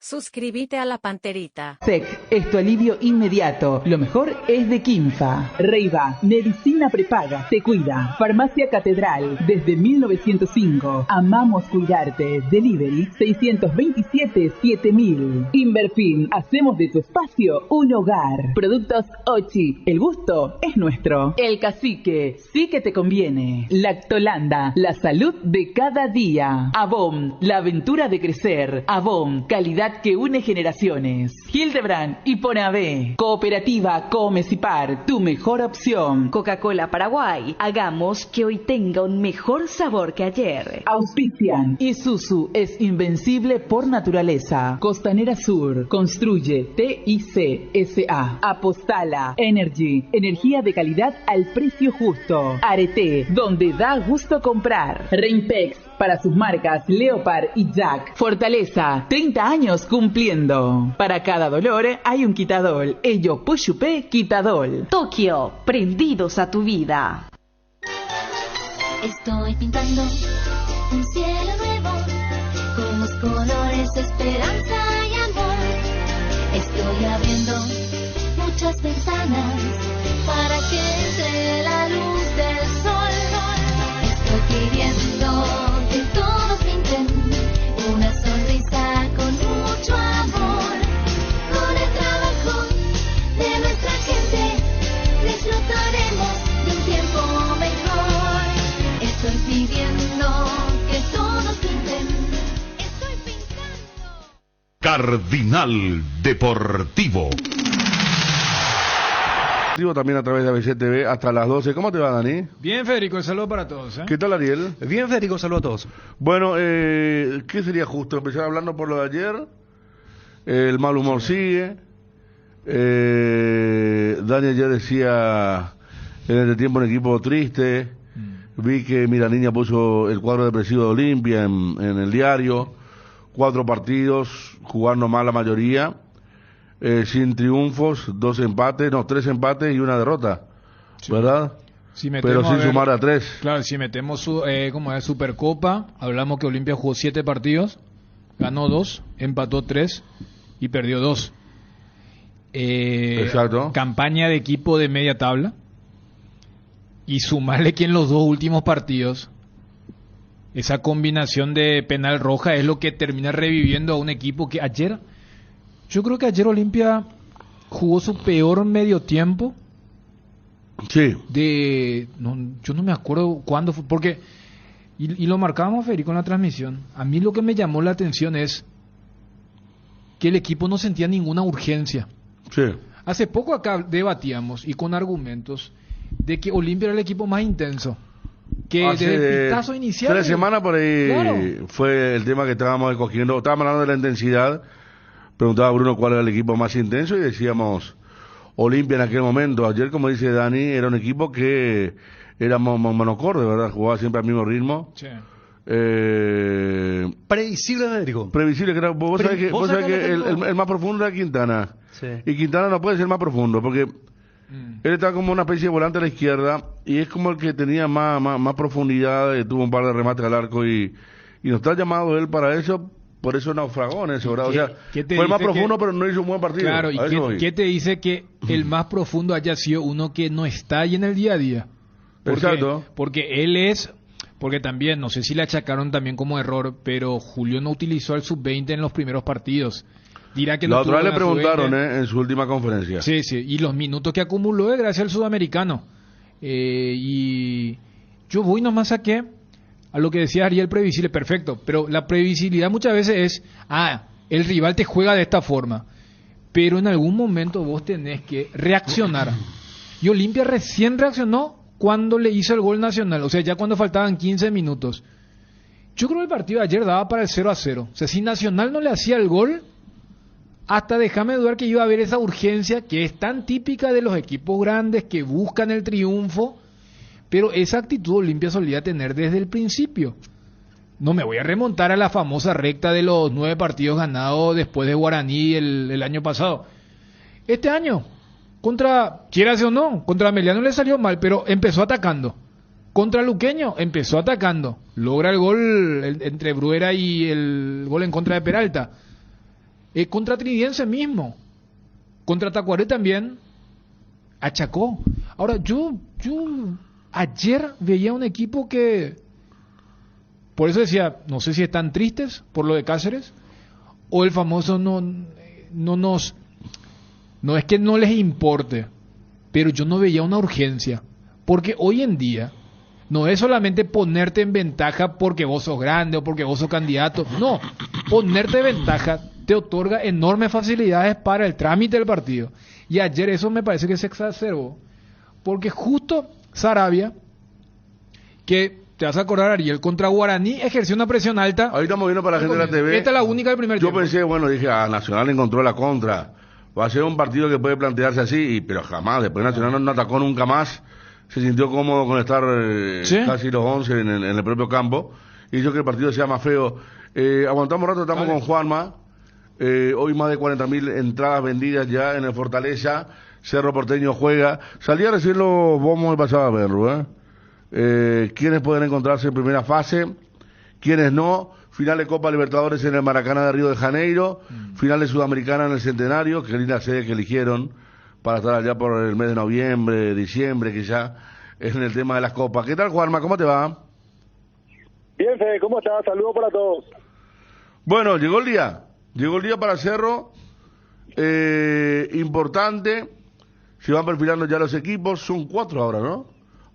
Suscríbete a la Panterita. SEC es tu alivio inmediato. Lo mejor es de Quimfa. Reiva, medicina prepaga, te cuida. Farmacia Catedral, desde 1905. Amamos cuidarte. Delivery 627-7000. Inverfin, hacemos de tu espacio un hogar. Productos Ochi, el gusto es nuestro. El Cacique, sí que te conviene. Lactolanda, la salud de cada día. Avon, la aventura de crecer. Avon, calidad que une generaciones. Hildebrand y Ponabé. Cooperativa Comecipar, tu mejor opción. Coca-Cola Paraguay, hagamos que hoy tenga un mejor sabor que ayer. Auspician. Isuzu es invencible por naturaleza. Costanera Sur, construye TIC SA. Apostala, Energy, energía de calidad al precio justo. Arete, donde da gusto comprar. Reinpex, para sus marcas Leopard y Jack. Fortaleza, 30 años cumpliendo. Para cada dolor hay un quitadol. Ello Pushupé Quitadol. Tokio, prendidos a tu vida. Estoy pintando un cielo nuevo con los colores de esperanza y amor. Estoy abriendo muchas ventanas para que entre la luz del sol. Estoy pidiendo que todos pinten una sonrisa con mucho amor. Con el trabajo de nuestra gente disfrutaremos de un tiempo mejor. Estoy pidiendo que todos pinten. Estoy pintando. Cardinal Deportivo. También a través de ABC TV hasta las 12. ¿Cómo te va, Dani? Bien, Federico, un saludo para todos. ¿Qué tal, Ariel? Bien, Federico, un saludo a todos. Bueno, ¿qué sería justo? Empezar hablando por lo de ayer. El mal humor sigue. Dani ayer decía en este tiempo un equipo triste. Vi que Miraniña puso el cuadro depresivo de Olimpia en el diario. 4 partidos, jugando mal la mayoría. Sin triunfos, 3 empates y una derrota, sí. ¿Verdad? Si pero sin sumar a 3. Claro, si metemos como es Supercopa, hablamos que Olimpia jugó 7 partidos, ganó 2, empató 3 y perdió 2. Exacto. Campaña de equipo de media tabla y sumarle que en los 2 últimos partidos esa combinación de penal roja es lo que termina reviviendo a un equipo que ayer... Yo creo que ayer Olimpia jugó su peor medio tiempo. Sí. Yo no me acuerdo cuándo fue, porque y lo marcábamos, Federico, en la transmisión. A mí lo que me llamó la atención es que el equipo no sentía ninguna urgencia. Sí. Hace poco acá debatíamos y con argumentos de que Olimpia era el equipo más intenso. Que desde el pitazo inicial. 3 semanas por ahí, claro. Fue el tema que estábamos escogiendo. Estábamos hablando de la intensidad. Preguntaba Bruno cuál era el equipo más intenso y decíamos Olimpia en aquel momento. Ayer, como dice Dani, era un equipo que era monocorde, ¿verdad? Jugaba siempre al mismo ritmo. Sí. Previsible, Federico. Previsible, creo. Vos sabés que el más profundo era Quintana. Sí. Y Quintana no puede ser más profundo porque él está como una especie de volante a la izquierda y es como el que tenía más profundidad, tuvo un par de remates al arco y no está llamado él para eso. Por eso naufragó en ese grado. O sea, fue el más profundo, pero no hizo un buen partido. Claro, ¿y qué te dice que el más profundo haya sido uno que no está ahí en el día a día? Exacto. Porque él es... Porque también, no sé si le achacaron también como error, pero Julio no utilizó al sub-20 en los primeros partidos. Dirá que la otra vez le preguntaron en su última conferencia. Sí, y los minutos que acumuló es gracias al sudamericano. Y yo voy nomás a lo que decía Ariel, previsible, perfecto, pero la previsibilidad muchas veces es, el rival te juega de esta forma, pero en algún momento vos tenés que reaccionar. Y Olimpia recién reaccionó cuando le hizo el gol Nacional, o sea, ya cuando faltaban 15 minutos. Yo creo que el partido de ayer daba para el 0-0. O sea, si Nacional no le hacía el gol, hasta déjame dudar que iba a haber esa urgencia que es tan típica de los equipos grandes que buscan el triunfo. Pero esa actitud Olimpia solía tener desde el principio. No me voy a remontar a la famosa recta de los 9 partidos ganados después de Guaraní el año pasado. Este año, quieras o no, contra Meliano le salió mal, pero empezó atacando. Contra Luqueño empezó atacando. Logra el gol entre Bruera y el gol en contra de Peralta. Contra Trinidense mismo, contra Tacuaré también achacó. Ahora, yo ayer veía un equipo que, por eso decía, no sé si están tristes por lo de Cáceres, o el famoso no es que no les importe, pero yo no veía una urgencia, porque hoy en día no es solamente ponerte en ventaja porque vos sos grande o porque vos sos candidato, no, ponerte en ventaja te otorga enormes facilidades para el trámite del partido. Y ayer eso me parece que se exacerbó, porque justo Saravia, que te vas a acordar, Ariel, contra Guaraní ejerció una presión alta. Ahí estamos viendo para la gente de la TV. Esta es la única del primer Yo tiempo. pensé, bueno, dije, Nacional encontró la contra. Va a ser un partido que puede plantearse así, pero jamás. Después Nacional no atacó nunca más. Se sintió cómodo con estar ¿Sí? casi los 11 en el propio campo. Hizo que el partido sea más feo. Aguantamos un rato, estamos con Juanma. Hoy más de 40.000 entradas vendidas ya en el Fortaleza. Cerro Porteño juega. Salí a recibir los bombos y pasaba a verlo, ¿Quiénes pueden encontrarse en primera fase? ¿Quiénes no? Final de Copa Libertadores en el Maracaná de Río de Janeiro. Final de Sudamericana en el Centenario. Qué linda sede que eligieron para estar allá por el mes de noviembre, diciembre, que ya es en el tema de las copas. ¿Qué tal, Juanma? ¿Cómo te va? Bien, Fede, ¿cómo estás? Saludos para todos. Bueno, llegó el día. Llegó el día para Cerro. Importante. Se van perfilando ya los equipos. Son 4 ahora, ¿no?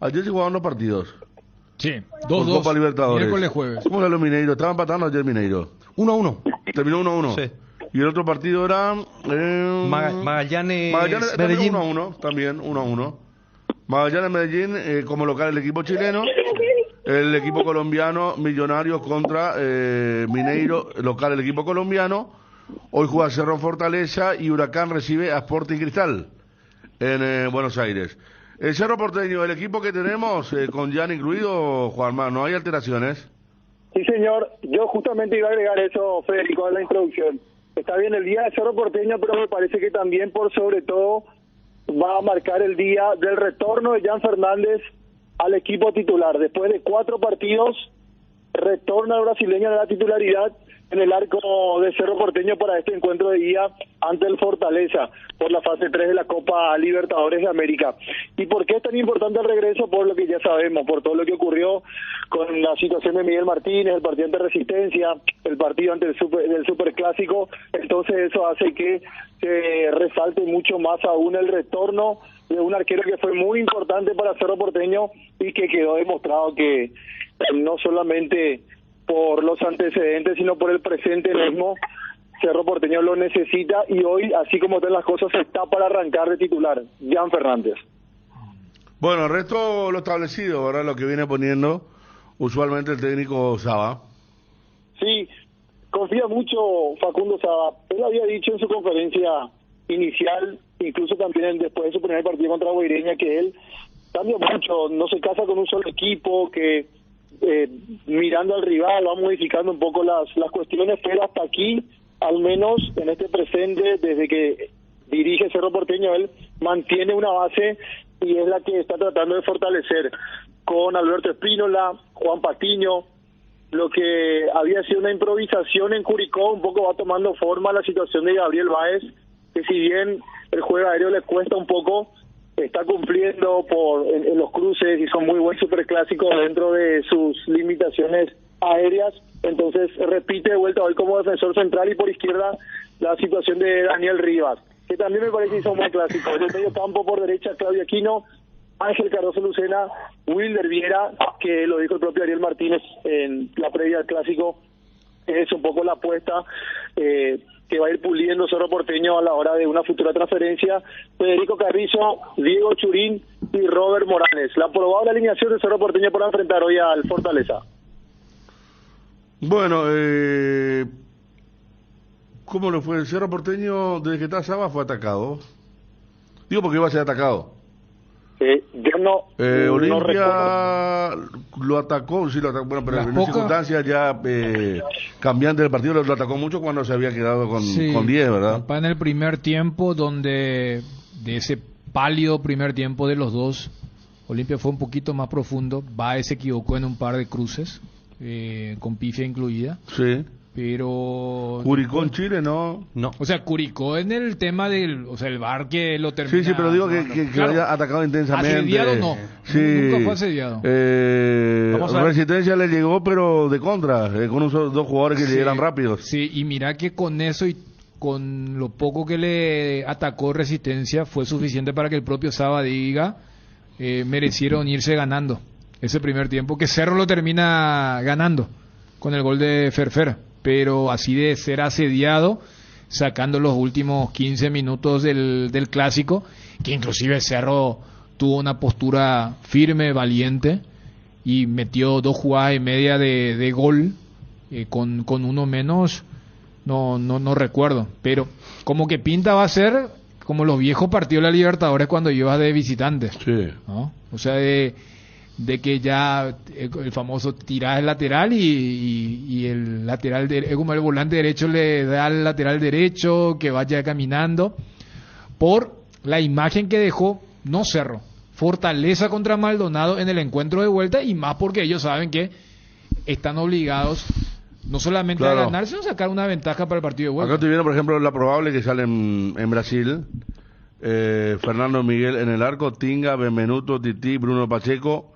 Ayer se jugaban 2 partidos. Sí, Por 2-2. Copa Libertadores. Miércoles, jueves. ¿Cómo salió Mineiro? Estaba empatando ayer Mineiro. 1-1. Terminó 1-1. Sí. Y el otro partido era... Magallanes, Medellín. Medellín. 1-1, también 1-1. Magallanes, Medellín, como local el equipo chileno. El equipo colombiano, Millonarios contra Mineiro, local el equipo colombiano. Hoy juega Cerro Fortaleza y Huracán recibe a Sporting Cristal en Buenos Aires. El Cerro Porteño, el equipo que tenemos, con Jan incluido, Juanma, ¿no hay alteraciones? Sí, señor. Yo justamente iba a agregar eso, Federico, en la introducción. Está bien el día de Cerro Porteño, pero me parece que también, por sobre todo, va a marcar el día del retorno de Jan Fernández al equipo titular. Después de 4 partidos, retorna el brasileño a la titularidad en el arco de Cerro Porteño para este encuentro de día ante el Fortaleza por la fase 3 de la Copa Libertadores de América. ¿Y por qué es tan importante el regreso? Por lo que ya sabemos, por todo lo que ocurrió con la situación de Miguel Martínez, el partido ante Resistencia, el partido ante el Superclásico. Entonces eso hace que se resalte mucho más aún el retorno de un arquero que fue muy importante para Cerro Porteño y que quedó demostrado que no solamente por los antecedentes, sino por el presente mismo, Cerro Porteño lo necesita y hoy, así como están las cosas, está para arrancar de titular, Jan Fernández. Bueno, el resto lo establecido, ¿verdad? Lo que viene poniendo usualmente el técnico Saba. Sí, confía mucho Facundo Saba. Él había dicho en su conferencia inicial, incluso también después de su primer partido contra Guaireña, que él cambia mucho, no se casa con un solo equipo, que mirando al rival va modificando un poco las cuestiones, pero hasta aquí, al menos en este presente, desde que dirige Cerro Porteño, él mantiene una base y es la que está tratando de fortalecer con Alberto Espínola, Juan Patiño. Lo que había sido una improvisación en Curicó un poco va tomando forma la situación de Gabriel Báez, que si bien el juego aéreo le cuesta un poco, está cumpliendo en los cruces y son muy buenos superclásicos dentro de sus limitaciones aéreas. Entonces repite de vuelta hoy como defensor central y por izquierda la situación de Daniel Rivas, que también me parece que son muy clásicos. En el medio campo por derecha Claudio Aquino, Ángel Cardoso Lucena, Wilder Viera, que lo dijo el propio Ariel Martínez en la previa del clásico, es un poco la apuesta que va a ir puliendo Cerro Porteño a la hora de una futura transferencia. Federico Carrizo, Diego Churín y Robert Morales. La probable alineación de Cerro Porteño para enfrentar hoy al Fortaleza. Bueno, ¿cómo le fue? El Cerro Porteño, desde que está Saba, fue atacado. Digo porque iba a ser atacado. Yo no Olimpia lo atacó, sí lo atacó, bueno, pero en circunstancias ya cambiantes del partido lo atacó mucho cuando se había quedado con 10, ¿verdad? En el primer tiempo, donde de ese pálido primer tiempo de los dos, Olimpia fue un poquito más profundo. Baez se equivocó en un par de cruces, con pifia incluida. Sí. Pero Curicó en Chile, ¿no? O sea, Curicó en el tema del, o sea, el VAR que lo termina. Sí, pero digo que claro, haya atacado intensamente. Asediado no. Sí. Nunca fue asediado. Resistencia le llegó, pero de contra, con dos jugadores que llegaran rápidos. Sí, y mira que con eso y con lo poco que le atacó Resistencia fue suficiente para que el propio Saba diga merecieron irse ganando ese primer tiempo, que Cerro lo termina ganando con el gol de Ferfer, pero así de ser asediado, sacando los últimos 15 minutos del clásico, que inclusive Cerro tuvo una postura firme, valiente, y metió 2 jugadas y media de gol, con uno menos, no recuerdo, pero como que pinta va a ser como los viejos partidos de la Libertadores cuando ibas de visitante, ¿no? O sea, de que ya el famoso tirás el lateral y el lateral como el volante derecho le da al lateral derecho que vaya caminando, por la imagen que dejó no Cerro, Fortaleza contra Maldonado en el encuentro de vuelta, y más porque ellos saben que están obligados no solamente a ganar, sino a sacar una ventaja para el partido de vuelta. Acá estoy viendo, por ejemplo, la probable que sale en Brasil. Fernando Miguel en el arco, Tinga, Benvenuto, Tití, Bruno Pacheco,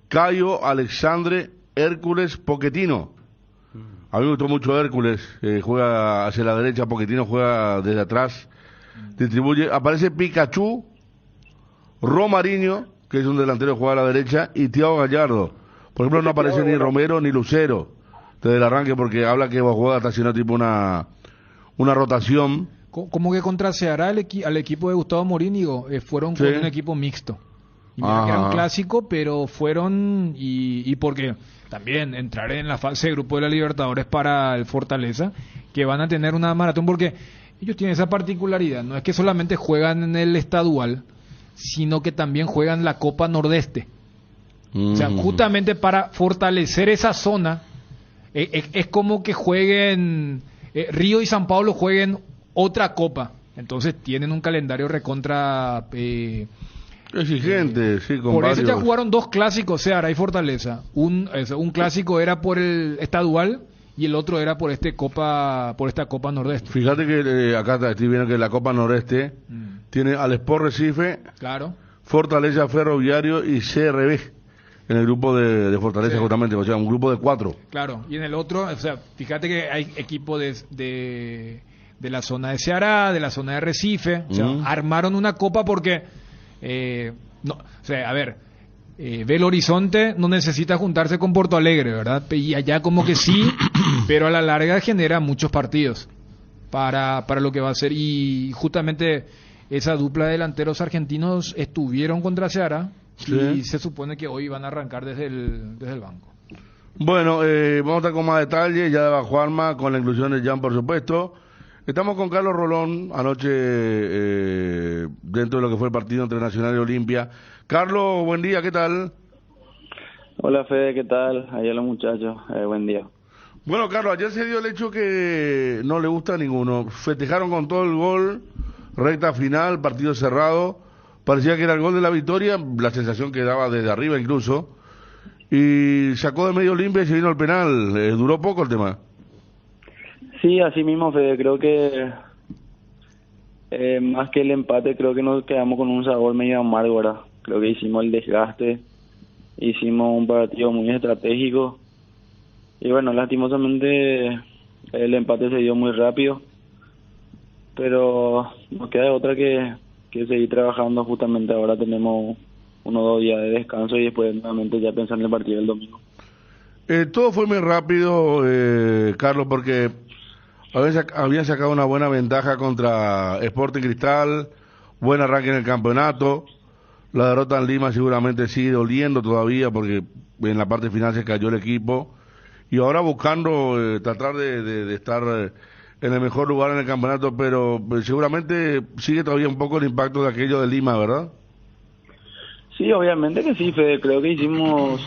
Cayo, Alexandre, Hércules, Pochettino. A mí me gustó mucho Hércules, juega hacia la derecha, Pochettino juega desde atrás, distribuye, aparece Pikachu, Romarinho, que es un delantero que juega a la derecha, y Thiago Gallardo. Por ejemplo, no aparece ni Romero ni Lucero desde el arranque, porque habla que Guajuada está haciendo tipo una rotación. Como que contra Ceará al equipo de Gustavo Morínigo fueron con un equipo mixto. Y mira que era un clásico, pero fueron, y porque también entrar en la fase de grupo de la Libertadores para el Fortaleza, que van a tener una maratón, porque ellos tienen esa particularidad, no es que solamente juegan en el estadual, sino que también juegan la Copa Nordeste. O sea, justamente para fortalecer esa zona, es como que jueguen, Río y San Pablo jueguen otra copa, entonces tienen un calendario recontra exigente, sí, con por varios. eso ya jugaron 2 clásicos, Ceará y Fortaleza. Un clásico era por el estadual y el otro era por esta Copa Nordeste. Fíjate que acá estoy viendo que la Copa Nordeste tiene al Sport Recife, claro, Fortaleza, Ferroviario y CRB en el grupo de Fortaleza, justamente, o sea, un grupo de 4. Claro, y en el otro, o sea, fíjate que hay equipos de la zona de Ceará, de la zona de Recife, o sea, armaron una copa porque no, o sea, a ver, Belo Horizonte no necesita juntarse con Porto Alegre, ¿verdad? Y allá como que sí, pero a la larga genera muchos partidos para lo que va a ser, y justamente esa dupla de delanteros argentinos estuvieron contra Ceará, y se supone que hoy van a arrancar desde el banco. Bueno, vamos a estar con más detalles, ya va Juanma, con la inclusión de Jan, por supuesto. Estamos con Carlos Rolón, anoche dentro de lo que fue el partido entre Nacional y Olimpia. Carlos, buen día, ¿qué tal? Hola Fede, ¿qué tal? Allá los muchachos, buen día. Bueno, Carlos, ayer se dio el hecho que no le gusta a ninguno. Festejaron con todo el gol, recta final, partido cerrado. Parecía que era el gol de la victoria, la sensación que daba desde arriba incluso. Y sacó de medio Olimpia y se vino al penal. Duró poco el tema. Sí, así mismo, Fede, creo que más que el empate, creo que nos quedamos con un sabor medio amargo, ¿verdad? Creo que hicimos el desgaste, hicimos un partido muy estratégico, y bueno, lastimosamente el empate se dio muy rápido, pero nos queda otra que seguir trabajando. Justamente ahora tenemos 1 o 2 días de descanso y después nuevamente ya pensar en el partido del domingo. Todo fue muy rápido, Carlos, porque habían sacado una buena ventaja contra Sporting Cristal, buen arranque en el campeonato. La derrota en Lima seguramente sigue doliendo todavía porque en la parte final se cayó el equipo. Y ahora buscando tratar de estar en el mejor lugar en el campeonato, pero seguramente sigue todavía un poco el impacto de aquello de Lima, ¿verdad? Sí, obviamente que sí, Fede. Creo que hicimos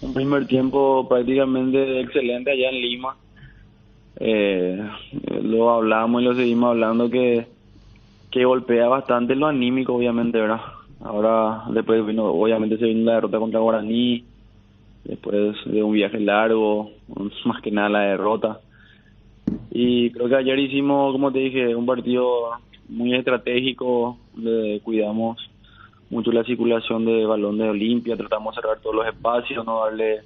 un primer tiempo prácticamente excelente allá en Lima. Lo hablamos y lo seguimos hablando que golpea bastante lo anímico, obviamente, ¿verdad? Ahora, después obviamente se vino la derrota contra Guaraní, después de un viaje largo, más que nada la derrota. Y creo que ayer hicimos, como te dije, un partido muy estratégico, donde cuidamos mucho la circulación de balón de Olimpia, tratamos de cerrar todos los espacios, no darle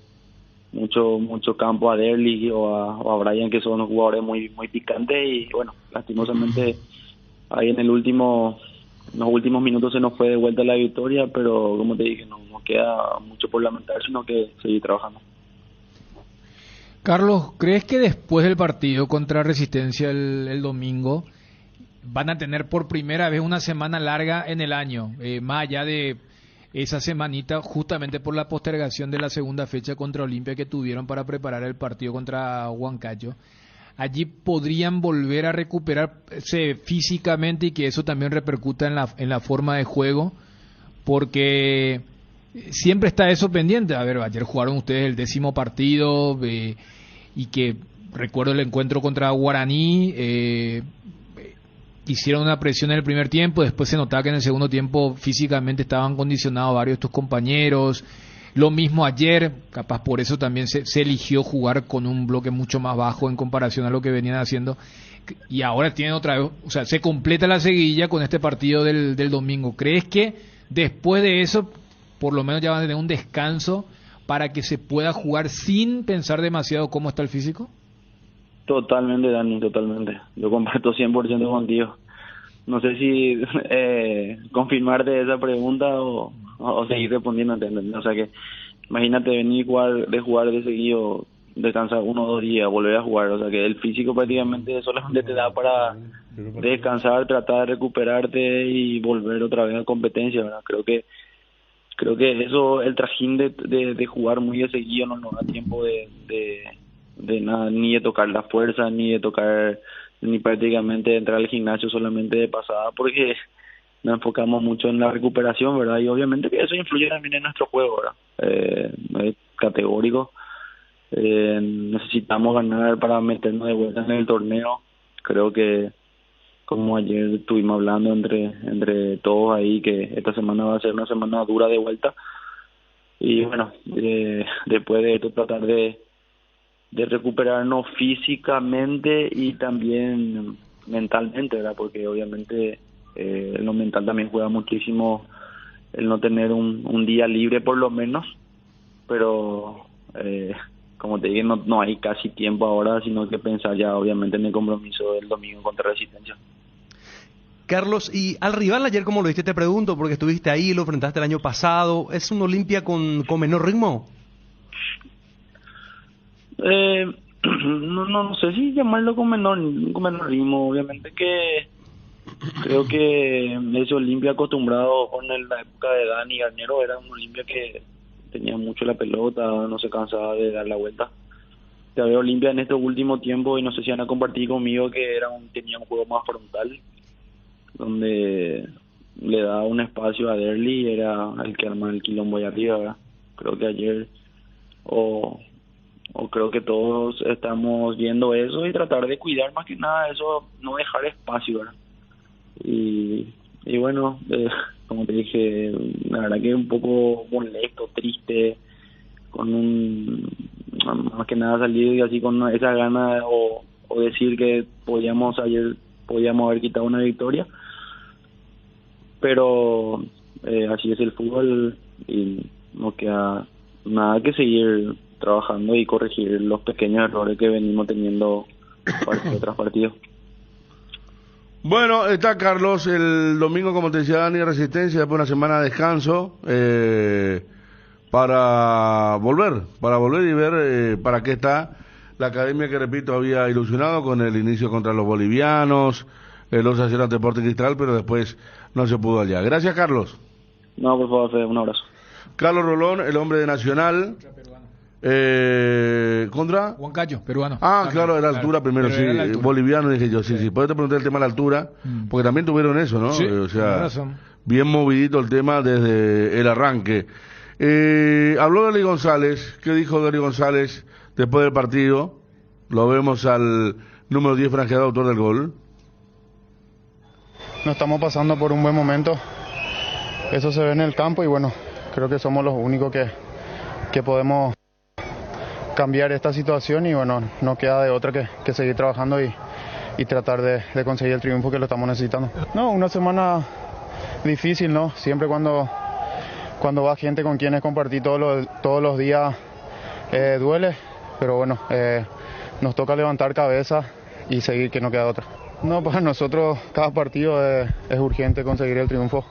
mucho campo a Derli o a Brian, que son jugadores muy picantes, y bueno, lastimosamente ahí en los últimos minutos se nos fue de vuelta la victoria, pero como te dije, no nos queda mucho por lamentar, sino que seguir trabajando. Carlos, ¿crees que después del partido contra Resistencia el domingo van a tener por primera vez una semana larga en el año, más allá de esa semanita, justamente por la postergación de la segunda fecha contra Olimpia que tuvieron para preparar el partido contra Huancayo? Allí podrían volver a recuperarse físicamente y que eso también repercuta en la forma de juego, porque siempre está eso pendiente. A ver, ayer jugaron ustedes el 10º partido, y que recuerdo el encuentro contra Guaraní, hicieron una presión en el primer tiempo, después se notaba que en el segundo tiempo físicamente estaban condicionados varios de tus compañeros. Lo mismo ayer, capaz por eso también se eligió jugar con un bloque mucho más bajo en comparación a lo que venían haciendo, y ahora tienen otra vez, o sea, se completa la seguilla con este partido del domingo. ¿Crees que después de eso por lo menos ya van a tener un descanso para que se pueda jugar sin pensar demasiado cómo está el físico? Totalmente, Dani, totalmente. Yo comparto 100% contigo. No sé si confirmarte esa pregunta o seguir respondiendo, ¿entendés? O sea que imagínate venir de jugar de seguido, descansar 1 o 2 días, volver a jugar. O sea que el físico prácticamente solamente te da para descansar, tratar de recuperarte y volver otra vez a competencia, ¿verdad? Creo que eso, el trajín de jugar muy de seguido no nos da tiempo de nada, ni de tocar la fuerza, ni prácticamente entrar al gimnasio solamente de pasada, porque nos enfocamos mucho en la recuperación, ¿verdad? Y obviamente que eso influye también en nuestro juego, ¿verdad? Es categórico. Necesitamos ganar para meternos de vuelta en el torneo. Creo que, como ayer estuvimos hablando entre todos ahí, que esta semana va a ser una semana dura de vuelta. Y bueno, después de esto tratar de recuperarnos físicamente y también mentalmente, ¿verdad? Porque obviamente en lo mental también juega muchísimo el no tener un día libre por lo menos, pero como te dije, no hay casi tiempo ahora, sino que pensar ya obviamente en el compromiso del domingo contra Resistencia. Carlos, y al rival ayer, ¿cómo lo viste? Te pregunto, porque estuviste ahí, lo enfrentaste el año pasado. ¿Es un Olimpia con menor ritmo? No sé si llamarlo con menor ritmo. Obviamente que creo que ese Olimpia acostumbrado con la época de Dani Garnero era un Olimpia que tenía mucho la pelota, no se cansaba de dar la vuelta. Ya veo Olimpia en estos últimos tiempos, y no sé si van a compartir conmigo, que tenía un juego más frontal, donde le daba un espacio a Derli y era el que armaba el quilombo allá arriba, ¿verdad? Creo que ayer o creo que todos estamos viendo eso y tratar de cuidar más que nada eso, no dejar espacio, ¿verdad? Y bueno, como te dije, la verdad que un poco molesto, triste, más que nada salir así con esa gana o decir que podíamos haber quitado una victoria, pero así es el fútbol y no queda nada que seguir trabajando y corregir los pequeños errores que venimos teniendo partido tras partido. Bueno, está Carlos el domingo, como te decía Dani, Resistencia, después de una semana de descanso, para volver y ver para qué está la academia, que repito, había ilusionado con el inicio contra los bolivianos, los hacían Deporte Cristal, pero después no se pudo allá. Gracias, Carlos. No, por favor, Fede, un abrazo. Carlos Rolón, el hombre de Nacional. ¿Contra? Huancayo, peruano. Ah, claro, de la altura primero, sí. Altura. Boliviano, dije yo, sí. Por eso te pregunté el tema de la altura, porque también tuvieron eso, ¿no? Sí, o sea, bien movidito el tema desde el arranque. Habló Derli González. ¿Qué dijo Derli González después del partido? Lo vemos al número 10 franjeado, autor del gol. No estamos pasando por un buen momento. Eso se ve en el campo y bueno, creo que somos los únicos que podemos cambiar esta situación y bueno, no queda de otra que seguir trabajando y tratar de conseguir el triunfo que lo estamos necesitando. No, una semana difícil, ¿no? Siempre cuando va gente con quienes compartir todos los días duele, pero bueno, nos toca levantar cabeza y seguir, que no queda otra. No, para nosotros cada partido es urgente conseguir el triunfo.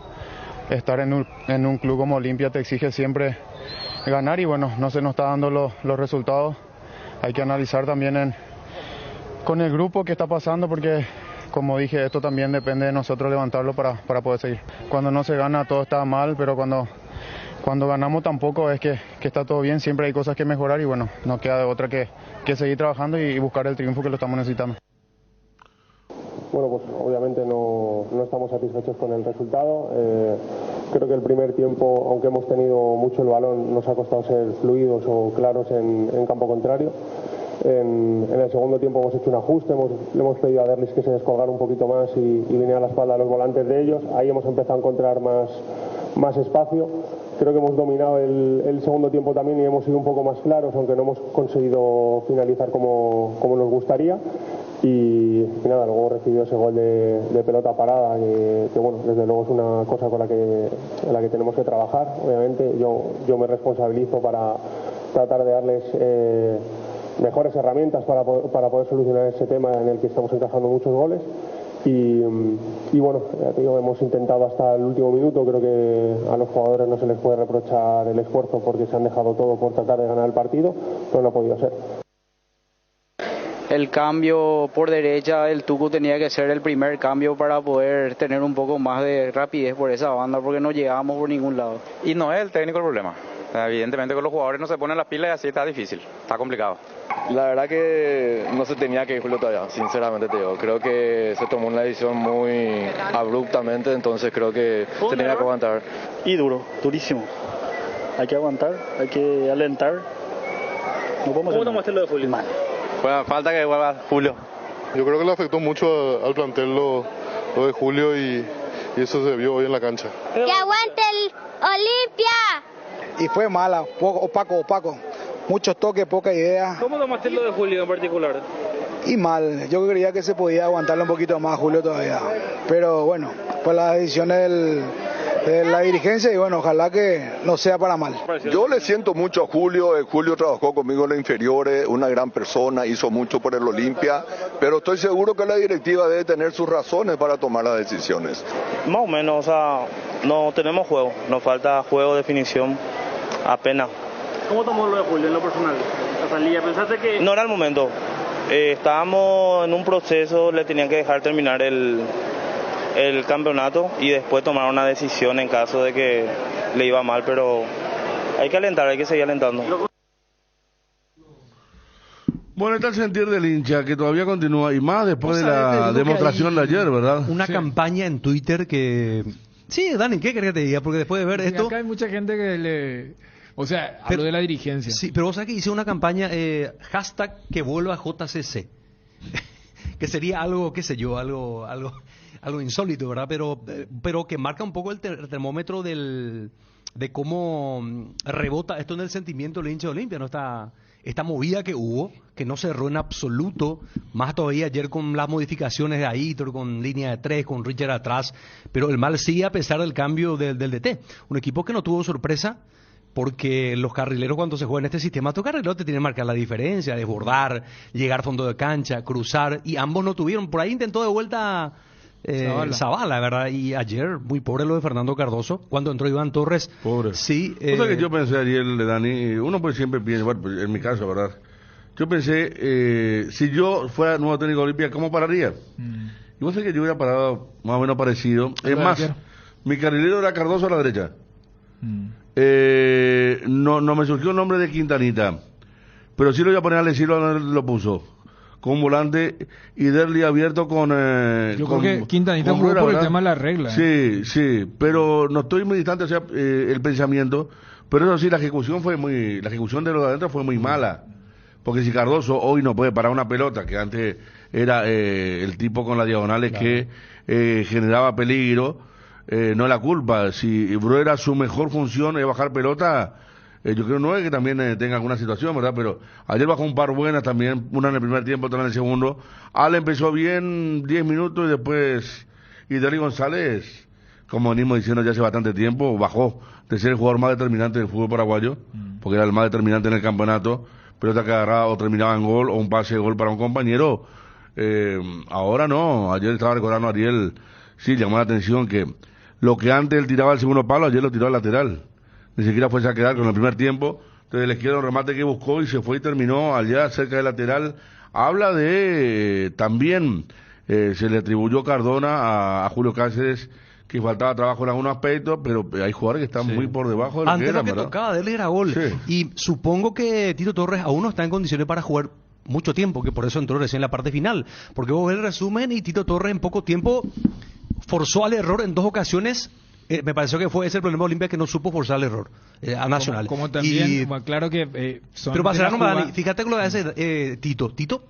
Estar en un club como Olimpia te exige siempre ganar y bueno, no se nos está dando los resultados. Hay que analizar también con el grupo qué está pasando porque, como dije, esto también depende de nosotros levantarlo para poder seguir. Cuando no se gana todo está mal, pero cuando ganamos tampoco es que está todo bien, siempre hay cosas que mejorar y bueno, no queda de otra que seguir trabajando y buscar el triunfo que lo estamos necesitando. Bueno, pues obviamente no estamos satisfechos con el resultado. Creo que el primer tiempo, aunque hemos tenido mucho el balón, nos ha costado ser fluidos o claros en campo contrario. En el segundo tiempo hemos hecho un ajuste, le hemos pedido a Derlis que se descolgara un poquito más y viniera a la espalda a los volantes de ellos. Ahí hemos empezado a encontrar más espacio. Creo que hemos dominado el segundo tiempo también y hemos sido un poco más claros, aunque no hemos conseguido finalizar como nos gustaría. Y nada, luego hemos recibido ese gol de pelota parada, que bueno, desde luego es una cosa en la que tenemos que trabajar. Obviamente yo me responsabilizo para tratar de darles mejores herramientas para poder solucionar ese tema en el que estamos encajando muchos goles. Y bueno, ya te digo, hemos intentado hasta el último minuto. Creo que a los jugadores no se les puede reprochar el esfuerzo porque se han dejado todo por tratar de ganar el partido, pero no ha podido ser. El cambio por derecha, el Tucu tenía que ser el primer cambio para poder tener un poco más de rapidez por esa banda, porque no llegábamos por ningún lado. Y no es el técnico el problema. Evidentemente con los jugadores no se ponen las pilas y así está difícil, está complicado. La verdad que no se tenía que ir Julio todavía, sinceramente te digo. Creo que se tomó una decisión muy abruptamente, entonces creo que se tenía que aguantar. Y durísimo. Hay que aguantar, hay que alentar. ¿Cómo tomaste lo de Julio? Mal. Bueno, falta que vuelva Julio. Yo creo que le afectó mucho al plantel lo de Julio y eso se vio hoy en la cancha. ¡Que aguante el Olimpia! Y fue mala, opaco. Muchos toques, poca idea. ¿Cómo tomaste lo de Julio en particular? Y mal, yo creía que se podía aguantarle un poquito más a Julio todavía. Pero bueno, pues las decisiones de la dirigencia y bueno, ojalá que no sea para mal. Yo le siento mucho a Julio. Julio trabajó conmigo en las inferiores, una gran persona, hizo mucho por el Olimpia, pero estoy seguro que la directiva debe tener sus razones para tomar las decisiones. Más o menos, o sea, no tenemos juego, nos falta juego, definición, apenas. ¿Cómo tomó lo de Julio en lo personal? La salida, ¿pensaste que...? No era el momento, estábamos en un proceso, le tenían que dejar terminar el campeonato y después tomar una decisión en caso de que le iba mal, pero hay que alentar, hay que seguir alentando. Bueno, está el sentir del hincha que todavía continúa y más después de la demostración de ayer, ¿verdad? Una campaña en Twitter que... Sí, Dani, ¿qué querés que te diga? Porque después de ver esto... Acá hay mucha gente que o sea, hablo de la dirigencia. Sí, pero vos sabés que hice una campaña, hashtag que vuelva JCC. Que sería algo, qué sé yo, algo insólito, ¿verdad? Pero que marca un poco el termómetro de cómo rebota esto en el sentimiento del hincha de Olimpia, ¿no? Esta movida que hubo, que no cerró en absoluto, más todavía ayer con las modificaciones de Aitor, con línea de 3, con Richard atrás, pero el mal sigue a pesar del cambio del DT. Un equipo que no tuvo sorpresa, porque los carrileros cuando se juega en este sistema, estos carrileros te tienen que marcar la diferencia, desbordar, llegar fondo de cancha, cruzar, y ambos no tuvieron. Por ahí intentó de vuelta Zavala, ¿verdad? Y ayer, muy pobre lo de Fernando Cardoso, cuando entró Iván Torres. Pobre. Sí. O sea que yo pensé ayer, Dani, uno pues siempre piensa, bueno, pues en mi caso, ¿verdad? Yo pensé, si yo fuera nuevo técnico de Olimpia, ¿cómo pararía? Y vos sabés que yo hubiera parado más o menos parecido. Es más, mi carrilero era Cardoso a la derecha. No me surgió el nombre de Quintanita, pero sí lo iba a poner a Lesilo donde lo puso, con un volante y Derli abierto con yo creo que Quintanita jugó por el tema de la regla. Sí, pero no estoy muy distante, o sea, el pensamiento, pero eso sí, la ejecución de los de adentro fue muy mala, porque si Cardoso hoy no puede parar una pelota, que antes era el tipo con las diagonales que generaba peligro, no es la culpa. Si Bro era su mejor función es bajar pelota, Yo creo no es que también tenga alguna situación, ¿verdad? Pero ayer bajó un par buenas también, una en el primer tiempo, otra en el segundo. Ale empezó bien 10 minutos y después Ideli González, como venimos diciendo ya hace bastante tiempo, bajó de ser el jugador más determinante del fútbol paraguayo, porque era el más determinante en el campeonato, pelota que agarraba o terminaba en gol o un pase de gol para un compañero. Ahora no, ayer estaba recordando a Ariel, sí, llamó la atención que lo que antes él tiraba al segundo palo, ayer lo tiró al lateral. Ni siquiera fue a quedar con el primer tiempo. Entonces la izquierda un remate que buscó y se fue y terminó allá cerca del lateral. Habla de también se le atribuyó Cardona a Julio Cáceres que faltaba trabajo en algunos aspectos, pero hay jugadores que están muy por debajo de lo antes que eran, lo que ¿verdad? tocaba de él era gol. Sí. Y supongo que Tito Torres aún no está en condiciones para jugar mucho tiempo, que por eso entró recién en la parte final. Porque vos ves el resumen y Tito Torres en poco tiempo forzó al error en 2 ocasiones. Me pareció que fue ese el problema de Olimpia, que no supo forzar el error a Nacional. Como también, claro que son pero para cerrar, jugada... fíjate que lo que hace Tito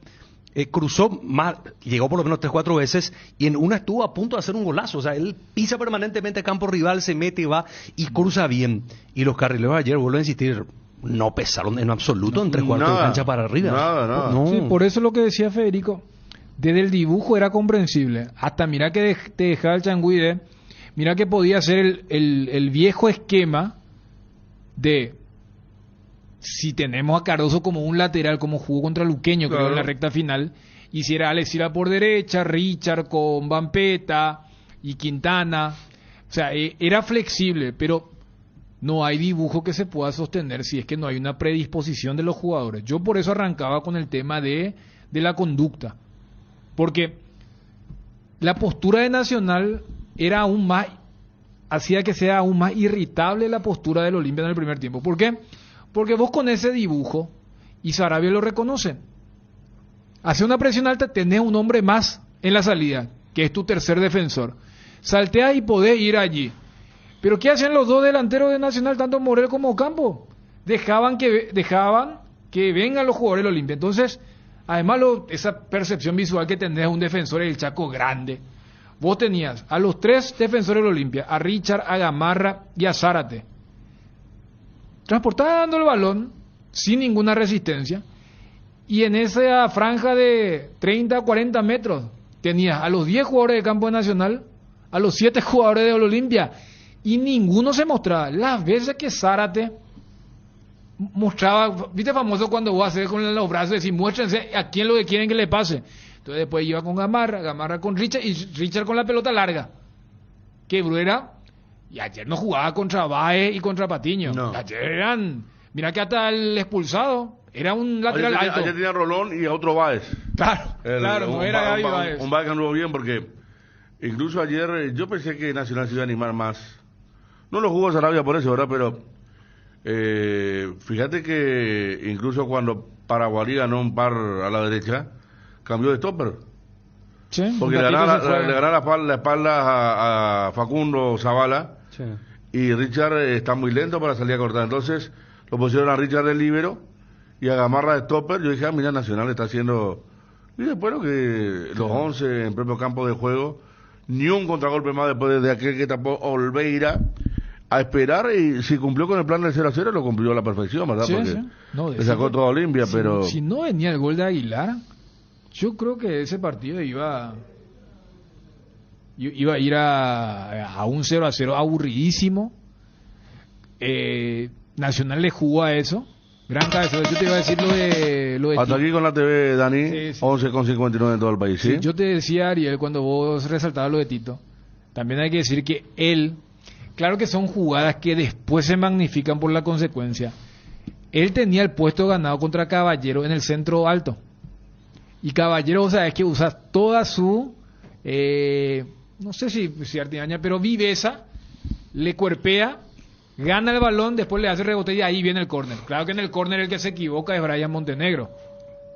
cruzó más, llegó por lo menos 3-4 veces y en una estuvo a punto de hacer un golazo. O sea, él pisa permanentemente a campo rival, se mete y va y cruza bien. Y los carrileros ayer, vuelvo a insistir, no pesaron en absoluto en 3/4 de cancha para arriba. Nada. No. Sí, por eso lo que decía Federico, desde el dibujo era comprensible. Hasta mira que te dejaba el Changuide, mira que podía ser el viejo esquema de... Si tenemos a Cardoso como un lateral, como jugó contra Luqueño, creo, en la recta final, hiciera Alex Silva por derecha, Richard con Vampeta y Quintana. O sea, era flexible, pero no hay dibujo que se pueda sostener si es que no hay una predisposición de los jugadores. Yo por eso arrancaba con el tema de la conducta. Porque la postura de Nacional era aún más, hacía que sea aún más irritable la postura del Olimpia en el primer tiempo. ¿Por qué? Porque vos con ese dibujo, y Sarabia lo reconoce, hace una presión alta, tenés un hombre más en la salida, que es tu tercer defensor. Salteas y podés ir allí. Pero ¿qué hacían los 2 delanteros de Nacional, tanto Morel como Ocampo? Dejaban que vengan los jugadores del Olimpia. Entonces, además esa percepción visual que tenés de un defensor del Chaco grande. Vos tenías a los 3 defensores del Olimpia, a Richard, a Gamarra y a Zárate, transportando el balón sin ninguna resistencia, y en esa franja de 30 a 40 metros tenías a los 10 jugadores de campo de Nacional, a los 7 jugadores de Olimpia, y ninguno se mostraba. Las veces que Zárate mostraba, viste famoso cuando vos haces con los brazos, decir muéstrense a quién lo que quieren que le pase. Entonces después iba con Gamarra con Richard, y Richard con la pelota larga, que Bruera. Y ayer no jugaba contra Baez y contra Patiño. No. Ayer eran... Mira que hasta el expulsado era un lateral alto. Ayer tenía Rolón y a otro Baez. Claro, no era Gaby Baez. Un Baez que anduvo bien porque... Incluso ayer yo pensé que Nacional se iba a animar más. No lo jugó Sarabia por eso, ¿verdad? Pero... fíjate que incluso cuando Paraguarí ganó un par a la derecha, cambió de stopper. Sí, porque le ganaba la espalda a Facundo Zavala. Sí. Y Richard está muy lento para salir a cortar. Entonces lo pusieron a Richard de líbero y a Gamarra de stopper. Yo dije, mira, Nacional está haciendo... Y después que los 11 en propio campo de juego, ni un contragolpe más después de aquel que tapó Olveira, a esperar, y si cumplió con el plan del 0-0, lo cumplió a la perfección, ¿verdad? Sí, porque sí. No, le sacó toda Olimpia, pero... Si no venía el gol de Aguilar, yo creo que ese partido iba a ir a un 0-0 aburridísimo. Nacional le jugó a eso. Gran cabeza. Yo te iba a decir lo de hasta aquí con la TV, Dani, sí. 11,59 en todo el país, ¿sí? Yo te decía, Ariel, cuando vos resaltabas lo de Tito, también hay que decir que él, claro que son jugadas que después se magnifican por la consecuencia. Él tenía el puesto ganado contra Caballero en el centro alto. Y Caballero, o sea, es que usa toda su, no sé si artimaña, pero viveza, le cuerpea, gana el balón, después le hace rebote y ahí viene el córner. Claro que en el córner el que se equivoca es Brian Montenegro,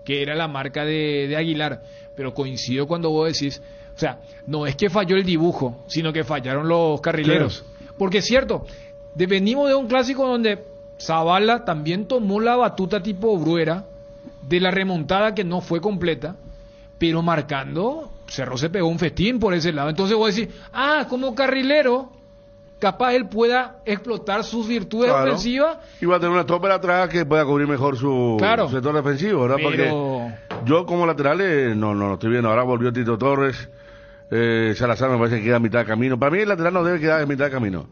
que era la marca de Aguilar. Pero coincido cuando vos decís, o sea, no es que falló el dibujo, sino que fallaron los carrileros. Claro. Porque es cierto, venimos de un clásico donde Zavala también tomó la batuta tipo Bruera, de la remontada que no fue completa, pero marcando, Cerro se pegó un festín por ese lado. Entonces vos decís, como carrilero, capaz él pueda explotar sus virtudes ofensivas. Y va a tener una stopper atrás que pueda cubrir mejor su sector defensivo, ¿verdad? Porque yo como lateral no lo estoy viendo. Ahora volvió Tito Torres, Salazar me parece que queda a mitad de camino. Para mí el lateral no debe quedar a mitad de camino.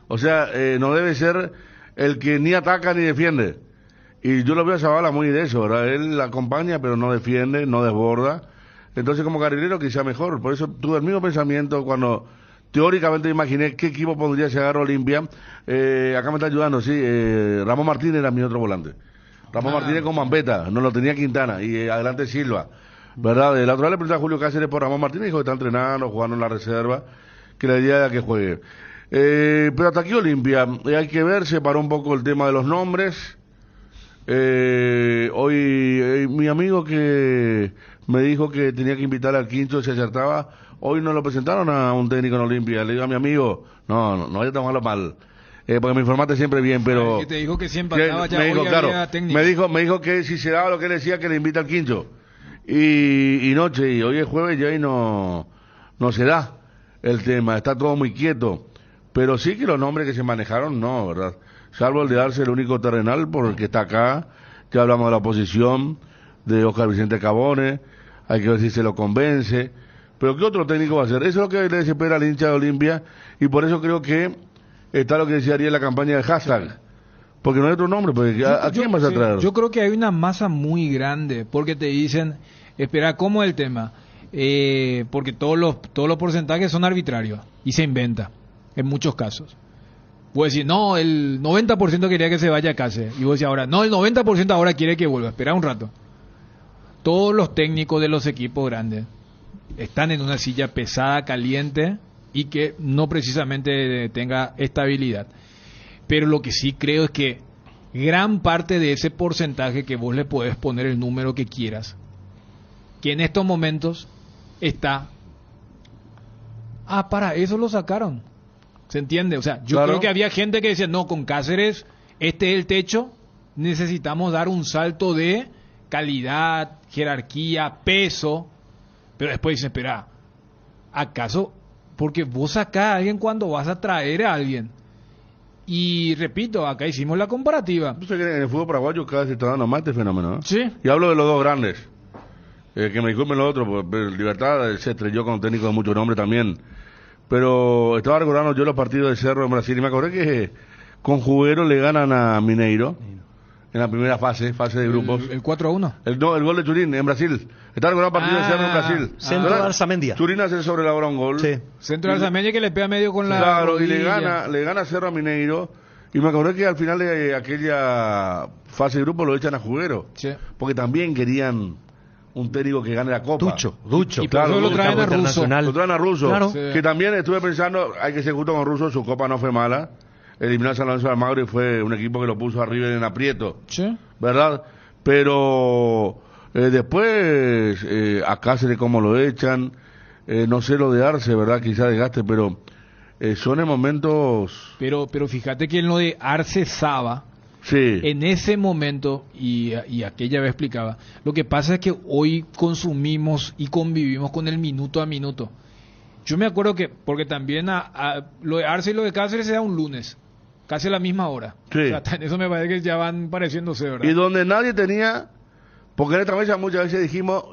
O sea, no debe ser el que ni ataca ni defiende. Y yo lo veo a Zavala muy de eso, ¿verdad? Él la acompaña pero no defiende, no desborda. Entonces como carrilero quizá mejor. Por eso tuve el mismo pensamiento cuando teóricamente imaginé qué equipo podría llegar a Olimpia. Acá me está ayudando, sí. Ramón Martínez era mi otro volante. Ramón Martínez con Mampeta, no lo tenía Quintana. Y adelante Silva, ¿verdad? La otra vez le pregunté a Julio Cáceres por Ramón Martínez, dijo que está entrenando, jugando en la reserva, que la idea era que juegue. Pero hasta aquí Olimpia, hay que ver, se paró un poco el tema de los nombres. Hoy mi amigo que me dijo que tenía que invitar al quinto se acertaba. Hoy no lo presentaron a un técnico en Olimpia. Le digo a mi amigo, no vaya a tomarlo mal. Porque me informaste siempre bien, pero... que te dijo que si empataba ya dijo, hoy claro, había técnico. me dijo que si se daba lo que él decía, que le invita al quinto. Y noche, y hoy es jueves y ahí no se da el tema. Está todo muy quieto. Pero sí que los nombres que se manejaron, no, ¿verdad? Salvo el de Arce, el único terrenal por el que está acá, que hablamos de la oposición, de Oscar Vicente Cabone, hay que ver si se lo convence. Pero ¿qué otro técnico va a hacer? Eso es lo que le desespera al hincha de Olimpia, y por eso creo que está lo que decía Ariel en la campaña de hashtag. Porque no hay otro nombre, porque ¿a quién vas a traer? Yo creo que hay una masa muy grande, porque te dicen, espera, ¿cómo es el tema? Porque todos los porcentajes son arbitrarios, y se inventa, en muchos casos. Vos decís, no, el 90% quería que se vaya a Cáceres. Y vos decís ahora, no, el 90% ahora quiere que vuelva. Espera un rato. Todos los técnicos de los equipos grandes están en una silla pesada, caliente, y que no precisamente tenga estabilidad. Pero lo que sí creo es que gran parte de ese porcentaje que vos le podés poner el número que quieras, que en estos momentos está... para eso lo sacaron. ¿Se entiende? O sea, yo creo que había gente que decía, no, con Cáceres, este es el techo, necesitamos dar un salto de calidad, jerarquía, peso, pero después dicen, espera, ¿acaso? Porque vos sacás a alguien cuando vas a traer a alguien. Y repito, acá hicimos la comparativa. Yo sé que en el fútbol paraguayo cada vez se está dando más este fenómeno, ¿no? Sí. Y hablo de los dos grandes. Que me disculpen los otros, pues, Libertad se estrelló con un técnico de mucho nombre también. Pero estaba recordando yo los partidos de Cerro en Brasil y me acordé que con Juguero le ganan a Mineiro en la primera fase de grupos. ¿El 4-1? El gol de Churín en Brasil. Estaba recordando el partido de Cerro en Brasil. Centro de Arzamendia. Churín hace sobre la hora un gol. Sí. Centro de Arzamendia que le pega medio con la Claro, rodilla. y le gana Cerro a Mineiro. Y me acordé que al final de aquella fase de grupo lo echan a Juguero. Sí. Porque también querían un técnico que gane la Copa. Ducho. Y claro, lo traen a Russo. Lo traen a Russo. Claro. Sí. Que también estuve pensando, hay que ser justo con Russo, su Copa no fue mala. Eliminó a San Lorenzo de Almagro y fue un equipo que lo puso arriba en aprieto. Sí. ¿Verdad? Pero después, a Cáceres como lo echan, no sé lo de Arce, ¿verdad? Quizá desgaste, pero son en momentos... Pero fíjate que en lo de Arce Saba... Sí. En ese momento, y aquella vez explicaba, lo que pasa es que hoy consumimos y convivimos con el minuto a minuto. Yo me acuerdo que, porque también lo de Arce y lo de Cáceres se da un lunes, casi a la misma hora. Sí. O sea, en eso me parece que ya van pareciéndose, ¿verdad? Y donde nadie tenía, porque en esta mesa muchas veces dijimos,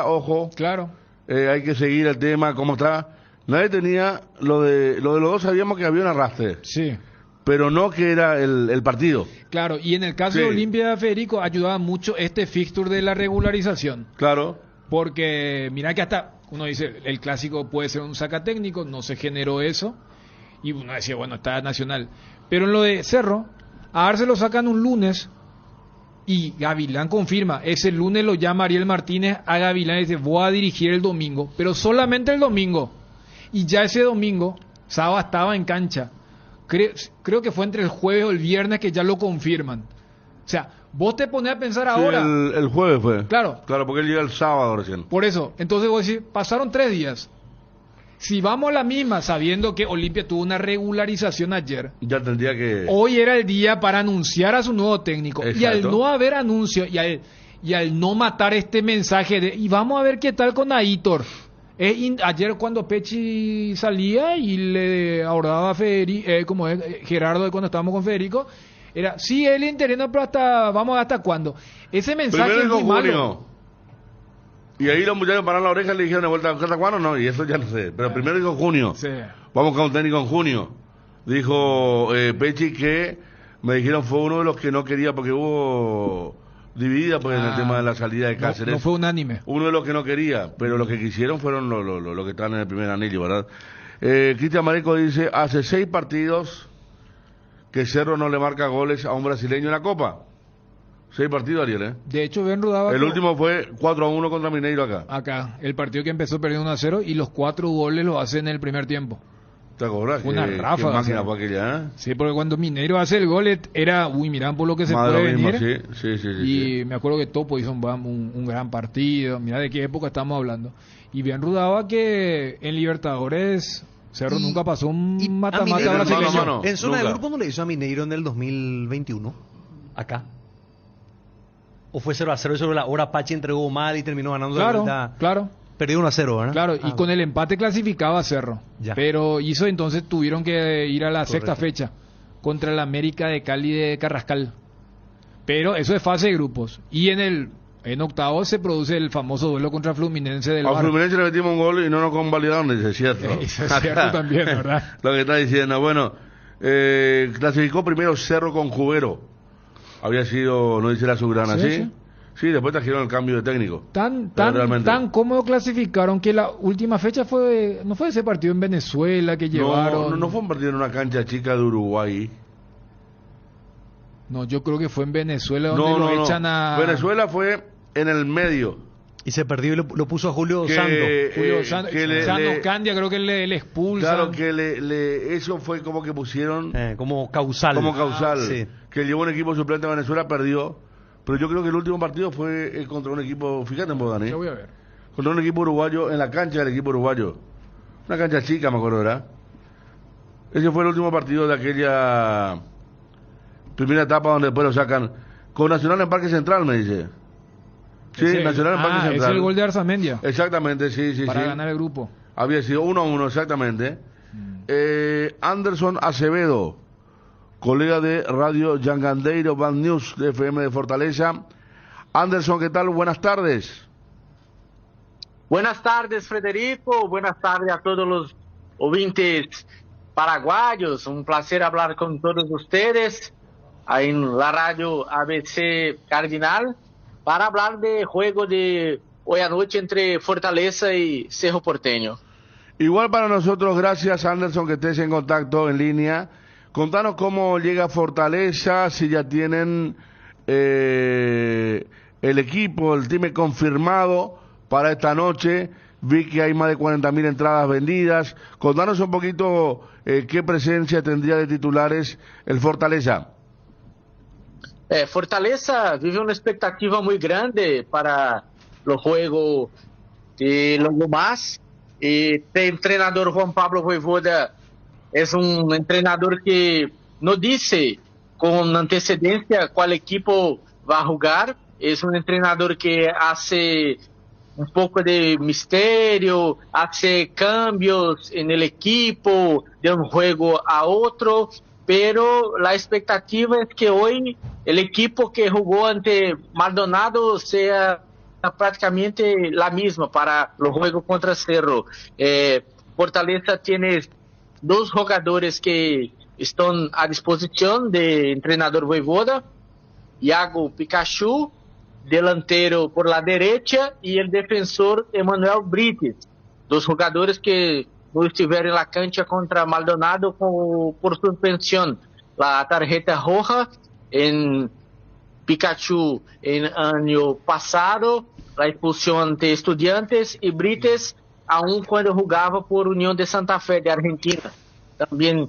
ojo, claro, hay que seguir el tema, cómo está. Nadie tenía, lo de los dos sabíamos que había un arrastre. Sí. Pero no que era el partido. Claro, y en el caso de Olimpia, Federico, ayudaba mucho este fixture de la regularización. Claro. Porque mira que hasta uno dice, el clásico puede ser un sacatécnico, no se generó eso. Y uno decía, bueno, está Nacional. Pero en lo de Cerro, a Arce lo sacan un lunes y Gavilán confirma. Ese lunes lo llama Ariel Martínez a Gavilán y dice, voy a dirigir el domingo, pero solamente el domingo. Y ya ese domingo, Saba estaba en cancha. Creo que fue entre el jueves o el viernes que ya lo confirman. O sea, vos te pones a pensar ahora. El jueves fue. Claro. Claro, porque él llega el sábado recién. Por eso. Entonces vos decís, pasaron 3 días. Si vamos a la misma, sabiendo que Olimpia tuvo una regularización ayer. Ya tendría que... Hoy era el día para anunciar a su nuevo técnico. Exacto. Y al no haber anuncio y al no matar este mensaje de, y vamos a ver qué tal con Aitor. Ayer cuando Pechi salía y le abordaba a Gerardo cuando estábamos con Federico, era, sí, él interino, pero vamos hasta cuándo. Ese mensaje primero es muy junio. malo. Y ahí los muchachos pararon la oreja y le dijeron de vuelta, ¿hasta cuándo? No, y eso ya no sé. Pero primero dijo junio. Sí. Vamos con un técnico en junio. Dijo Pechi que me dijeron fue uno de los que no quería porque hubo dividida pues, en el tema de la salida de Cáceres. No fue unánime. Uno de los que no quería, pero los que quisieron fueron los que están en el primer anillo, ¿verdad? Cristian Mareco dice, hace 6 partidos que Cerro no le marca goles a un brasileño en la Copa. 6 partidos, Ariel, ¿eh? De hecho, Ben Rudaba... El último fue 4-1 contra Mineiro acá. Acá, el partido que empezó perdiendo 1-0 y los 4 goles los hace en el primer tiempo. ¿Te acuerdas? Una ráfaga. Qué máquina fue aquella, ¿eh? Sí, porque cuando Mineiro hace el gol era, mirá por lo que se Más puede mismo, venir. Sí. Me acuerdo que Topo hizo un gran partido. Mirá de qué época estamos hablando. Y bien Rudaba que en Libertadores Cerro nunca pasó un mata-mata brasileño. En zona de grupo no le hizo a Mineiro en el 2021. Acá. ¿O fue 0-0 y sobre la hora Pachi entregó mal y terminó ganando de vuelta? Claro. Perdió 1-0, ¿verdad? Claro, y con el empate clasificaba Cerro. Ya. Pero entonces tuvieron que ir a la sexta fecha contra el América de Cali de Carrascal. Pero eso es fase de grupos. Y en octavos se produce el famoso duelo contra Fluminense del A Bar. Fluminense le metimos un gol y no nos convalidaron, dice, cierto. Eso es cierto también, ¿verdad? Lo que está diciendo, bueno, clasificó primero Cerro con Cubero. Había sido, no dice la Subgrana, ¿sí? Sí, después trajeron el cambio de técnico. Tan cómodo clasificaron que la última fecha no fue ese partido en Venezuela que llevaron. No fue un partido en una cancha chica de Uruguay. No, yo creo que fue en Venezuela donde lo echan a... Venezuela fue en el medio. Y se perdió y lo puso a Julio Sando. Julio Sando Candia creo que le expulsan. Claro, que eso fue como que pusieron... como causal. Sí. Que llevó un equipo suplente a Venezuela, perdió. Pero yo creo que el último partido fue contra un equipo, fíjate en Dani. Yo voy a ver. Contra un equipo uruguayo, en la cancha del equipo uruguayo. Una cancha chica, me acuerdo, ¿verdad? Ese fue el último partido de aquella primera etapa donde después lo sacan. Con Nacional en Parque Central, me dice. Sí, Nacional en Parque Central. Es el gol de Arzamendia. Exactamente, sí. Para ganar el grupo. Había sido 1-1, exactamente. Anderson Acevedo, colega de Radio Yangandeiro Band News de FM de Fortaleza. Anderson, ¿qué tal? Buenas tardes. Buenas tardes, Federico. Buenas tardes a todos los oyentes paraguayos. Un placer hablar con todos ustedes en la radio ABC Cardinal para hablar de juego de hoy anoche entre Fortaleza y Cerro Porteño. Igual para nosotros, gracias Anderson que estés en contacto en línea. Contanos cómo llega Fortaleza, si ya tienen el equipo, el team confirmado para esta noche. Vi que hay más de 40.000 entradas vendidas. Contanos un poquito qué presencia tendría de titulares el Fortaleza. Fortaleza vive una expectativa muy grande para los juegos de Longo Más. El entrenador Juan Pablo Voivoda es un entrenador que no dice con antecedencia cuál equipo va a jugar. Es un entrenador que hace un poco de misterio, hace cambios en el equipo de un juego a otro, pero la expectativa es que hoy el equipo que jugó ante Maldonado sea prácticamente la misma para los juegos contra Cerro. Fortaleza tiene 2 jugadores que están a disposición del entrenador Voivoda, Iago Pikachu, delantero por la derecha, y el defensor Emanuel Brites, 2 jugadores que no estuvieron en la cancha contra Maldonado por suspensión. La tarjeta roja en Pikachu en año pasado, la expulsión ante Estudiantes, y Brites aún cuando jugaba por Unión de Santa Fe de Argentina. También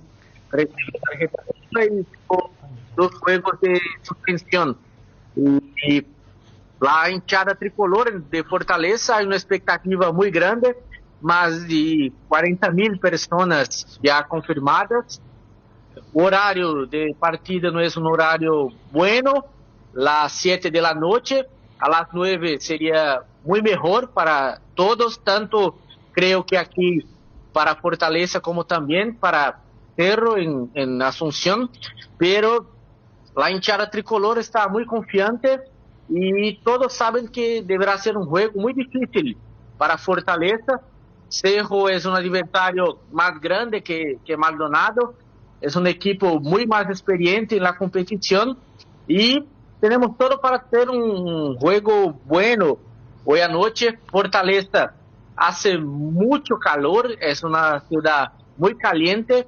recibió tarjeta roja y 2 juegos de suspensión. Y la hinchada tricolor de Fortaleza hay una expectativa muy grande, más de 40.000 personas ya confirmadas. O horario de partida no es un horario bueno, las 7 de la noche, a las 9 sería muy mejor para todos, tanto creo que aquí para Fortaleza como también para Cerro en Asunción, pero la hinchada tricolor está muy confiante y todos saben que deberá ser un juego muy difícil para Fortaleza. Cerro es un adversario más grande que Maldonado, es un equipo muy más experiente en la competición y tenemos todo para hacer un juego bueno. Hoy anoche Fortaleza hace mucho calor, es una ciudad muy caliente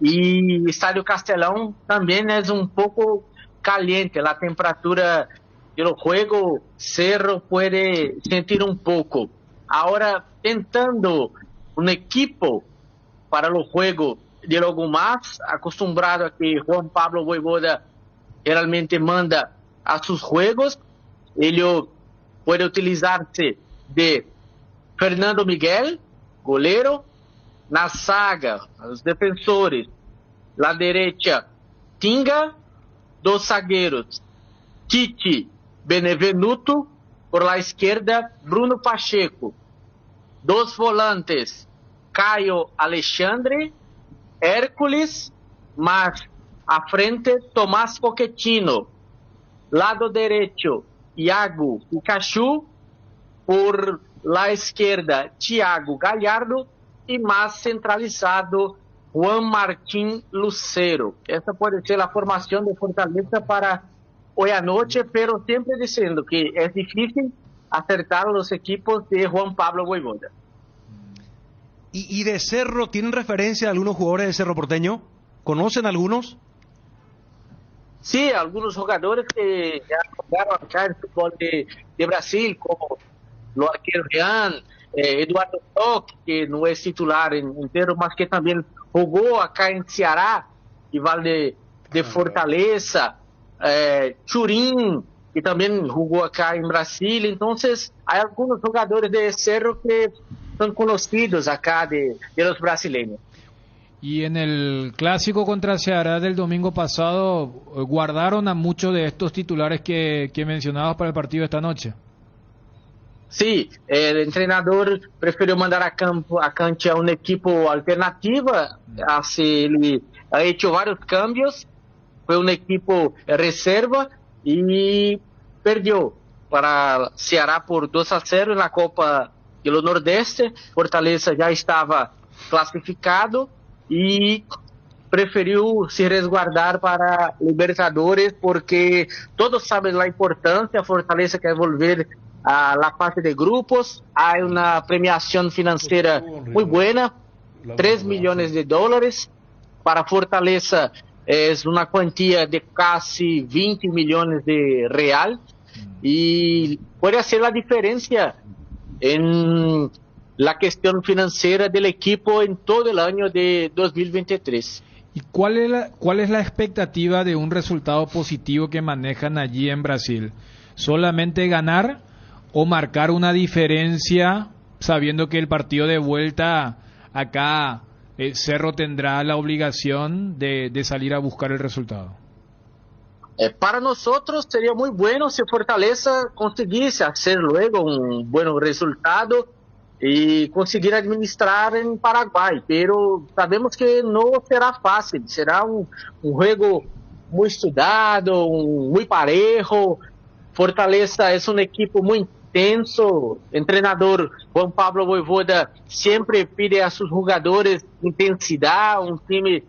y Estadio Castelão también es un poco caliente, la temperatura del juego Cerro puede sentir un poco. Ahora tentando un equipo para los juegos de algo más, acostumbrado a que Juan Pablo Vojvoda realmente manda a sus juegos, él puede utilizarse de Fernando Miguel, goleiro, na zaga, os defensores, la derecha, Tinga, dos zagueiros, Tite, Benevenuto, por la izquierda, Bruno Pacheco, dos volantes, Caio Alexandre, Hércules, más a frente, Tomás Pochettino, lado derecho, Iago Pikachu, por la izquierda, Thiago Gallardo y más centralizado, Juan Martín Lucero. Esta puede ser la formación de Fortaleza para hoy anoche, pero siempre diciendo que es difícil acertar los equipos de Juan Pablo Vojvoda. ¿Y de Cerro tienen referencia a algunos jugadores de Cerro Porteño? ¿Conocen algunos? Sí, algunos jugadores que ya jugaron acá en el fútbol de Brasil, como lo arquero Jean, Eduardo Toque, que no es titular entero, mas que también jugó acá en Ceará, y vale de Fortaleza, Churín, que también jugó acá en Brasil. Entonces, hay algunos jugadores de Cerro que son conocidos acá de los brasileños. Y en el clásico contra Ceará del domingo pasado, ¿guardaron a muchos de estos titulares que mencionabas para el partido de esta noche? Sí, el entrenador prefirió mandar a cancha un equipo alternativa, así él ha hecho varios cambios, fue un equipo reserva y perdió para Ceará por 2-0 en la Copa de los Nordeste. Fortaleza ya estaba clasificado y preferiu se resguardar para Libertadores porque todos saben la importancia. Fortaleza quer volver a la fase de grupos. Hay una premiación financiera muy buena, $3 millones. Para Fortaleza es una cuantía de casi 20 millones de real y puede hacer la diferencia en la cuestión financiera del equipo en todo el año de 2023. ¿Y cuál es la expectativa de un resultado positivo que manejan allí en Brasil? ¿Solamente ganar o marcar una diferencia sabiendo que el partido de vuelta acá Cerro tendrá la obligación de salir a buscar el resultado? Para nosotros sería muy bueno si Fortaleza consiguiese hacer luego un buen resultado y conseguir administrar en Paraguay, pero sabemos que no será fácil, será un juego muy estudiado, muy parejo. Fortaleza es un equipo muy intenso, entrenador Juan Pablo Vojvoda siempre pide a sus jugadores intensidad, un time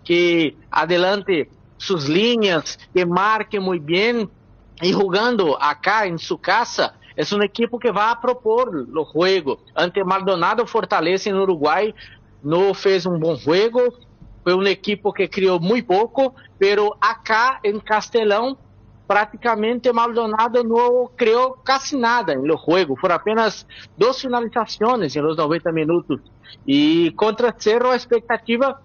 que adelante sus líneas, que marque muy bien, y jugando acá en su casa, es un equipo que va a propor los juegos. Ante Maldonado, Fortaleza en Uruguay no fez un buen juego, fue un equipo que creó muy poco, pero acá en Castelão prácticamente Maldonado no creó casi nada en los juegos, fueron apenas 2 finalizaciones en los 90 minutos, y contra Cerro a expectativa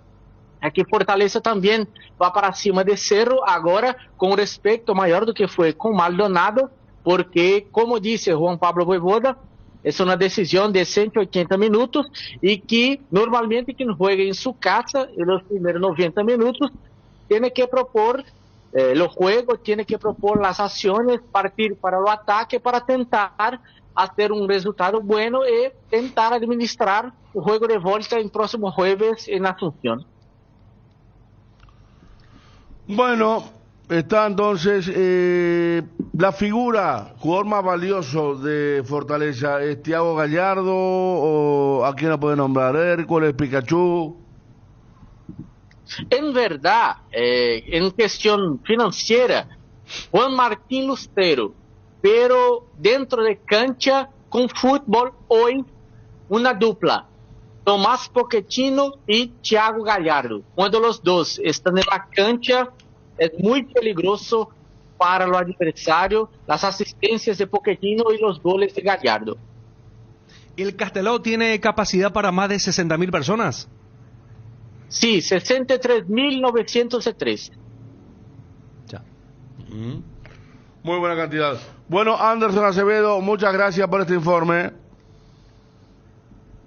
é que Fortaleza também vai para cima de Cerro, agora com respeito maior do que foi com Maldonado, porque, como disse Juan Pablo Vojvoda, é uma decisão de 180 minutos e que normalmente quem joga em sua casa, nos primeiros 90 minutos, tem que propor los juegos, tiene que proponer las acciones, partir para el ataque para tentar hacer un resultado bueno y tentar administrar el juego de vuelta el próximo jueves en Asunción. Bueno, está entonces la figura, jugador más valioso de Fortaleza, ¿es Thiago Gallardo o a quién la puede nombrar? ¿Hércules, Pikachu? En verdad, en cuestión financiera, Juan Martín Lustero, pero dentro de cancha, con fútbol, hoy, una dupla, Tomás Pochettino y Thiago Gallardo. Cuando los dos están en la cancha, es muy peligroso para el adversario, las asistencias de Pochettino y los goles de Gallardo. ¿El Castelao tiene capacidad para más de 60.000 personas? Sí, 63.913. Ya. Muy buena cantidad. Bueno, Anderson Acevedo, muchas gracias por este informe.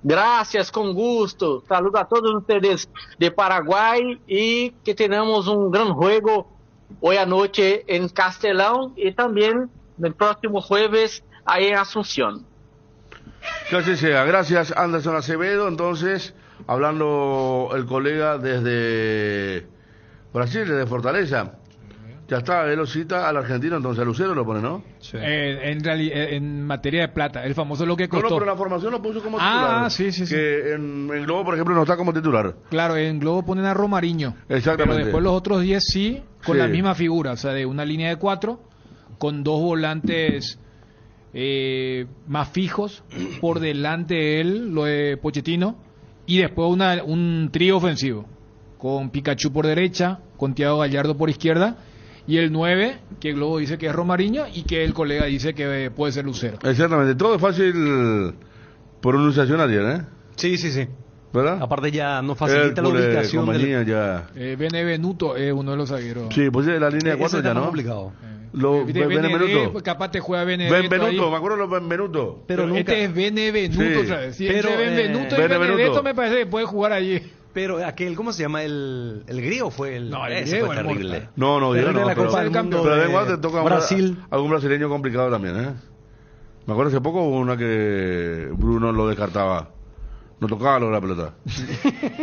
Gracias, con gusto. Saludo a todos ustedes de Paraguay y que tenemos un gran juego hoy anoche en Castelão y también el próximo jueves ahí en Asunción. Que así sea. Gracias, Anderson Acevedo. Entonces, hablando el colega desde Brasil, desde Fortaleza. Ya está, él lo cita al argentino, entonces a Lucero lo pone, ¿no? Sí. En materia de plata, el famoso lo que costó. No, pero la formación lo puso como titular. Sí. Que en Globo, por ejemplo, no está como titular. Claro, en Globo ponen a Romariño. Exactamente. Pero después los otros 10 sí, con la misma figura, o sea, de una línea de 4, con 2 volantes más fijos, por delante de él, lo de Pochettino, y después un trío ofensivo, con Pikachu por derecha, con Thiago Gallardo por izquierda, y el 9, que Globo dice que es Romariño y que el colega dice que puede ser Lucero. Exactamente, todo es fácil pronunciación ayer, ¿eh? Sí. ¿Verdad? Aparte ya nos facilita la ubicación. Benevenuto es uno de los zagueros. Sí, pues la línea de 4 ya no. Complicado. Benevenuto. Capaz te juega Benevenuto. Me acuerdo de los Benvenuto. Pero nunca... Este es Benevenuto, ¿sabes? Si pero Benvenuto y Benedetto me parece que puede jugar allí. Pero aquel, ¿cómo se llama? El griego fue el... No, ese griego fue terrible. No, de la Copa del Mundo pero de igual te toca Brasil. Algún brasileño complicado también, ¿eh? Me acuerdo hace poco hubo una que Bruno lo descartaba. No tocaba la pelota.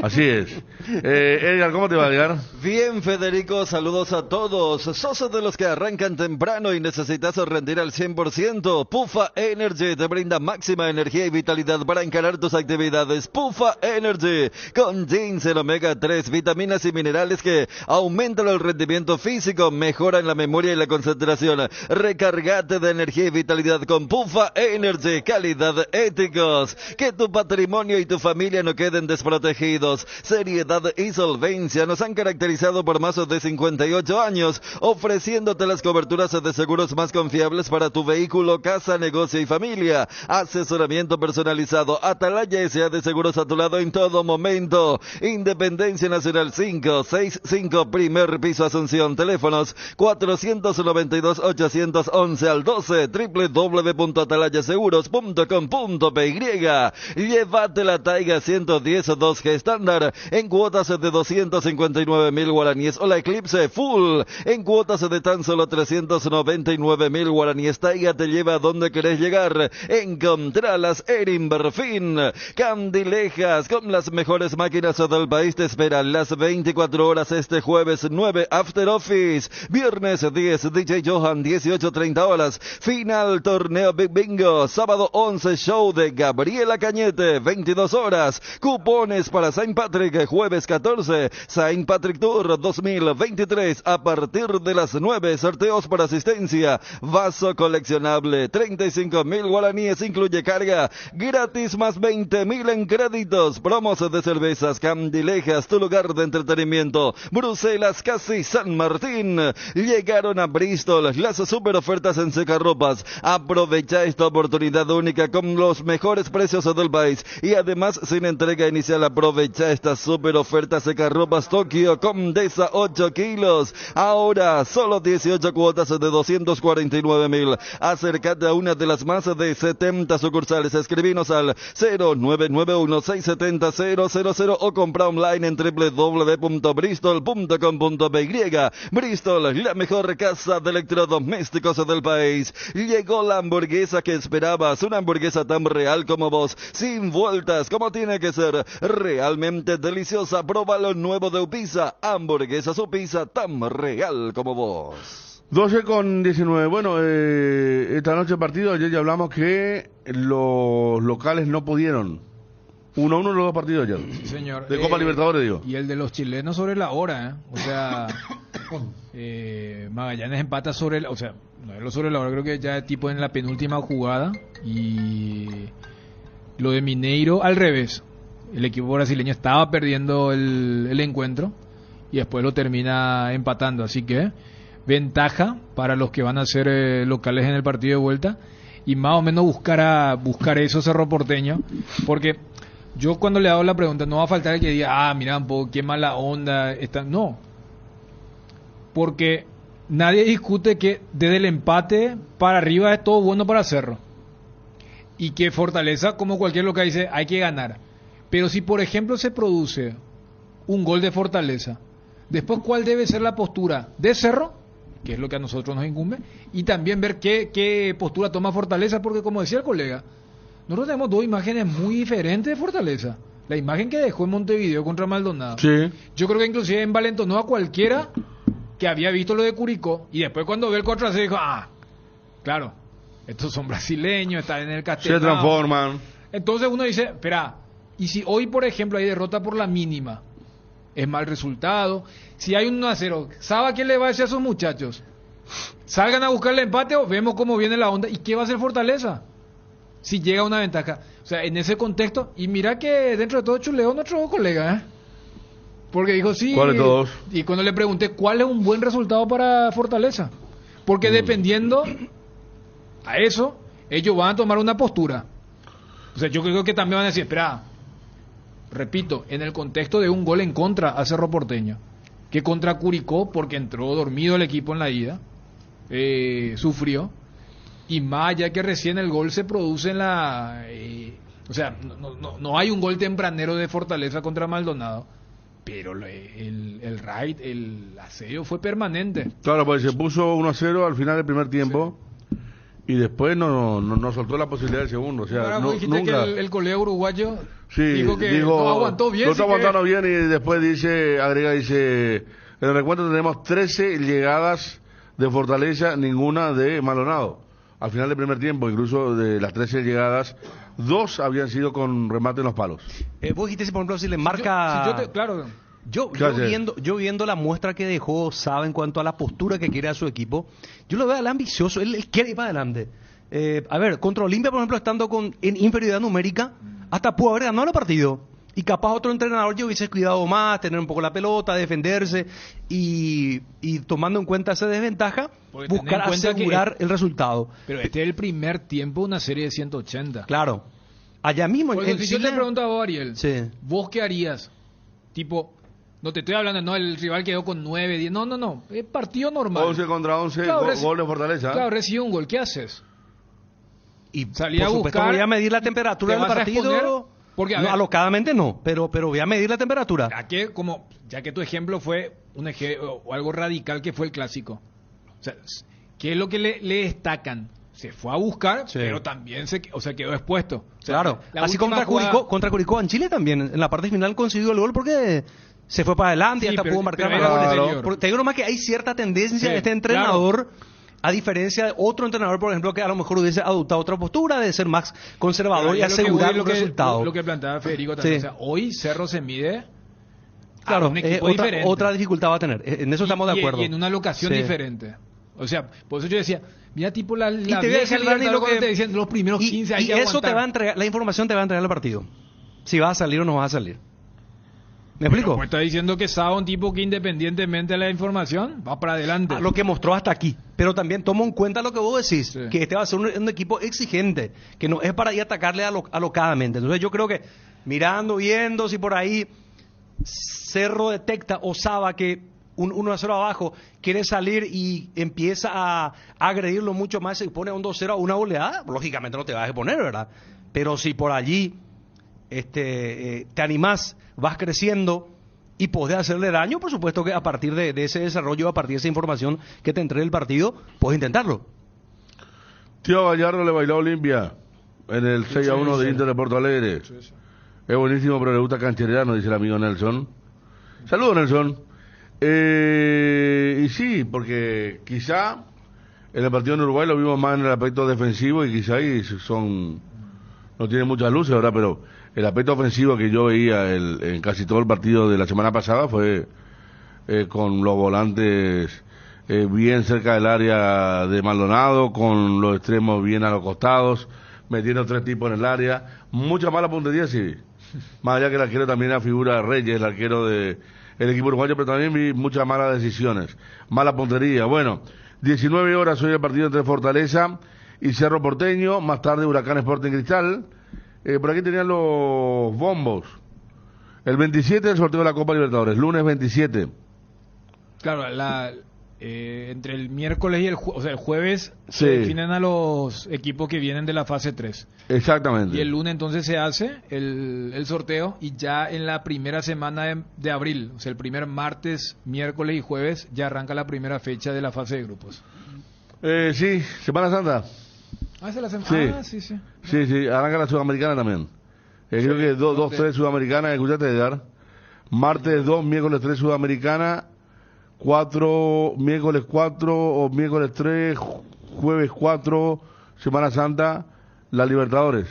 Así es. Edgar, ¿cómo te va, Edgar? Bien, Federico, saludos a todos. ¿Sos de los que arrancan temprano y necesitas rendir al 100%? Puffa Energy te brinda máxima energía y vitalidad para encarar tus actividades. Puffa Energy, con ginseng, omega 3, vitaminas y minerales que aumentan el rendimiento físico, mejoran la memoria y la concentración. Recargate de energía y vitalidad con Puffa Energy, calidad éticos. Que tu patrimonio y tu familia no queden desprotegidos. Seriedad y solvencia nos han caracterizado por más de 58 años, ofreciéndote las coberturas de seguros más confiables para tu vehículo, casa, negocio y familia. Asesoramiento personalizado. Atalaya S.A. de Seguros a tu lado en todo momento. Independencia Nacional 565, primer piso, Asunción. Teléfonos 492-811 al 12, www.atalayaseguros.com.py. Llévate la Taiga 110 2G estándar en cuotas de 259.000 guaraníes o la Eclipse Full en cuotas de tan solo 399.000 guaraníes. Taiga te lleva a donde querés llegar. Encontralas en Inverfin. Candilejas, con las mejores máquinas del país, te esperan las 24 horas este jueves 9 After Office, viernes 10 DJ Johan 18:30 horas, final torneo Big Bingo, sábado 11 show de Gabriela Cañete 22 horas, cupones para Saint Patrick jueves 14, Saint Patrick Tour 2023 a partir de las 9, sorteos para asistencia, vaso coleccionable 35.000 guaraníes, incluye carga gratis más 20.000 en créditos, promos de cervezas, Candilejas, tu lugar de entretenimiento, Bruselas, casi San Martín, llegaron a Bristol las super ofertas en secarropas, aprovecha esta oportunidad única con los mejores precios del país y además Además, sin entrega inicial, aprovecha esta super oferta secarropas Tokio Condesa 8 kilos. Ahora, solo 18 cuotas de 249.000. Acércate a una de las más de 70 sucursales. Escribinos al 0991-670-000 o compra online en www.bristol.com.py. Bristol, la mejor casa de electrodomésticos del país. Llegó la hamburguesa que esperabas, una hamburguesa tan real como vos, sin vueltas, como tiene que ser, realmente deliciosa. Prueba lo nuevo de Upisa, hamburguesa Upisa, tan real como vos. 12:19. Bueno, esta noche partido, ayer ya hablamos que los locales no pudieron. 1-1 los dos partidos ayer. Sí, señor. De Copa Libertadores, digo. Y el de los chilenos sobre la hora, O sea, Magallanes empata sobre la... O sea, no es lo sobre la hora, creo que ya tipo en la penúltima jugada. Y lo de Mineiro al revés. El equipo brasileño estaba perdiendo el encuentro y después lo termina empatando. Así que ventaja para los que van a ser locales en el partido de vuelta. Y más o menos buscar eso Cerro Porteño. Porque yo cuando le hago la pregunta, no va a faltar el que diga, mira un poco, qué mala onda está. No. Porque nadie discute que desde el empate para arriba es todo bueno para Cerro. Y que Fortaleza, como cualquier local, dice, hay que ganar. Pero si, por ejemplo, se produce un gol de Fortaleza, después, ¿cuál debe ser la postura de Cerro? Que es lo que a nosotros nos incumbe. Y también ver qué postura toma Fortaleza, porque como decía el colega, nosotros tenemos dos imágenes muy diferentes de Fortaleza. La imagen que dejó en Montevideo contra Maldonado. Sí. Yo creo que inclusive envalentonó a cualquiera que había visto lo de Curicó. Y después cuando ve el 4-0 dijo, claro, estos son brasileños, están en el Castelao. Se transforman. Entonces uno dice, espera, y si hoy, por ejemplo, hay derrota por la mínima, es mal resultado. Si hay un 1-0, ¿sabe a quién le va a decir a esos muchachos? Salgan a buscar el empate o vemos cómo viene la onda. ¿Y qué va a hacer Fortaleza? Si llega una ventaja. O sea, en ese contexto, y mira que dentro de todo chuleó nuestro colega, porque dijo sí. ¿Cuál de todos? Y cuando le pregunté cuál es un buen resultado para Fortaleza, porque dependiendo a eso, ellos van a tomar una postura. O sea, yo creo que también van a decir, espera, repito, en el contexto de un gol en contra a Cerro Porteño, que contra Curicó, porque entró dormido el equipo en la ida, sufrió, y más allá que recién el gol se produce en la... o sea, no hay un gol tempranero de Fortaleza contra Maldonado, pero el raid, el asedio fue permanente. Claro, pues se puso 1-0 al final del primer tiempo. Sí. Y después no soltó la posibilidad del segundo. O sea, ahora, no, dijiste nunca... que el colega uruguayo sí, dijo que no aguantó bien. No está aguantando bien y después dice, en el recuento tenemos 13 llegadas de Fortaleza, ninguna de Maldonado. Al final del primer tiempo, incluso de las 13 llegadas, 2 habían sido con remate en los palos. Vos dijiste, por ejemplo, si le marca... Yo viendo la muestra que dejó Saba en cuanto a la postura que quiere a su equipo, yo lo veo al ambicioso, él quiere ir para adelante. A ver, contra Olimpia, por ejemplo, estando en inferioridad numérica, hasta pudo haber ganado el partido. Y capaz otro entrenador ya hubiese cuidado más, tener un poco la pelota, defenderse y tomando en cuenta esa desventaja, buscar asegurar el resultado. Pero este es el primer tiempo de una serie de 180. Claro. Allá mismo en si Chile... yo te pregunto a vos, Ariel, sí. ¿Vos qué harías? Tipo, no te estoy hablando, no, el rival quedó con 9, 10, no, es partido normal. 11 contra 11, claro, gol de Fortaleza. Claro, recibe un gol, ¿qué haces? Y salir a buscar... voy a medir la temperatura del partido... Porque, a ver, alocadamente no, pero voy a medir la temperatura. Ya que tu ejemplo fue o algo radical que fue el clásico. O sea, ¿qué es lo que le destacan? Se fue a buscar, sí. Pero también quedó expuesto. O sea, claro, así contra Curicó en Chile también. En la parte final consiguió el gol porque se fue para adelante y hasta pudo marcar. Te digo nomás que hay cierta tendencia de este entrenador... Claro. A diferencia de otro entrenador, por ejemplo, que a lo mejor hubiese adoptado otra postura de ser más conservador y asegurar el resultado. Lo que planteaba Federico también. Sí. O sea, hoy Cerro se mide a un equipo diferente. Otra dificultad va a tener. En eso estamos de acuerdo. Y en una locación diferente. O sea, por eso yo decía, mira, tipo la y te voy a decir, Dani, lo que te decían los primeros 15 años. Y eso te va a entregar, la información te va a entregar el partido. Si va a salir o no va a salir. ¿Me explico? Pues está diciendo que Saba, un tipo que independientemente de la información, va para adelante. Lo que mostró hasta aquí. Pero también tomo en cuenta lo que vos decís, que este va a ser un equipo exigente, que no es para ir a atacarle alocadamente. Entonces yo creo que mirando, viendo si por ahí Cerro detecta o Saba que un 1-0 abajo quiere salir y empieza a agredirlo mucho más y pone un 2-0 a una goleada, lógicamente no te vas a poner, ¿verdad? Pero si por allí te animás, vas creciendo y podés hacerle daño, por supuesto que a partir de ese desarrollo, a partir de esa información que te entregue el partido, puedes intentarlo. Tío Gallardo le bailó a Olimpia en el 6-1 de Inter de Porto Alegre. Es buenísimo, pero le gusta cancherear, nos dice el amigo Nelson. Saludos, Nelson. Y sí, porque quizá en el partido en Uruguay lo vimos más en el aspecto defensivo y quizá ahí no tiene muchas luces ahora, pero el aspecto ofensivo que yo veía en casi todo el partido de la semana pasada fue con los volantes bien cerca del área de Maldonado, con los extremos bien a los costados, metiendo 3 tipos en el área. Mucha mala puntería, sí. Más allá que el arquero también era figura de Reyes, el arquero del equipo uruguayo, pero también vi muchas malas decisiones, mala puntería. Bueno, 19 horas hoy el partido entre Fortaleza y Cerro Porteño, más tarde Huracán Sporting Cristal. Por aquí tenían los bombos. El 27 el sorteo de la Copa Libertadores, lunes 27. Claro, entre el miércoles y el jueves se definen a los equipos que vienen de la fase 3. Exactamente. Y el lunes entonces se hace el sorteo y ya en la primera semana de abril, o sea, el primer martes, miércoles y jueves, ya arranca la primera fecha de la fase de grupos. Sí, Semana Santa. ¿Se la semana? Sí. Sí. Sí, arranca la Sudamericana también. Creo que 2-3 Sudamericanas, escuchaste, Edgar. Martes 2, miércoles 3 Sudamericana, 4, miércoles 4 o miércoles 3, jueves 4, Semana Santa, la Libertadores.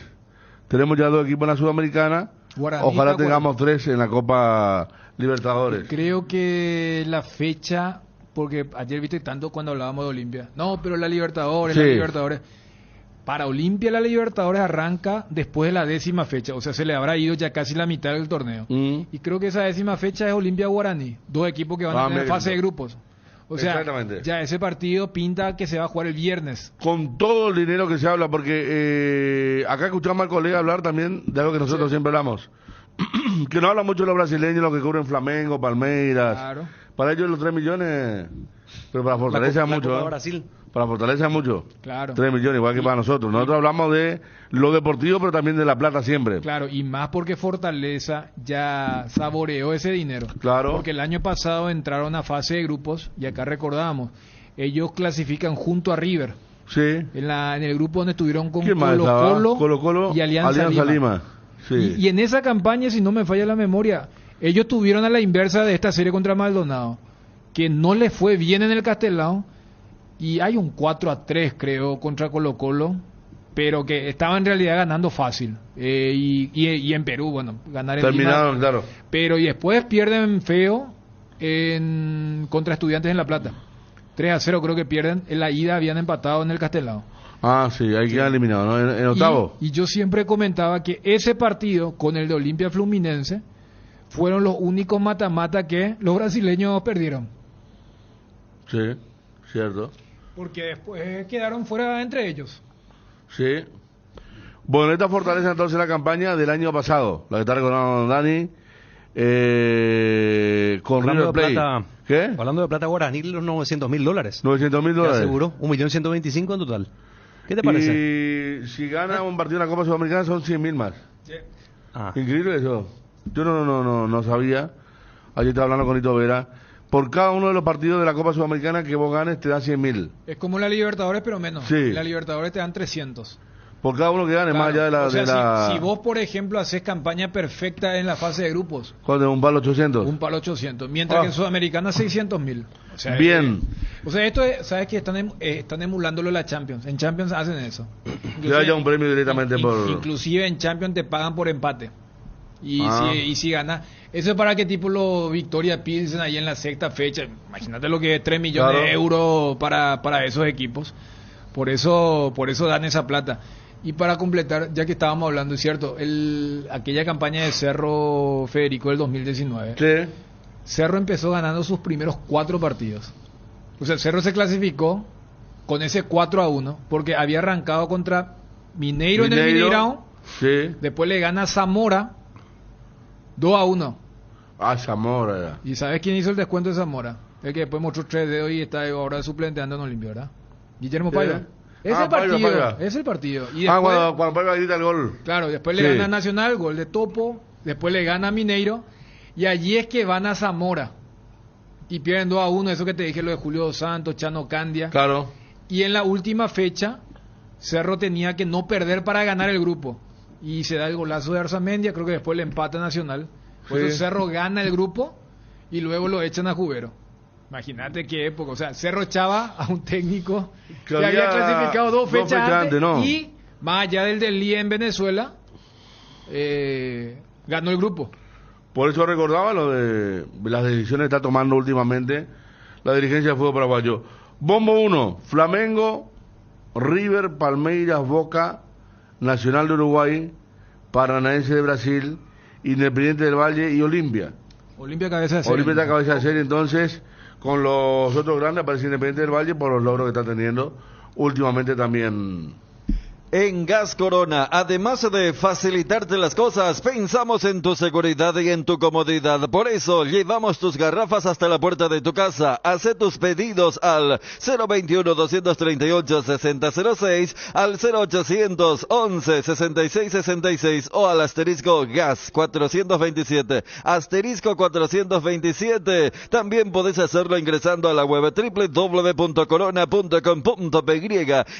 Tenemos ya 2 equipos en la Sudamericana. Ojalá tengamos 3 en la Copa Libertadores. Creo que la fecha, porque ayer viste tanto cuando hablábamos de Olimpia. No, pero la Libertadores. Para Olimpia la Libertadores arranca después de la 10ª fecha, o sea, se le habrá ido ya casi la mitad del torneo. Y creo que esa 10ª fecha es Olimpia Guaraní, 2 equipos que van a tener fase de grupos. O sea, ya ese partido pinta que se va a jugar el viernes. Con todo el dinero que se habla, porque acá escuchamos al colega hablar también de algo que nosotros siempre hablamos. Que no habla mucho de los brasileños, lo que cubren Flamengo, Palmeiras. Claro. Para ellos los 3 millones, pero para Fortaleza es mucho. Brasil. Para Fortaleza es mucho. Claro. 3 millones, igual que para nosotros. Nosotros hablamos de lo deportivo, pero también de la plata siempre. Claro, y más porque Fortaleza ya saboreó ese dinero. Claro. Porque el año pasado entraron a fase de grupos, y acá recordamos, ellos clasifican junto a River. Sí. En el grupo donde estuvieron con Colo-Colo y Alianza Lima. Sí. Y en esa campaña, si no me falla la memoria, ellos tuvieron a la inversa de esta serie contra Maldonado, que no les fue bien en el Castelao, y hay un 4-3 creo contra Colo-Colo, pero que estaba en realidad ganando fácil. Y en Perú, bueno, ganar en terminaron, Lima, claro. Pero y después pierden feo contra Estudiantes en La Plata. 3-0 creo que pierden. En la ida habían empatado en el Castelao. Ah, sí, ahí quedan eliminados, ¿no? En octavo. Y yo siempre comentaba que ese partido con el de Olimpia Fluminense fueron los únicos mata-mata que los brasileños perdieron. Sí, cierto. Porque después quedaron fuera entre ellos. Sí. Bueno, esta Fortaleza entonces la campaña del año pasado, la que está recordando Dani, con River Plate. ¿Qué? Hablando de plata Guaraní, los $900,000. $900,000. Te aseguro, 1.125.000 en total. ¿Qué te parece? Y si gana un partido en la Copa Sudamericana son 100,000 más. Increíble eso. Yo no sabía. Ayer estaba hablando con Lito Vera. Por cada uno de los partidos de la Copa Sudamericana que vos ganes te da 100,000. Es como la Libertadores, pero menos. Sí. La Libertadores te dan 300. Por cada uno que gane, claro, más allá de la... O sea, si vos, por ejemplo, haces campaña perfecta en la fase de grupos... ¿Cuánto? ¿Un palo 800? Un palo 800. Mientras que en Sudamericana 600,000. O sea, bien. O sea, esto es... ¿Sabes qué? Están emulándolo la Champions. En Champions hacen eso. Que haya un premio directamente por... Inclusive en Champions te pagan por empate. Y si gana... Eso es para que tipo los Victoria piensen ahí en la 6ª fecha. Imagínate lo que es 3 millones de euros para esos equipos. Por eso dan esa plata. Y para completar, ya que estábamos hablando, es cierto, aquella campaña de Cerro, Federico, del 2019. Sí. Cerro empezó ganando sus primeros 4 partidos. O sea, Cerro se clasificó con ese 4-1 porque había arrancado contra Mineiro en el Mineirão. Sí. Después le gana Zamora 2-1. Ah, Zamora. ¿Y sabes quién hizo el descuento de Zamora? El que después mostró 3 dedos y está ahora suplenteando en Olimpia, ¿verdad? Guillermo Paiva. Es el partido. Paiva. Es el partido. Y después, cuando Paiva grita el gol. Claro, después le gana a Nacional, gol de Topo. Después le gana a Mineiro. Y allí es que van a Zamora. Y pierden 2-1. Eso que te dije, lo de Julio Dos Santos, Chano Candia. Claro. Y en la última fecha, Cerro tenía que no perder para ganar el grupo. Y se da el golazo de Arzamendia. Creo que después le empata Nacional. Por eso Cerro gana el grupo y luego lo echan a Jubero. Imagínate qué época. O sea, Cerro echaba a un técnico que había clasificado 2 fechas antes, ¿no? Y más allá del Delía en Venezuela, ganó el grupo. Por eso recordaba lo de las decisiones que está tomando últimamente la dirigencia de fútbol paraguayo. Bombo 1, Flamengo, River, Palmeiras, Boca, Nacional de Uruguay, Paranaense de Brasil, Independiente del Valle y Olimpia. Olimpia cabeza de serie. Olimpia está cabeza de serie, entonces con los otros grandes aparece Independiente del Valle por los logros que está teniendo últimamente también. En Gas Corona, además de facilitarte las cosas, pensamos en tu seguridad y en tu comodidad. Por eso, llevamos tus garrafas hasta la puerta de tu casa. Haz tus pedidos al 021-238-6006, al 0811-6666 o al asterisco GAS 427, asterisco 427. También podés hacerlo ingresando a la web www.corona.com.py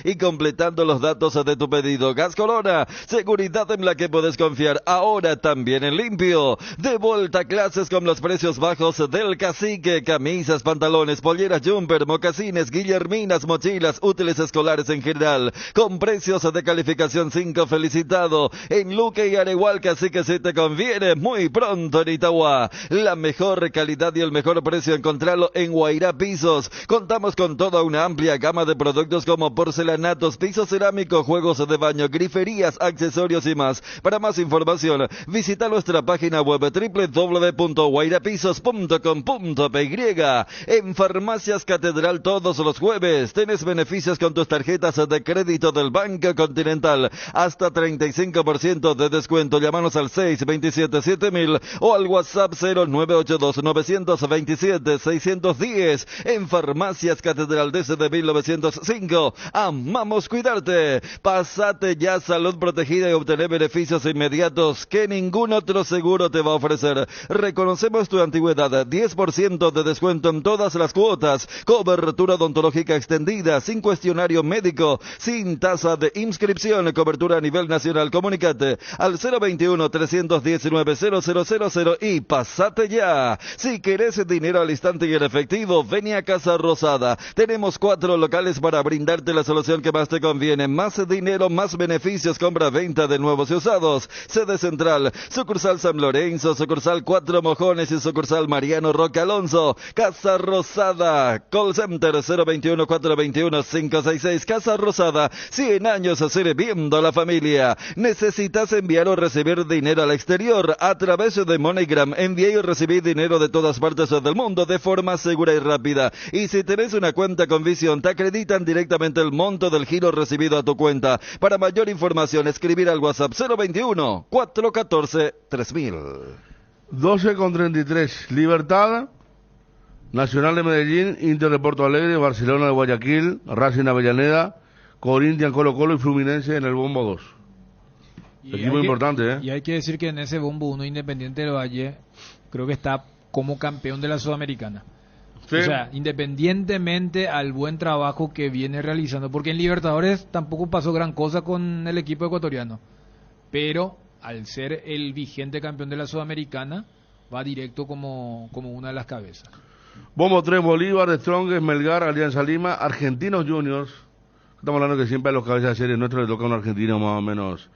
y completando los datos de tu pedido. Gas Corona, seguridad en la que puedes confiar ahora también en limpio. De vuelta a clases con los precios bajos del Cacique. Camisas, pantalones, polleras, jumper, mocasines, guillerminas, mochilas, útiles escolares en general, con precios de calificación 5 felicitado. En Luque y Arehualca, así que si te conviene, muy pronto en Itagua. La mejor calidad y el mejor precio, encontrarlo en Guairá Pisos. Contamos con toda una amplia gama de productos como porcelanatos, pisos cerámicos, juegos de baño, griferías, accesorios y más. Para más información, visita nuestra página web www.guairapisos.com.py. En Farmacias Catedral todos los jueves tenés beneficios con tus tarjetas de crédito del Banco Continental. Hasta 35% de descuento. Llámanos al 627-7000 o al WhatsApp 0982-927-610. En Farmacias Catedral desde 1905. Amamos cuidarte. Pásate ya Salud Protegida y obtener beneficios inmediatos que ningún otro seguro te va a ofrecer. Reconocemos tu antigüedad, 10% de descuento en todas las cuotas, cobertura odontológica extendida, sin cuestionario médico, sin tasa de inscripción, cobertura a nivel nacional. Comunícate al 021-319-0000 y pásate ya. Si querés dinero al instante y en efectivo, ven a Casa Rosada. Tenemos 4 locales para brindarte la solución que más te conviene. Más dinero, más beneficios, compra-venta de nuevos y usados. Sede central, sucursal San Lorenzo, sucursal 4 Mojones y sucursal Mariano Roque Alonso. Casa Rosada, call center 021-421-566. Casa Rosada, 100 años sirviendo a la familia. ¿Necesitas enviar o recibir dinero al exterior? A través de MoneyGram, envía y recibí dinero de todas partes del mundo de forma segura y rápida. Y si tenés una cuenta con Visión, te acreditan directamente el monto del giro recibido a tu cuenta. Para mayor información, escribir al WhatsApp 021-414-3000. 12:33, Libertad, Nacional de Medellín, Inter de Porto Alegre, Barcelona de Guayaquil, Racing Avellaneda, Corinthians, Colo Colo y Fluminense en el Bombo 2. Equipo importante, ¿eh? Y hay que decir que en ese Bombo 1, Independiente del Valle, creo que está como campeón de la Sudamericana. Sí. O sea, independientemente al buen trabajo que viene realizando, porque en Libertadores tampoco pasó gran cosa con el equipo ecuatoriano, pero al ser el vigente campeón de la Sudamericana, va directo como una de las cabezas. Bombo 3, Bolívar, Strongest, Melgar, Alianza Lima, Argentinos Juniors. Estamos hablando que siempre a los cabezas de serie nuestros les toca un argentino más o menos.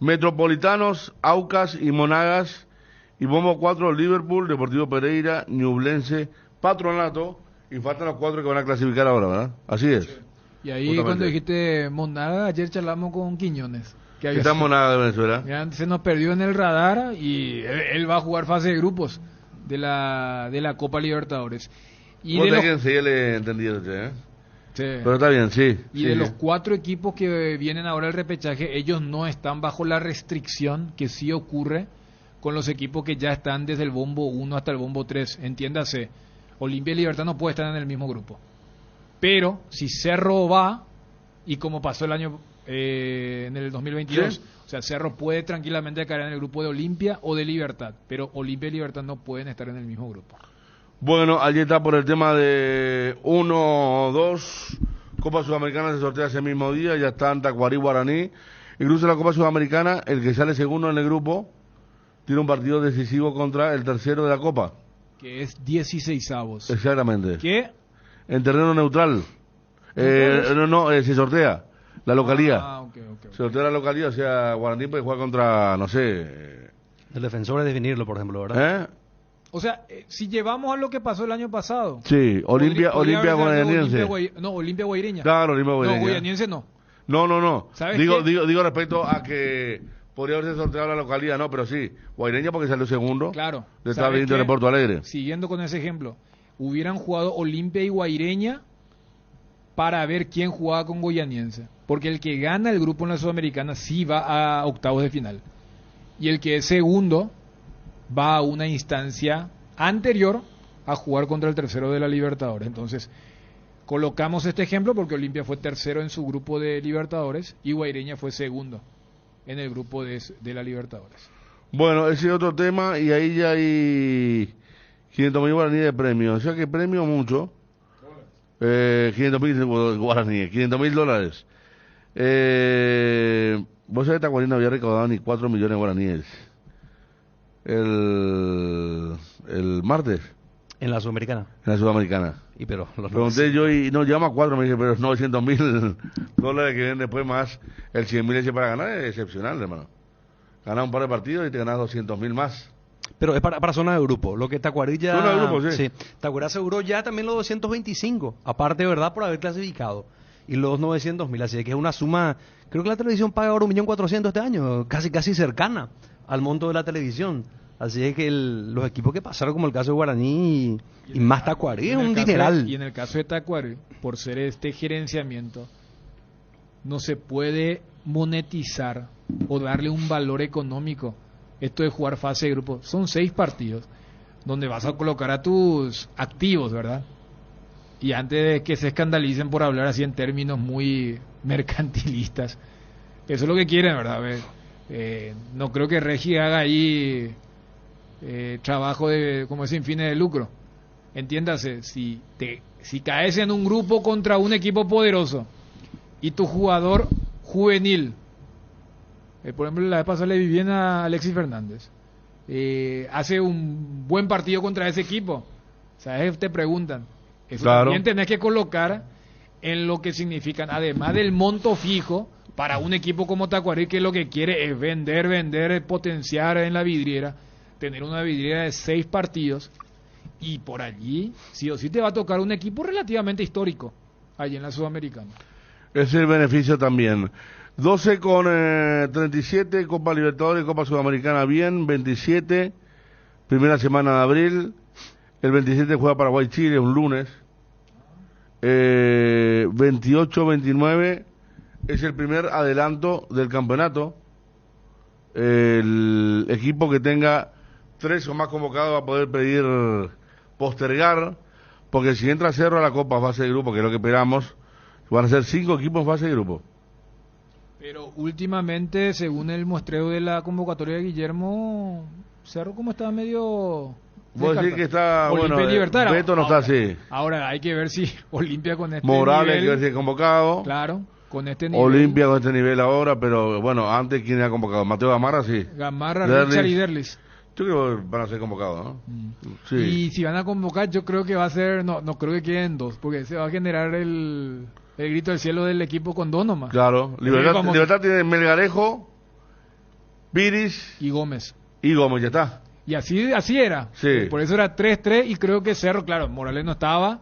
Metropolitanos, Aucas y Monagas. Y Bombo 4, Liverpool, Deportivo Pereira, Ñublense, Patronato, y faltan los 4 que van a clasificar ahora, ¿verdad? Así es. Sí. Y ahí justamente, cuando dijiste Monagas, ayer charlamos con Quiñones. Que está Monagas de Venezuela. Ya se nos perdió en el radar y él va a jugar fase de grupos de la Copa Libertadores. Y de los... sí, le entendí eso, ¿eh? Sí. Pero está bien, sí. Y sí, de los 4 equipos que vienen ahora al repechaje, ellos no están bajo la restricción que sí ocurre con los equipos que ya están desde el bombo 1 hasta el bombo 3. Entiéndase, Olimpia y Libertad no pueden estar en el mismo grupo. Pero si Cerro va, y como pasó el año en el 2022, o sea, Cerro puede tranquilamente caer en el grupo de Olimpia o de Libertad, pero Olimpia y Libertad no pueden estar en el mismo grupo. Bueno, allí está por el tema de 1 o 2 Copa Sudamericana, se sortea ese mismo día, ya están Tacuarí, Guaraní. Incluso en la Copa Sudamericana, el que sale segundo en el grupo tiene un partido decisivo contra el tercero de la Copa. Que es 16avos. Exactamente. ¿Qué? En terreno neutral. Se sortea la localía. Okay. Se sortea la localía, o sea, Guaraní puede jugar contra, no sé... El defensor es definirlo, por ejemplo, ¿verdad? O sea, si llevamos a lo que pasó el año pasado. Sí, Olimpia Guayaniense. Olimpia Guaireña. Claro, Olimpia Guaireña. No, Guayaniense no. No. ¿Sabes digo respecto a que podría haberse sorteado la localidad, no, pero sí, Guaireña porque salió segundo. Claro. De estar viniendo de Porto Alegre. Siguiendo con ese ejemplo, hubieran jugado Olimpia y Guaireña para ver quién jugaba con Guayaniense. Porque el que gana el grupo en la Sudamericana sí va a octavos de final. Y el que es segundo va a una instancia anterior a jugar contra el tercero de la Libertadores. Entonces, colocamos este ejemplo porque Olimpia fue tercero en su grupo de Libertadores y Guaireña fue segundo en el grupo de la Libertadores. Bueno, ese es otro tema y ahí ya hay 500.000 guaraníes de premio. O sea que premio mucho. 500.000 guaraníes, $500.000. Vos sabés que Tacuarí no había recaudado ni 4 millones de guaraníes el martes. En la Sudamericana. En la Sudamericana. Y pero pregunté yo y no, llama a 4, me dije, pero $900.000 que vienen después más el 100.000 ese para ganar es excepcional, hermano. Ganar un par de partidos y te ganas 200.000 más. Pero es para zona de grupo. Lo que Tacuarí ya... Zona de grupo, sí. Tacuarí aseguró ya también los 225. Aparte, ¿verdad? Por haber clasificado. Y los 900.000. Así que es una suma... Creo que la televisión paga ahora 1.400.000 este año. Casi cercana al monto de la televisión. Así es que los equipos que pasaron, como el caso de Guaraní y más Tacuarí, es un dineral. Y en el caso de Tacuarí, por ser este gerenciamiento, no se puede monetizar o darle un valor económico. Esto de jugar fase de grupo, son 6 partidos donde vas a colocar a tus activos, ¿verdad? Y antes de que se escandalicen por hablar así en términos muy mercantilistas, eso es lo que quieren, ¿verdad? No creo que Regi haga ahí trabajo de como sin fines de lucro. Entiéndase, si caes en un grupo contra un equipo poderoso y tu jugador juvenil, por ejemplo, la vez pasada le vi bien a Alexis Fernández, hace un buen partido contra ese equipo, ¿sabes? Te preguntan. Eso claro. También tenés que colocar en lo que significan, además del monto fijo, para un equipo como Tacuarí, que lo que quiere es vender, potenciar en la vidriera, tener una vidriera de 6 partidos, y por allí, sí o sí te va a tocar un equipo relativamente histórico, allí en la Sudamericana. Ese es el beneficio también. 12 con 37, Copa Libertadores, Copa Sudamericana bien, 27, primera semana de abril, el 27 juega Paraguay-Chile, un lunes, 28-29 es el primer adelanto del campeonato, el equipo que tenga 3 o más convocados va a poder pedir postergar, porque si entra Cerro a la Copa fase de grupo, que es lo que esperamos, van a ser 5 equipos en fase de grupo. Pero últimamente, según el muestreo de la convocatoria de Guillermo, Cerro como está medio... Vos decís que está, Olimpia bueno, Libertad, Beto no está así. Ahora hay que ver si Olimpia con este Morales nivel... hay que ver si es convocado. Claro, con este nivel. Olimpia con este nivel ahora, pero bueno, antes ¿quién era convocado? Mateo Gamarra, sí. Gamarra, Richard y Derlis. Yo creo que van a ser convocados, ¿no? Sí. Y si van a convocar, yo creo que va a ser... No creo que queden 2, porque se va a generar el grito del cielo del equipo con 2 nomás. Claro, Libertad tiene Melgarejo, Viris y Gómez. Y Gómez, ya está. Y así era. Sí. Por eso era 3-3 y creo que Cerro, claro, Morales no estaba.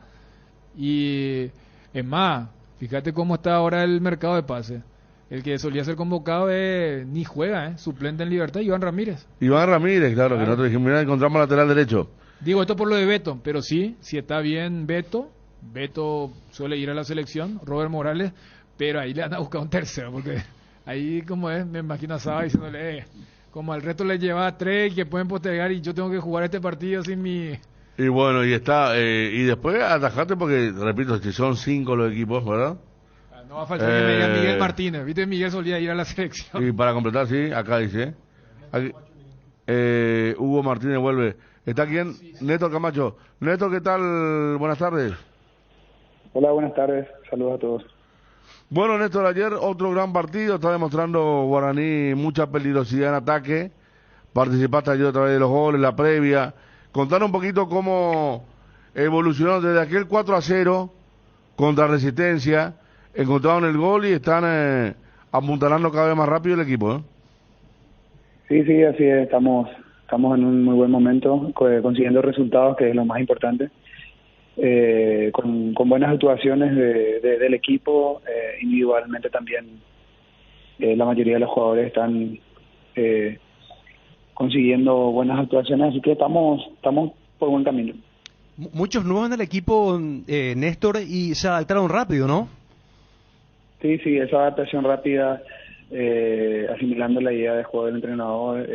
Y es más, fíjate cómo está ahora el mercado de pases. El que solía ser convocado ni juega, suplente en Libertad, Iván Ramírez. Iván Ramírez, claro. Que nosotros dijimos, mira, encontramos lateral derecho. Digo esto por lo de Beto, pero sí, si está bien Beto suele ir a la selección, Robert Morales, pero ahí le han buscado un tercero, porque ahí como es, me imagino a Saba diciéndole, Como al resto les lleva 3 que pueden postergar y yo tengo que jugar este partido sin mi... Y bueno, y después atajate porque, repito, si son 5 los equipos, ¿verdad? No va a faltar que me diga Miguel Martínez. ¿Viste? Miguel solía ir a la selección. Y para completar, sí, acá dice. Aquí, Hugo Martínez vuelve. ¿Está quién? Sí. Néstor Camacho. Néstor, ¿qué tal? Buenas tardes. Hola, buenas tardes. Saludos a todos. Bueno, Néstor, ayer otro gran partido. Está demostrando Guaraní mucha peligrosidad en ataque. Participaste ayer a través de los goles, la previa. Contar un poquito cómo evolucionó desde aquel 4-0 contra Resistencia. Encontraron el gol y están apuntalando cada vez más rápido el equipo, ¿eh? Sí, así es. Estamos en un muy buen momento, consiguiendo resultados, que es lo más importante. Con buenas actuaciones del equipo, individualmente también. La mayoría de los jugadores están consiguiendo buenas actuaciones, así que estamos por buen camino. Muchos nuevos en el equipo, Néstor, y se adaptaron rápido, ¿no? Sí, esa adaptación rápida, asimilando la idea de juego del entrenador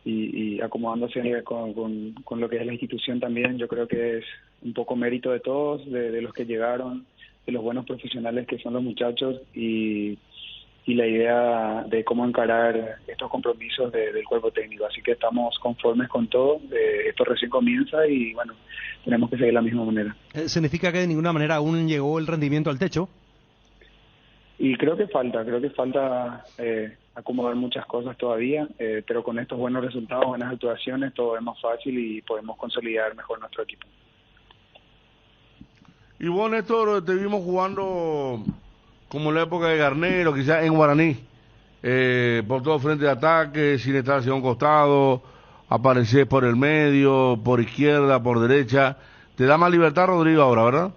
y acomodándose con lo que es la institución también. Yo creo que es un poco mérito de todos, de los que llegaron, de los buenos profesionales que son los muchachos y la idea de cómo encarar estos compromisos del cuerpo técnico. Así que estamos conformes con todo. Esto recién comienza y bueno, tenemos que seguir de la misma manera. ¿Significa que de ninguna manera aún llegó el rendimiento al techo? Y creo que falta acomodar muchas cosas todavía, pero con estos buenos resultados, buenas actuaciones, todo es más fácil y podemos consolidar mejor nuestro equipo. Y vos, Néstor, te vimos jugando como en la época de Garnero, quizás en Guaraní, por todo frente de ataque, sin estar hacia un costado, aparecer por el medio, por izquierda, por derecha. Te da más libertad, Rodrigo, ahora, ¿verdad?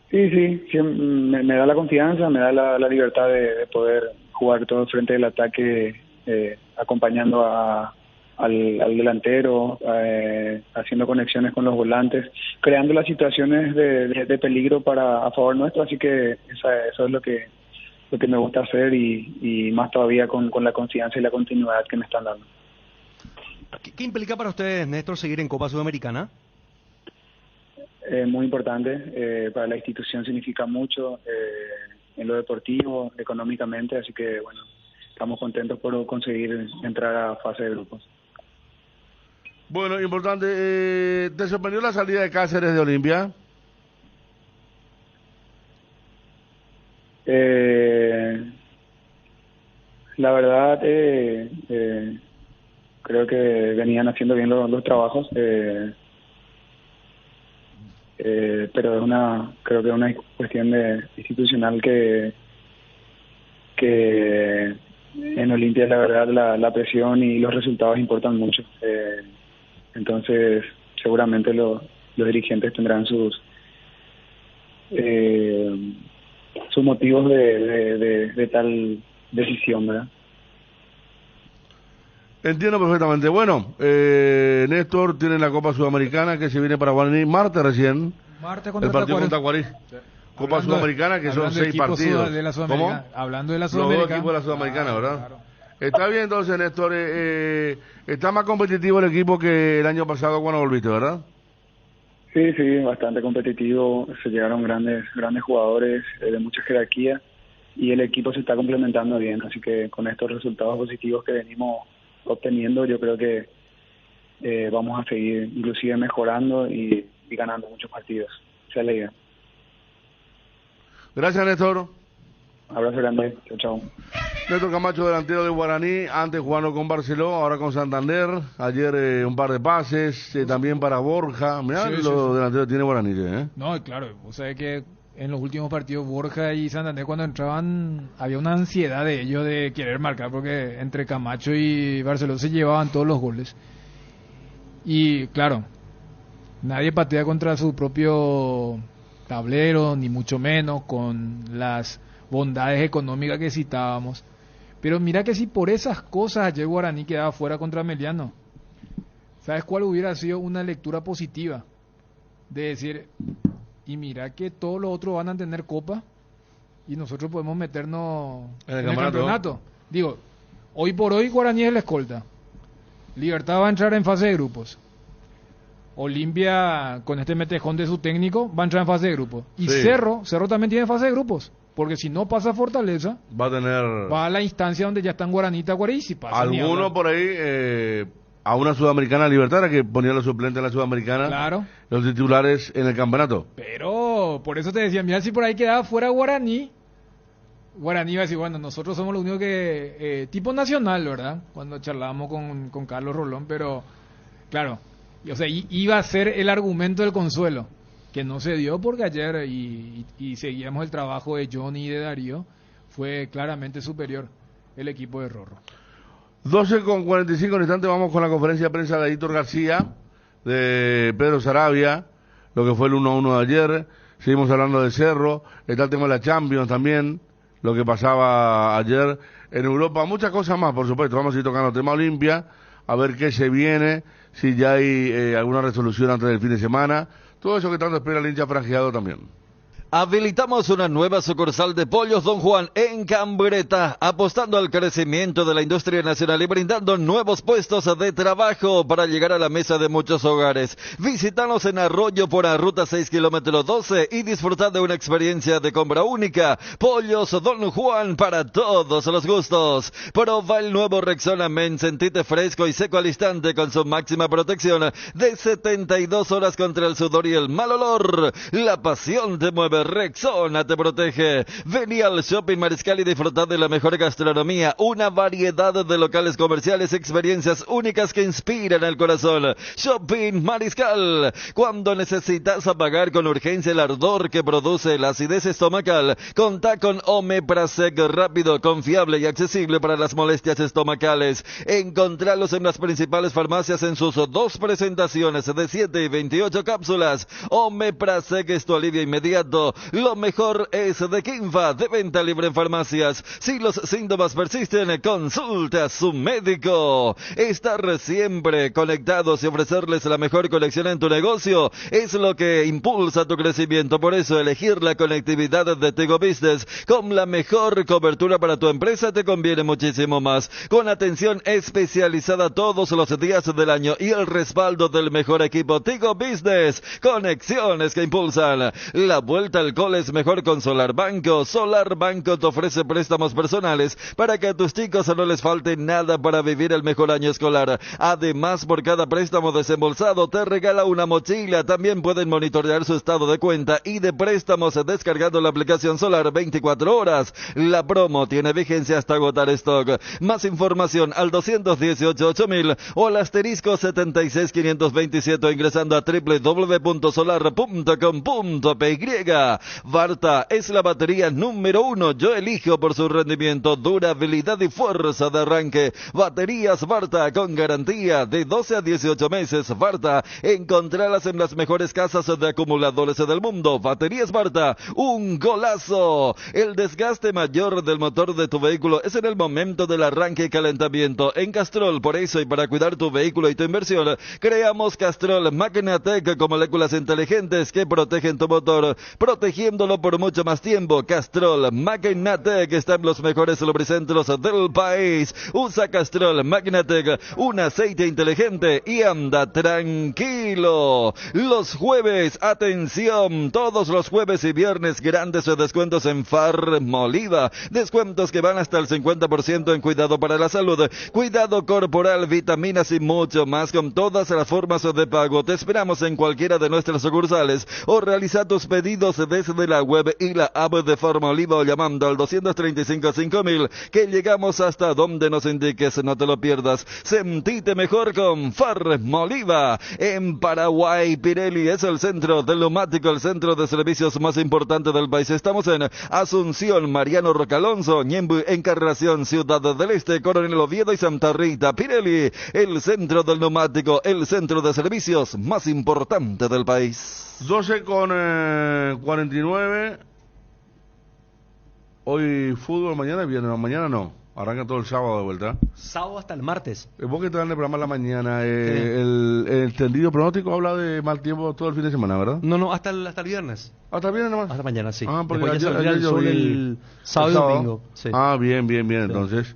Sí, me da la confianza, me da la libertad de poder jugar todo frente del ataque, acompañando al delantero, haciendo conexiones con los volantes, creando las situaciones de peligro a favor nuestro, así que eso es lo que me gusta hacer y más todavía con la confianza y la continuidad que me están dando. ¿Qué implica para ustedes, Néstor, seguir en Copa Sudamericana? Muy importante, para la institución significa mucho, en lo deportivo, económicamente, así que bueno, estamos contentos por conseguir entrar a fase de grupos. Bueno, importante, ¿te sorprendió la salida de Cáceres de Olimpia? La verdad, creo que venían haciendo bien los trabajos, pero creo que es una cuestión institucional que en Olimpia, la verdad, la presión y los resultados importan mucho. Entonces, seguramente los dirigentes tendrán sus motivos de tal decisión, ¿verdad? Entiendo perfectamente. Bueno, Néstor tiene la Copa Sudamericana que se viene para Guaraní martes recién. Martes contra el partido contra Guaraní. Sí. Copa Sudamericana que son 6 partidos. ¿Cómo? Hablando de la Sudamericana. Los dos equipos de la Sudamericana, ¿verdad? Claro. Está bien entonces, Néstor. Está más competitivo el equipo que el año pasado cuando volviste, ¿verdad? Sí, bastante competitivo. Se llegaron grandes jugadores de mucha jerarquía y el equipo se está complementando bien. Así que con estos resultados positivos que venimos obteniendo, yo creo que vamos a seguir inclusive mejorando y ganando muchos partidos. Esa es la idea. Gracias, Néstor. Abrazo grande. Chao. Néstor Camacho, delantero de Guaraní, antes jugando con Barceló, ahora con Santander. Ayer un par de pases, también para Borja. Mirá los delanteros que tiene Guaraní, ¿eh? No, claro, o sea que en los últimos partidos Borja y Santander cuando entraban había una ansiedad de ellos de querer marcar, porque entre Camacho y Barceló se llevaban todos los goles. Y claro, nadie patea contra su propio tablero, ni mucho menos con las bondades económicas que citábamos. Pero mira que si por esas cosas ayer Guaraní quedaba fuera contra Meliano, ¿sabes cuál hubiera sido una lectura positiva? De decir, y mira que todos los otros van a tener copa y nosotros podemos meternos en el campeonato. Digo, Hoy por hoy Guaraní es la escolta. Libertad va a entrar en fase de grupos. Olimpia, con este metejón de su técnico, va a entrar en fase de grupos. Y Sí. Cerro también tiene fase de grupos. Porque si no pasa Fortaleza, Va a tener va a la instancia donde ya están Guaraní y Tacuarí. Y si pasa, ni alguno hablar. por ahí a una Sudamericana Libertad, que ponía los suplentes en la Sudamericana, Claro. los titulares en el campeonato. Pero, por eso te decía, mira, si por ahí quedaba fuera Guaraní va a decir, bueno, nosotros somos los únicos que... tipo nacional, ¿verdad? Cuando charlábamos con Carlos Rolón, pero, claro, o sea, iba a ser el argumento del consuelo, que no se dio porque ayer, y seguíamos el trabajo de Johnny y de Darío, fue claramente superior el equipo de Rorro. 12:45 en instante, vamos con la conferencia de prensa de Héctor García, de Pedro Sarabia, lo que fue el 1-1 de ayer. Seguimos hablando de Cerro, está el tema de la Champions también, lo que pasaba ayer en Europa, muchas cosas más, por supuesto. Vamos a ir tocando el tema Olimpia, a ver qué se viene, si ya hay alguna resolución antes del fin de semana, todo eso que tanto espera el hincha franjeado también. Habilitamos una nueva sucursal de Pollos Don Juan en Cambreta, apostando al crecimiento de la industria nacional y brindando nuevos puestos de trabajo para llegar a la mesa de muchos hogares. Visítanos en Arroyo por la ruta 6 kilómetro 12 y disfrutar de una experiencia de compra única. Pollos Don Juan para todos los gustos. Proba el nuevo Rexona Men, sentite fresco y seco al instante con su máxima protección de 72 horas contra el sudor y el mal olor. La pasión te mueve, Rexona te protege. Vení al Shopping Mariscal y disfrutar de la mejor gastronomía, una variedad de locales comerciales, experiencias únicas que inspiran el corazón. Shopping Mariscal. Cuando necesitas apagar con urgencia el ardor que produce la acidez estomacal, contá con Omeprazec, rápido, confiable y accesible para las molestias estomacales. Encontralos en las principales farmacias en sus 2 presentaciones de 7 y 28 cápsulas. Omeprazec es tu alivio inmediato. Lo mejor es de Kinva, de venta libre en farmacias. Si los síntomas persisten, consulta a su médico. Estar siempre conectados y ofrecerles la mejor conexión en tu negocio es lo que impulsa tu crecimiento. Por eso elegir la conectividad de Tigo Business con la mejor cobertura para tu empresa te conviene muchísimo más. Con atención especializada todos los días del año y el respaldo del mejor equipo Tigo Business. Conexiones que impulsan la vuelta al cole es mejor con Solar Banco. Solar Banco te ofrece préstamos personales para que a tus chicos no les falte nada para vivir el mejor año escolar. Además, por cada préstamo desembolsado te regala una mochila. También pueden monitorear su estado de cuenta y de préstamos descargando la aplicación Solar 24 horas. La promo tiene vigencia hasta agotar stock. Más información al 218-8000 o al asterisco 76527 ingresando a www.solar.com.py. Varta es la batería número 1. Yo elijo por su rendimiento, durabilidad y fuerza de arranque. Baterías Varta con garantía de 12 a 18 meses. Varta, encontralas en las mejores casas de acumuladores del mundo. Baterías Varta, un golazo. El desgaste mayor del motor de tu vehículo es en el momento del arranque y calentamiento. En Castrol, por eso y para cuidar tu vehículo y tu inversión, creamos Castrol Magnatec con moléculas inteligentes que protegen tu motor, protegiéndolo por mucho más tiempo. Castrol Magnatec está en los mejores lubricentros del país. Usa Castrol Magnatec, un aceite inteligente y anda tranquilo. Los jueves, atención, todos los jueves y viernes grandes descuentos en Farmoliva. Descuentos que van hasta el 50% en cuidado para la salud, cuidado corporal, vitaminas y mucho más con todas las formas de pago. Te esperamos en cualquiera de nuestras sucursales o realiza tus pedidos desde la web y la app de Farmoliva o llamando al 235-5000 que llegamos hasta donde nos indiques. No te lo pierdas. Sentite mejor con Farmoliva. En Paraguay, Pirelli es el centro del neumático, el centro de servicios más importante del país. Estamos en Asunción, Mariano Rocalonso, Ñemby, Encarnación, Ciudad del Este, Coronel Oviedo y Santa Rita. Pirelli, el centro del neumático, el centro de servicios más importante del país. 12:49. Hoy fútbol, mañana viernes, mañana no. Arranca todo el sábado de vuelta. Sábado hasta el martes. ¿Vos que te dan el programa la mañana? El extendido pronóstico habla de mal tiempo todo el fin de semana, ¿verdad? No, hasta el viernes. ¿Hasta el viernes nomás? Hasta mañana, sí. Ah, porque después ya saldrá ayer el sol vi el sábado y domingo. Sí. Ah, bien, entonces.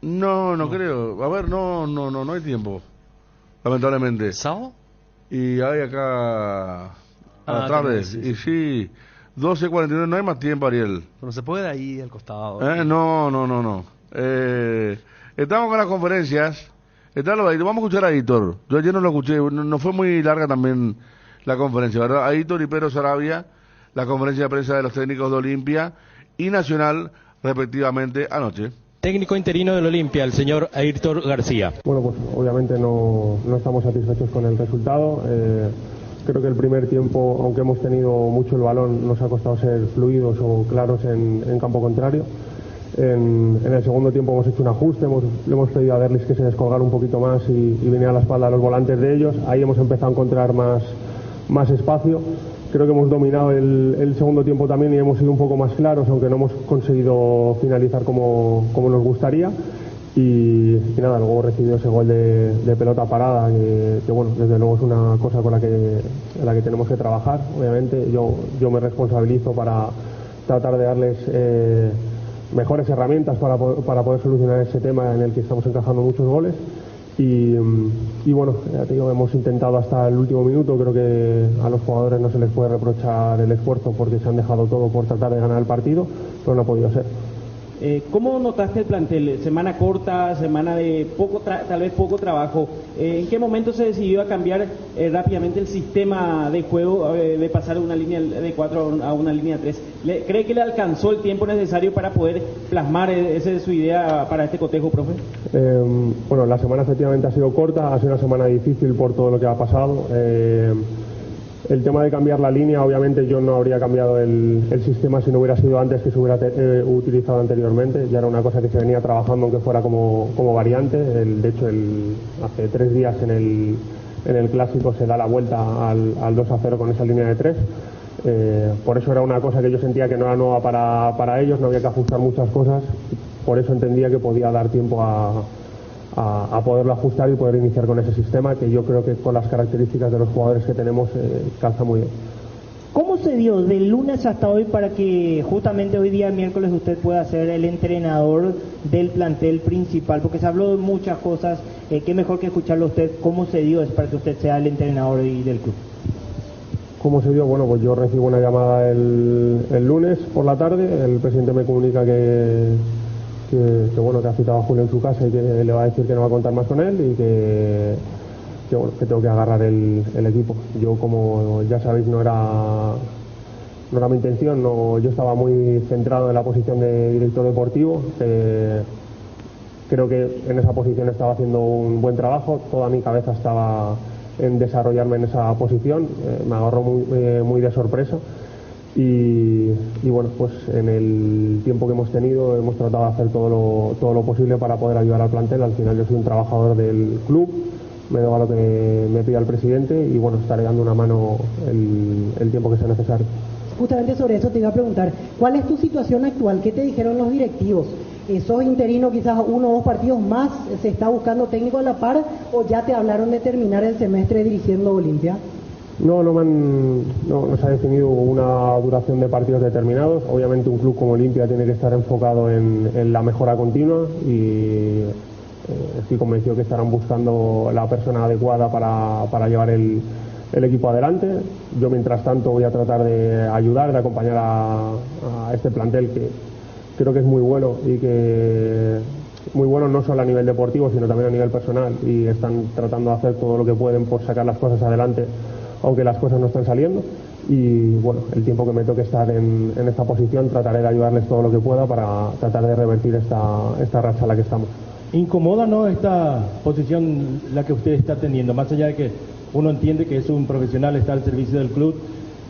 No creo. A ver, no hay tiempo. Lamentablemente. ¿Sábado? Y hay acá a la tarde. Sí. Y sí, 12:49, no hay más tiempo, Ariel. Pero se puede ahí al costado. No. Estamos con las conferencias. Vamos a escuchar a Hitor. Yo ayer no lo escuché, no fue muy larga también la conferencia, ¿verdad? A Hitor y Pedro Sarabia, la conferencia de prensa de los técnicos de Olimpia y Nacional, respectivamente, anoche. Técnico interino del Olimpia, el señor Ayrton García. Bueno, pues obviamente no estamos satisfechos con el resultado. Creo que el primer tiempo, aunque hemos tenido mucho el balón, nos ha costado ser fluidos o claros en campo contrario. En el segundo tiempo hemos hecho un ajuste, le hemos pedido a Derlis que se descolgara un poquito más y viniera a la espalda a los volantes de ellos. Ahí hemos empezado a encontrar más espacio. Creo que hemos dominado el segundo tiempo también y hemos sido un poco más claros, aunque no hemos conseguido finalizar como nos gustaría. Y nada, luego hemos recibido ese gol de pelota parada, que bueno, desde luego es una cosa con la que tenemos que trabajar. Obviamente yo me responsabilizo para tratar de darles mejores herramientas para poder solucionar ese tema en el que estamos encajando muchos goles. Y bueno, ya te digo, hemos intentado hasta el último minuto. Creo que a los jugadores no se les puede reprochar el esfuerzo porque se han dejado todo por tratar de ganar el partido, pero no ha podido ser. ¿Cómo notaste el plantel? Semana corta, semana de tal vez poco trabajo. ¿En qué momento se decidió a cambiar rápidamente el sistema de juego, de pasar de una línea de 4 a una línea de 3? ¿Cree que le alcanzó el tiempo necesario para poder plasmar su idea para este cotejo, profe? Bueno, la semana efectivamente ha sido corta, ha sido una semana difícil por todo lo que ha pasado. El tema de cambiar la línea, obviamente yo no habría cambiado el sistema si no hubiera sido antes que se hubiera utilizado anteriormente. Ya era una cosa que se venía trabajando aunque fuera como variante. De hecho, hace 3 días en el Clásico se da la vuelta al 2-0 con esa línea de 3. Por eso era una cosa que yo sentía que no era nueva para ellos, no había que ajustar muchas cosas. Por eso entendía que podía dar tiempo a poderlo ajustar y poder iniciar con ese sistema que yo creo que con las características de los jugadores que tenemos calza muy bien. ¿Cómo se dio del lunes hasta hoy para que justamente hoy día miércoles usted pueda ser el entrenador del plantel principal? Porque se habló de muchas cosas, qué mejor que escucharlo usted. ¿Cómo se dio para que usted sea el entrenador del club? ¿Cómo se dio? Bueno, pues yo recibo una llamada el lunes por la tarde, el presidente me comunica que bueno, que ha citado a Julio en su casa y que le va a decir que no va a contar más con él y que tengo que agarrar el equipo. Yo, como ya sabéis, no era mi intención, yo estaba muy centrado en la posición de director deportivo. Creo que en esa posición estaba haciendo un buen trabajo, toda mi cabeza estaba en desarrollarme en esa posición, me agarró muy de sorpresa. Y bueno, pues en el tiempo que hemos tenido hemos tratado de hacer todo lo posible para poder ayudar al plantel. Al final yo soy un trabajador del club, me debo a lo que me pida el presidente y bueno, estaré dando una mano el tiempo que sea necesario. Justamente sobre eso te iba a preguntar, ¿cuál es tu situación actual? ¿Qué te dijeron los directivos? ¿Sos interino quizás 1 o 2 partidos más? ¿Se está buscando técnico a la par o ya te hablaron de terminar el semestre dirigiendo Olimpia? No se ha definido una duración de partidos determinados. Obviamente un club como Olimpia tiene que estar enfocado en la mejora continua y estoy convencido que estarán buscando la persona adecuada para llevar el equipo adelante. Yo mientras tanto voy a tratar de ayudar, de acompañar a este plantel que creo que es muy bueno y que muy bueno no solo a nivel deportivo sino también a nivel personal y están tratando de hacer todo lo que pueden por sacar las cosas adelante aunque las cosas no están saliendo y bueno, el tiempo que me toque estar en esta posición trataré de ayudarles todo lo que pueda para tratar de revertir esta racha en la que estamos. ¿Incomoda, no, esta posición la que usted está teniendo? Más allá de que uno entiende que es un profesional, está al servicio del club,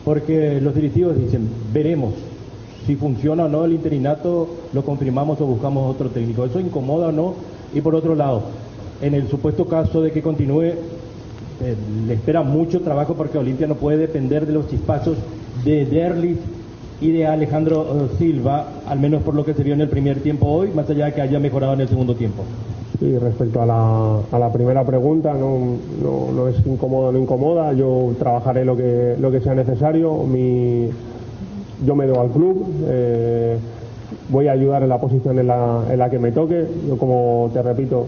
porque los directivos dicen, veremos si funciona o no el interinato, lo confirmamos o buscamos otro técnico. ¿Eso incomoda o no? Y por otro lado, en el supuesto caso de que continúe, le espera mucho trabajo porque Olimpia no puede depender de los chispazos de Derlis y de Alejandro Silva, al menos por lo que se vio en el primer tiempo hoy, más allá de que haya mejorado en el segundo tiempo. Sí, respecto a la primera pregunta, no es incómoda o no incomoda, yo trabajaré lo que sea necesario, yo me debo al club, voy a ayudar en la posición en la que me toque. Yo, como te repito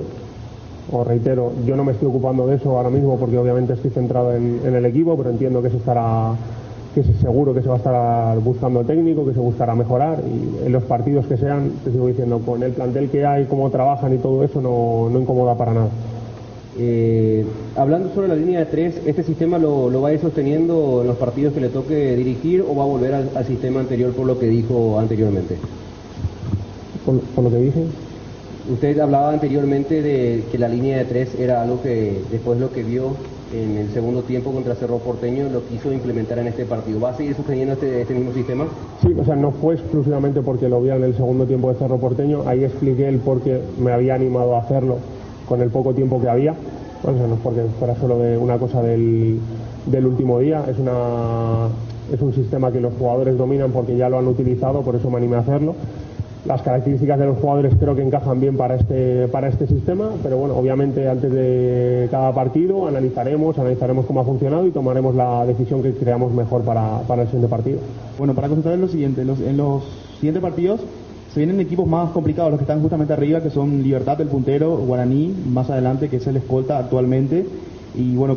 o reitero, yo no me estoy ocupando de eso ahora mismo porque obviamente estoy centrado en el equipo, pero entiendo que seguro que se va a estar buscando el técnico, que se buscará mejorar, y en los partidos que sean, te sigo diciendo, con el plantel que hay, cómo trabajan y todo eso, no incomoda para nada. Hablando sobre la línea de 3, ¿este sistema lo va a ir sosteniendo en los partidos que le toque dirigir o va a volver al sistema anterior por lo que dijo anteriormente? Por lo que dije. Usted hablaba anteriormente de que la línea de 3 era algo que después lo que vio en el segundo tiempo contra Cerro Porteño lo quiso implementar en este partido. ¿Va a seguir sosteniendo este mismo sistema? Sí, o sea, no fue exclusivamente porque lo vi en el segundo tiempo de Cerro Porteño. Ahí expliqué el por qué me había animado a hacerlo con el poco tiempo que había. Bueno, o sea, no es porque fuera solo de una cosa del último día. Es un sistema que los jugadores dominan porque ya lo han utilizado, por eso me animé a hacerlo. Las características de los jugadores creo que encajan bien para este sistema, pero bueno, obviamente antes de cada partido analizaremos cómo ha funcionado y tomaremos la decisión que creamos mejor para el siguiente partido. Bueno, para consultar lo siguiente, en los siguientes partidos se vienen equipos más complicados, los que están justamente arriba, que son Libertad, el puntero, Guaraní, más adelante, que es el escolta actualmente. Y bueno,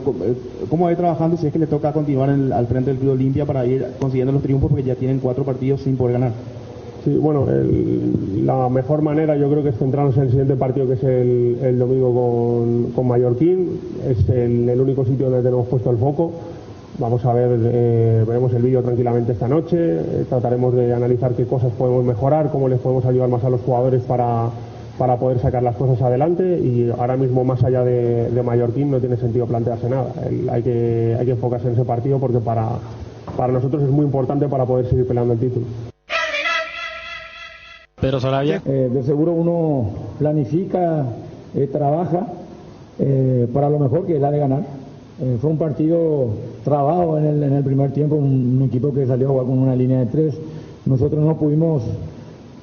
¿cómo va a ir trabajando si es que le toca continuar al frente del Club Olimpia para ir consiguiendo los triunfos, porque ya tienen 4 partidos sin poder ganar? Sí, bueno, la mejor manera yo creo que es centrarnos en el siguiente partido, que es el domingo con Mallorquín. Es el único sitio donde tenemos puesto el foco. Vamos a ver, veremos el vídeo tranquilamente esta noche, trataremos de analizar qué cosas podemos mejorar, cómo les podemos ayudar más a los jugadores para poder sacar las cosas adelante, y ahora mismo más allá de Mallorquín no tiene sentido plantearse nada. Hay que enfocarse en ese partido porque para nosotros es muy importante para poder seguir peleando el título. Pedro Sarabia. De seguro uno planifica, trabaja para lo mejor, que es la de ganar. Fue un partido trabado en el primer tiempo, un equipo que salió a jugar con una línea de 3. Nosotros no pudimos,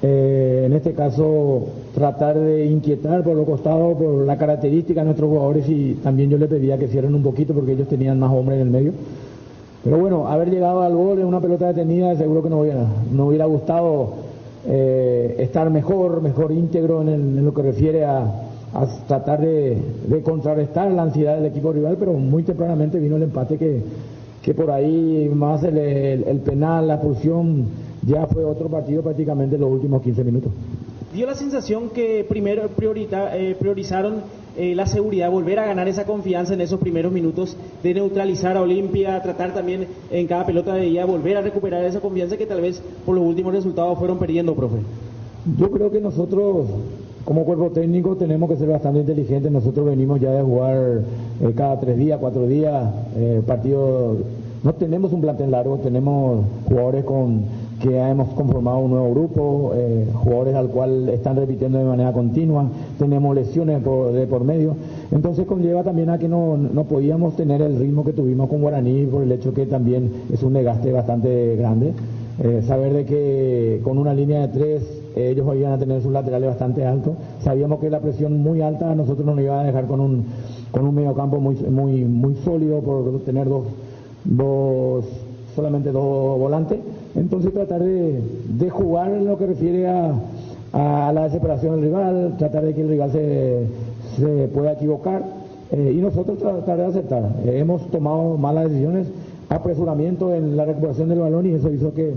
en este caso, tratar de inquietar por los costados, por la característica de nuestros jugadores, y también yo le pedía que cierren un poquito porque ellos tenían más hombres en el medio. Pero bueno, haber llegado al gol en una pelota detenida, seguro que no hubiera gustado estar mejor íntegro en lo que refiere a tratar de contrarrestar la ansiedad del equipo rival, pero muy tempranamente vino el empate que por ahí, más el penal, la expulsión, ya fue otro partido prácticamente en los últimos 15 minutos. Dio la sensación que primero priorizaron la seguridad, volver a ganar esa confianza en esos primeros minutos, de neutralizar a Olimpia, tratar también en cada pelota de ella, volver a recuperar esa confianza que tal vez por los últimos resultados fueron perdiendo, profe. Yo creo que nosotros, como cuerpo técnico, tenemos que ser bastante inteligentes. Nosotros venimos ya de jugar cada 3 días, 4 días, partidos. No tenemos un plantel largo, tenemos jugadores que hemos conformado un nuevo grupo, jugadores al cual están repitiendo de manera continua, tenemos lesiones de por medio, entonces conlleva también a que no podíamos tener el ritmo que tuvimos con Guaraní, por el hecho que también es un desgaste bastante grande. Saber de que con una línea de 3 ellos iban a tener sus laterales bastante altos, sabíamos que la presión muy alta a nosotros nos iba a dejar con un mediocampo muy sólido, por tener solamente dos volantes. Entonces tratar de jugar en lo que refiere a la desesperación del rival, tratar de que el rival se pueda equivocar, y nosotros tratar de aceptar. Hemos tomado malas decisiones, apresuramiento en la recuperación del balón, y eso hizo que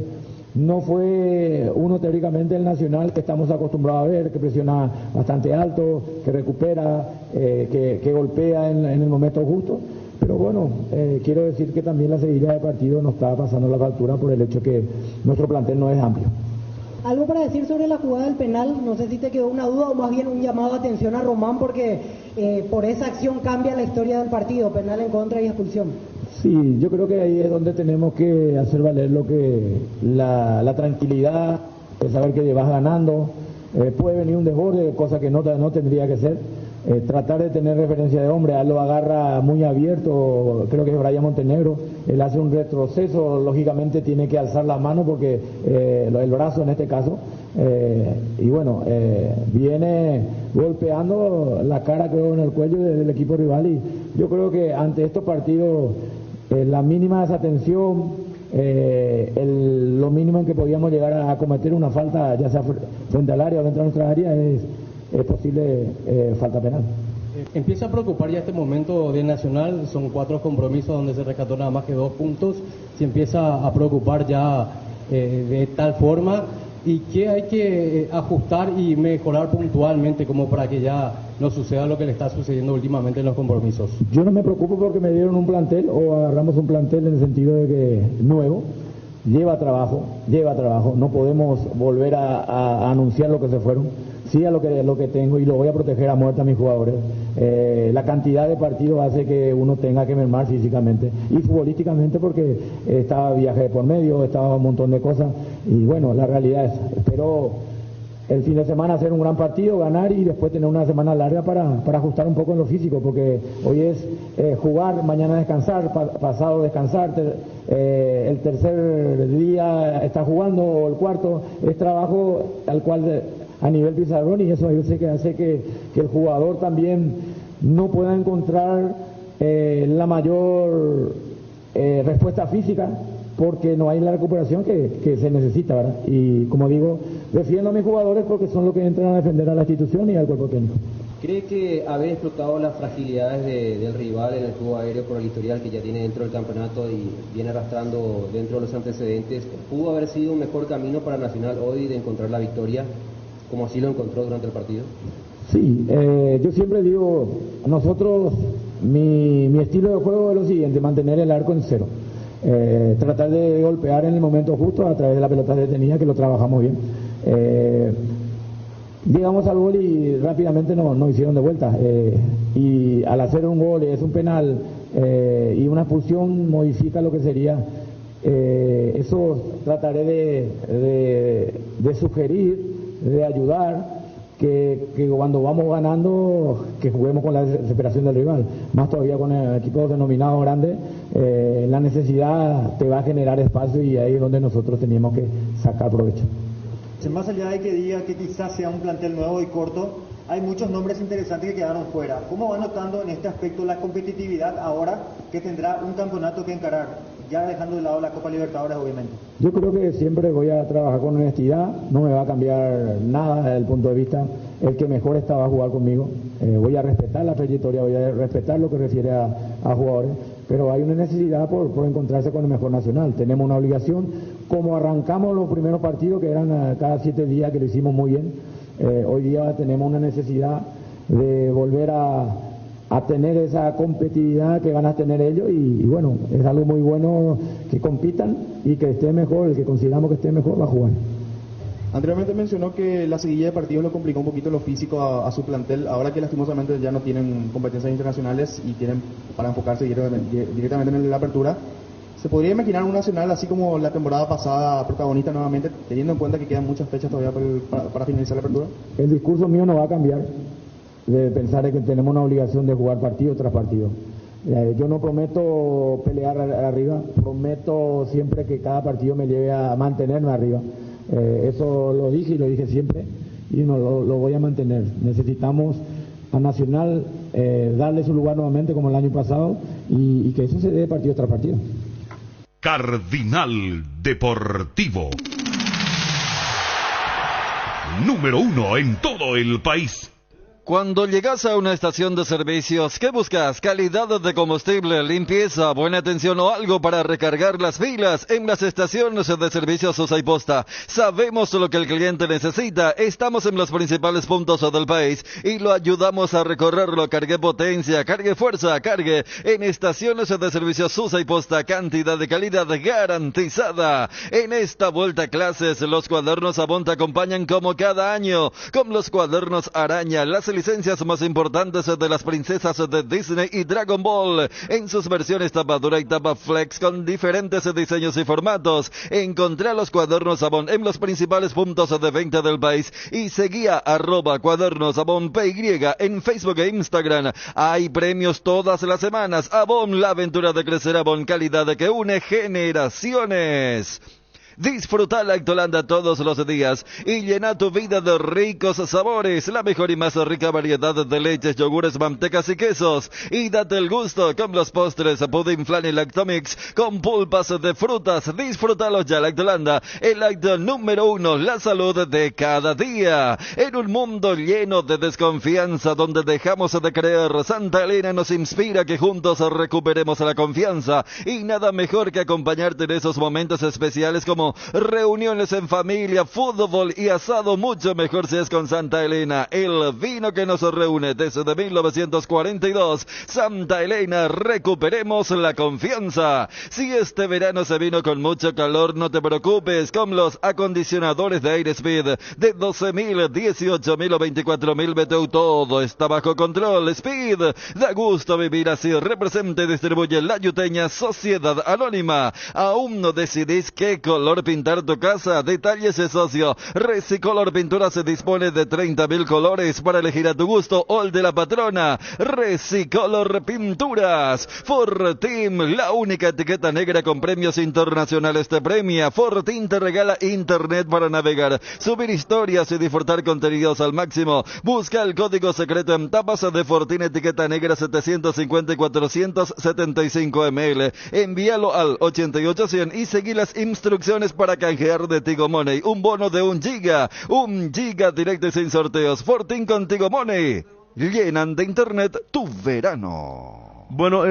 no fue uno teóricamente el Nacional que estamos acostumbrados a ver, que presiona bastante alto, que recupera, que golpea en el momento justo. Pero bueno, quiero decir que también la seguidilla de partido nos está pasando la factura por el hecho que nuestro plantel no es amplio. Algo para decir sobre la jugada del penal, no sé si te quedó una duda o más bien un llamado de atención a Román, porque por esa acción cambia la historia del partido, penal en contra y expulsión. Sí, yo creo que ahí es donde tenemos que hacer valer lo que la tranquilidad, de saber que vas ganando, puede venir un desborde, cosa que no tendría que ser. Tratar de tener referencia de hombre, él lo agarra muy abierto, creo que es Brian Montenegro, él hace un retroceso, lógicamente tiene que alzar la mano porque el brazo en este caso, y bueno, viene golpeando la cara, creo, en el cuello del equipo rival, y yo creo que ante estos partidos la mínima desatención, lo mínimo en que podíamos llegar a cometer una falta, ya sea frente al área o dentro de nuestra área, es posible falta penal. Empieza a preocupar ya este momento de Nacional, son 4 compromisos donde se rescató nada más que 2 puntos, se empieza a preocupar ya de tal forma, y que hay que ajustar y mejorar puntualmente como para que ya no suceda lo que le está sucediendo últimamente en los compromisos. Yo no me preocupo porque me dieron un plantel, o agarramos un plantel en el sentido de que nuevo, lleva trabajo, no podemos volver a anunciar lo que se fueron, sí a lo que tengo, y lo voy a proteger a muerte a mis jugadores. La cantidad de partidos hace que uno tenga que mermar físicamente y futbolísticamente, porque estaba viaje de por medio, estaba un montón de cosas, y bueno, la realidad es, espero el fin de semana hacer un gran partido, ganar, y después tener una semana larga para ajustar un poco en lo físico, porque hoy es jugar, mañana descansar, pasado descansar, el tercer día está jugando, o el cuarto es trabajo al cual a nivel pizarrón, y eso yo sé que hace que el jugador también no pueda encontrar la mayor respuesta física, porque no hay la recuperación que se necesita, ¿verdad? Y como digo, defiendo a mis jugadores porque son los que entran a defender a la institución y al cuerpo técnico. ¿Cree que haber explotado las fragilidades del rival en el juego aéreo por el historial que ya tiene dentro del campeonato y viene arrastrando dentro de los antecedentes, pudo haber sido un mejor camino para Nacional hoy de encontrar la victoria, como así lo encontró durante el partido? Sí, yo siempre digo, nosotros, mi estilo de juego es lo siguiente: mantener el arco en cero. Tratar de golpear en el momento justo a través de la pelota detenida, que lo trabajamos bien. Llegamos al gol y rápidamente nos hicieron de vuelta, y al hacer un gol es un penal y una expulsión modifica lo que sería. Eso trataré de sugerir, de ayudar, que cuando vamos ganando, que juguemos con la desesperación del rival, más todavía con el equipo denominado grande. La necesidad te va a generar espacio, y ahí es donde nosotros teníamos que sacar provecho. Más allá de que diga que quizás sea un plantel nuevo y corto, hay muchos nombres interesantes que quedaron fuera. ¿Cómo va notando en este aspecto la competitividad ahora que tendrá un campeonato que encarar, ya dejando de lado la Copa Libertadores, obviamente? Yo creo que siempre voy a trabajar con honestidad, no me va a cambiar nada desde el punto de vista. El que mejor está va a jugar conmigo, voy a respetar la trayectoria, voy a respetar lo que refiere a jugadores, pero hay una necesidad por encontrarse con el mejor Nacional. Tenemos una obligación, como arrancamos los primeros partidos, que eran cada 7 días, que lo hicimos muy bien. Hoy día tenemos una necesidad de volver a tener esa competitividad que van a tener ellos, y bueno, es algo muy bueno que compitan y que esté mejor, el que consideramos que esté mejor va a jugar. Anteriormente mencionó que la seguidilla de partidos lo complicó un poquito lo físico a su plantel, ahora que lastimosamente ya no tienen competencias internacionales y tienen para enfocarse directamente en la apertura. ¿Se podría imaginar un Nacional así como la temporada pasada, protagonista nuevamente, teniendo en cuenta que quedan muchas fechas todavía para finalizar la apertura? El discurso mío no va a cambiar, de pensar que tenemos una obligación de jugar partido tras partido. Yo no prometo pelear arriba, prometo siempre que cada partido me lleve a mantenerme arriba. Eso lo dije y lo dije siempre, y lo voy a mantener. Necesitamos a Nacional darle su lugar nuevamente como el año pasado, y que eso se dé partido tras partido. Cardinal Deportivo, número 1 en todo el país. Cuando llegas a una estación de servicios, ¿qué buscas? Calidad de combustible, limpieza, buena atención o algo para recargar las pilas. En las estaciones de servicios Sosa y Posta sabemos lo que el cliente necesita. Estamos en los principales puntos del país y lo ayudamos a recorrerlo. Cargue potencia, cargue fuerza, cargue en estaciones de servicios Sosa y Posta. Cantidad de calidad garantizada. En esta vuelta a clases, los cuadernos Avon te acompañan como cada año. Con los cuadernos Araña, las licencias más importantes de las princesas de Disney y Dragon Ball, en sus versiones tapa dura y tapa flex, con diferentes diseños y formatos. Encontrá los cuadernos Avon en los principales puntos de venta del país y seguía @cuadernosavon.py en Facebook e Instagram. Hay premios todas las semanas. Avon, la aventura de crecer. Avon, calidad que une generaciones. Disfruta Lactolanda todos los días y llena tu vida de ricos sabores, la mejor y más rica variedad de leches, yogures, mantecas y quesos. Y date el gusto con los postres Pudding Flan y Lactomix con pulpas de frutas. Disfrútalos ya. Lactolanda, el lácteo número 1, la salud de cada día. En un mundo lleno de desconfianza donde dejamos de creer, Santa Elena nos inspira que juntos recuperemos la confianza. Y nada mejor que acompañarte en esos momentos especiales como reuniones en familia, fútbol y asado. Mucho mejor si es con Santa Elena, el vino que nos reúne desde 1942. Santa Elena, recuperemos la confianza. Si este verano se vino con mucho calor, no te preocupes, con los acondicionadores de Air Speed de 12.000, 18.000 o 24.000 BTU, todo está bajo control. Speed, da gusto vivir así. Representa y distribuye La Yuteña Sociedad Anónima. ¿Aún no decidís qué color pintar tu casa? Detalles de socio. Resicolor Pintura se dispone de 30.000 colores para elegir a tu gusto o el de la patrona. Resicolor Pinturas. Fortim, la única etiqueta negra con premios internacionales te premia. Fortim te regala internet para navegar, subir historias y disfrutar contenidos al máximo. Busca el código secreto en tapas de Fortim etiqueta negra 750 y 475 ml. Envíalo al 8800 y seguí las instrucciones para canjear de Tigo Money un bono de 1 giga. 1 giga directo y sin sorteos. Fortim con Tigo Money. Llenan de internet tu verano. Bueno,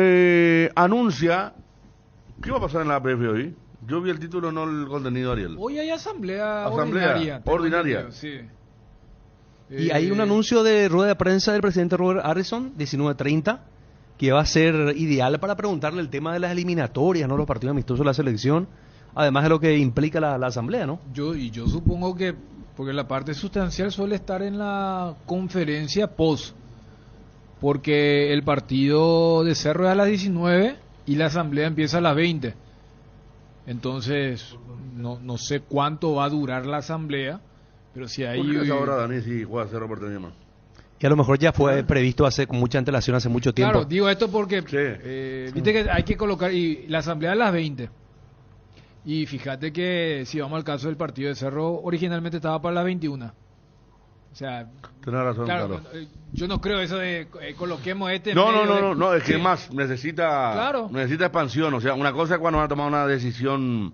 anuncia. ¿Qué va a pasar en la APF hoy? Yo vi el título, no el contenido, Ariel. Hoy hay asamblea ordinaria. Ordinaria. Sí. Y hay un anuncio de rueda de prensa del presidente Robert Harrison, 19:30, que va a ser ideal para preguntarle el tema de las eliminatorias, no los partidos amistosos de la selección, además de lo que implica la asamblea, ¿no? Yo supongo que, porque la parte sustancial suele estar en la conferencia post, porque el partido de Cerro es a las 19 y la asamblea empieza a las 20. Entonces, no sé cuánto va a durar la asamblea, pero si hay... ¿Por qué ahora, Dani, si juega Cerro Porteño? Y a lo mejor ya fue previsto con mucha antelación hace mucho tiempo. Claro, digo esto porque viste que hay que colocar, y la asamblea a las 20. Y fíjate que si vamos al caso del partido de Cerro, originalmente estaba para las 21. O sea, tenés razón, claro. Yo no creo eso de coloquemos este. No, es que más necesita expansión. O sea, una cosa es cuando van a tomar una decisión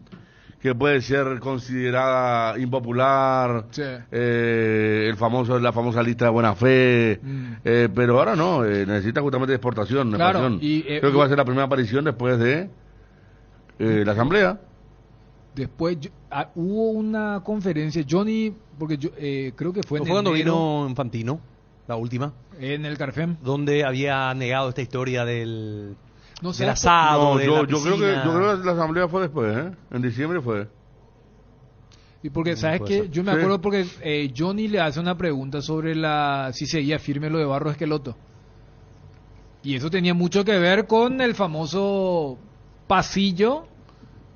que puede ser considerada impopular, la famosa lista de buena fe, pero ahora no, necesita justamente exportación, expansión. Creo que va a ser la primera aparición después de la asamblea. Después hubo una conferencia, Johnny, porque yo creo que fue cuando vino Infantino, la última, en el Carfem, donde había negado esta historia del asado. Yo creo que la asamblea fue después, en diciembre fue. Y porque sabes que yo me acuerdo porque Johnny le hace una pregunta sobre si seguía firme lo de Barros Esqueloto, y eso tenía mucho que ver con el famoso pasillo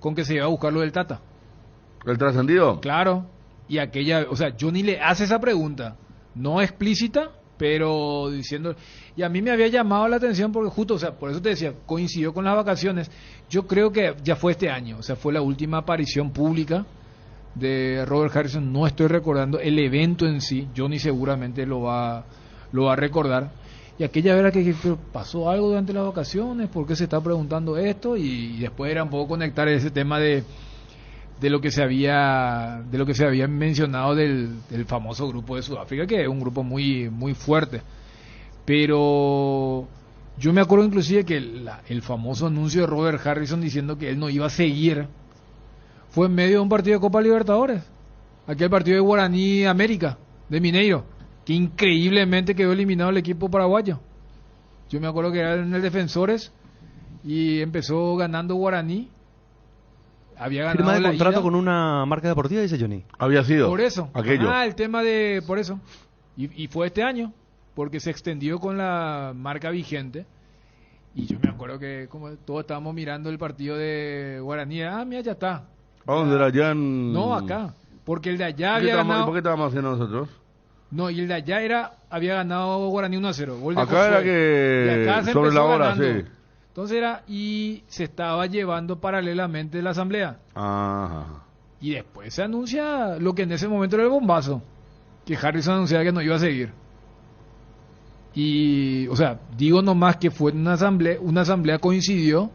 con que se iba a buscar lo del Tata. ¿El trascendido? Claro. Y Johnny le hace esa pregunta, no explícita, pero diciendo, y a mí me había llamado la atención porque justo, por eso te decía, coincidió con las vacaciones. Yo creo que ya fue este año, fue la última aparición pública de Robert Harrison. No estoy recordando el evento en sí, Johnny seguramente lo va a recordar. Y aquella vez que pasó algo durante las vacaciones, ¿por qué se está preguntando esto? Y después era un poco conectar ese tema de lo que se había mencionado del famoso grupo de Sudáfrica, que es un grupo muy muy fuerte. Pero yo me acuerdo inclusive que el famoso anuncio de Robert Harrison diciendo que él no iba a seguir fue en medio de un partido de Copa Libertadores, aquel partido de Guaraní América de Mineiro, que increíblemente quedó eliminado el equipo paraguayo. Yo me acuerdo que era en el Defensores y empezó ganando Guaraní. Había ganado firma de la contrato ida con una marca deportiva, dice Johnny. Había sido. Por eso. Aquello. El tema por eso. Y fue este año, porque se extendió con la marca vigente. Y yo me acuerdo que como todos estábamos mirando el partido de Guaraní, mira, ya está. ¿A dónde era? Allá en... No, acá. Porque el de allá había ganado... ¿Por qué estábamos haciendo nosotros? No, y el de allá había ganado Guaraní 1-0. Gol de acá Josué. Era que... Y acá se sobre la hora, ganando. sí. Entonces y se estaba llevando paralelamente la asamblea. Ajá. Y después se anuncia lo que en ese momento era el bombazo, que Harrison anunciaba que no iba a seguir. Y, o sea, digo nomás que fue en una asamblea coincidió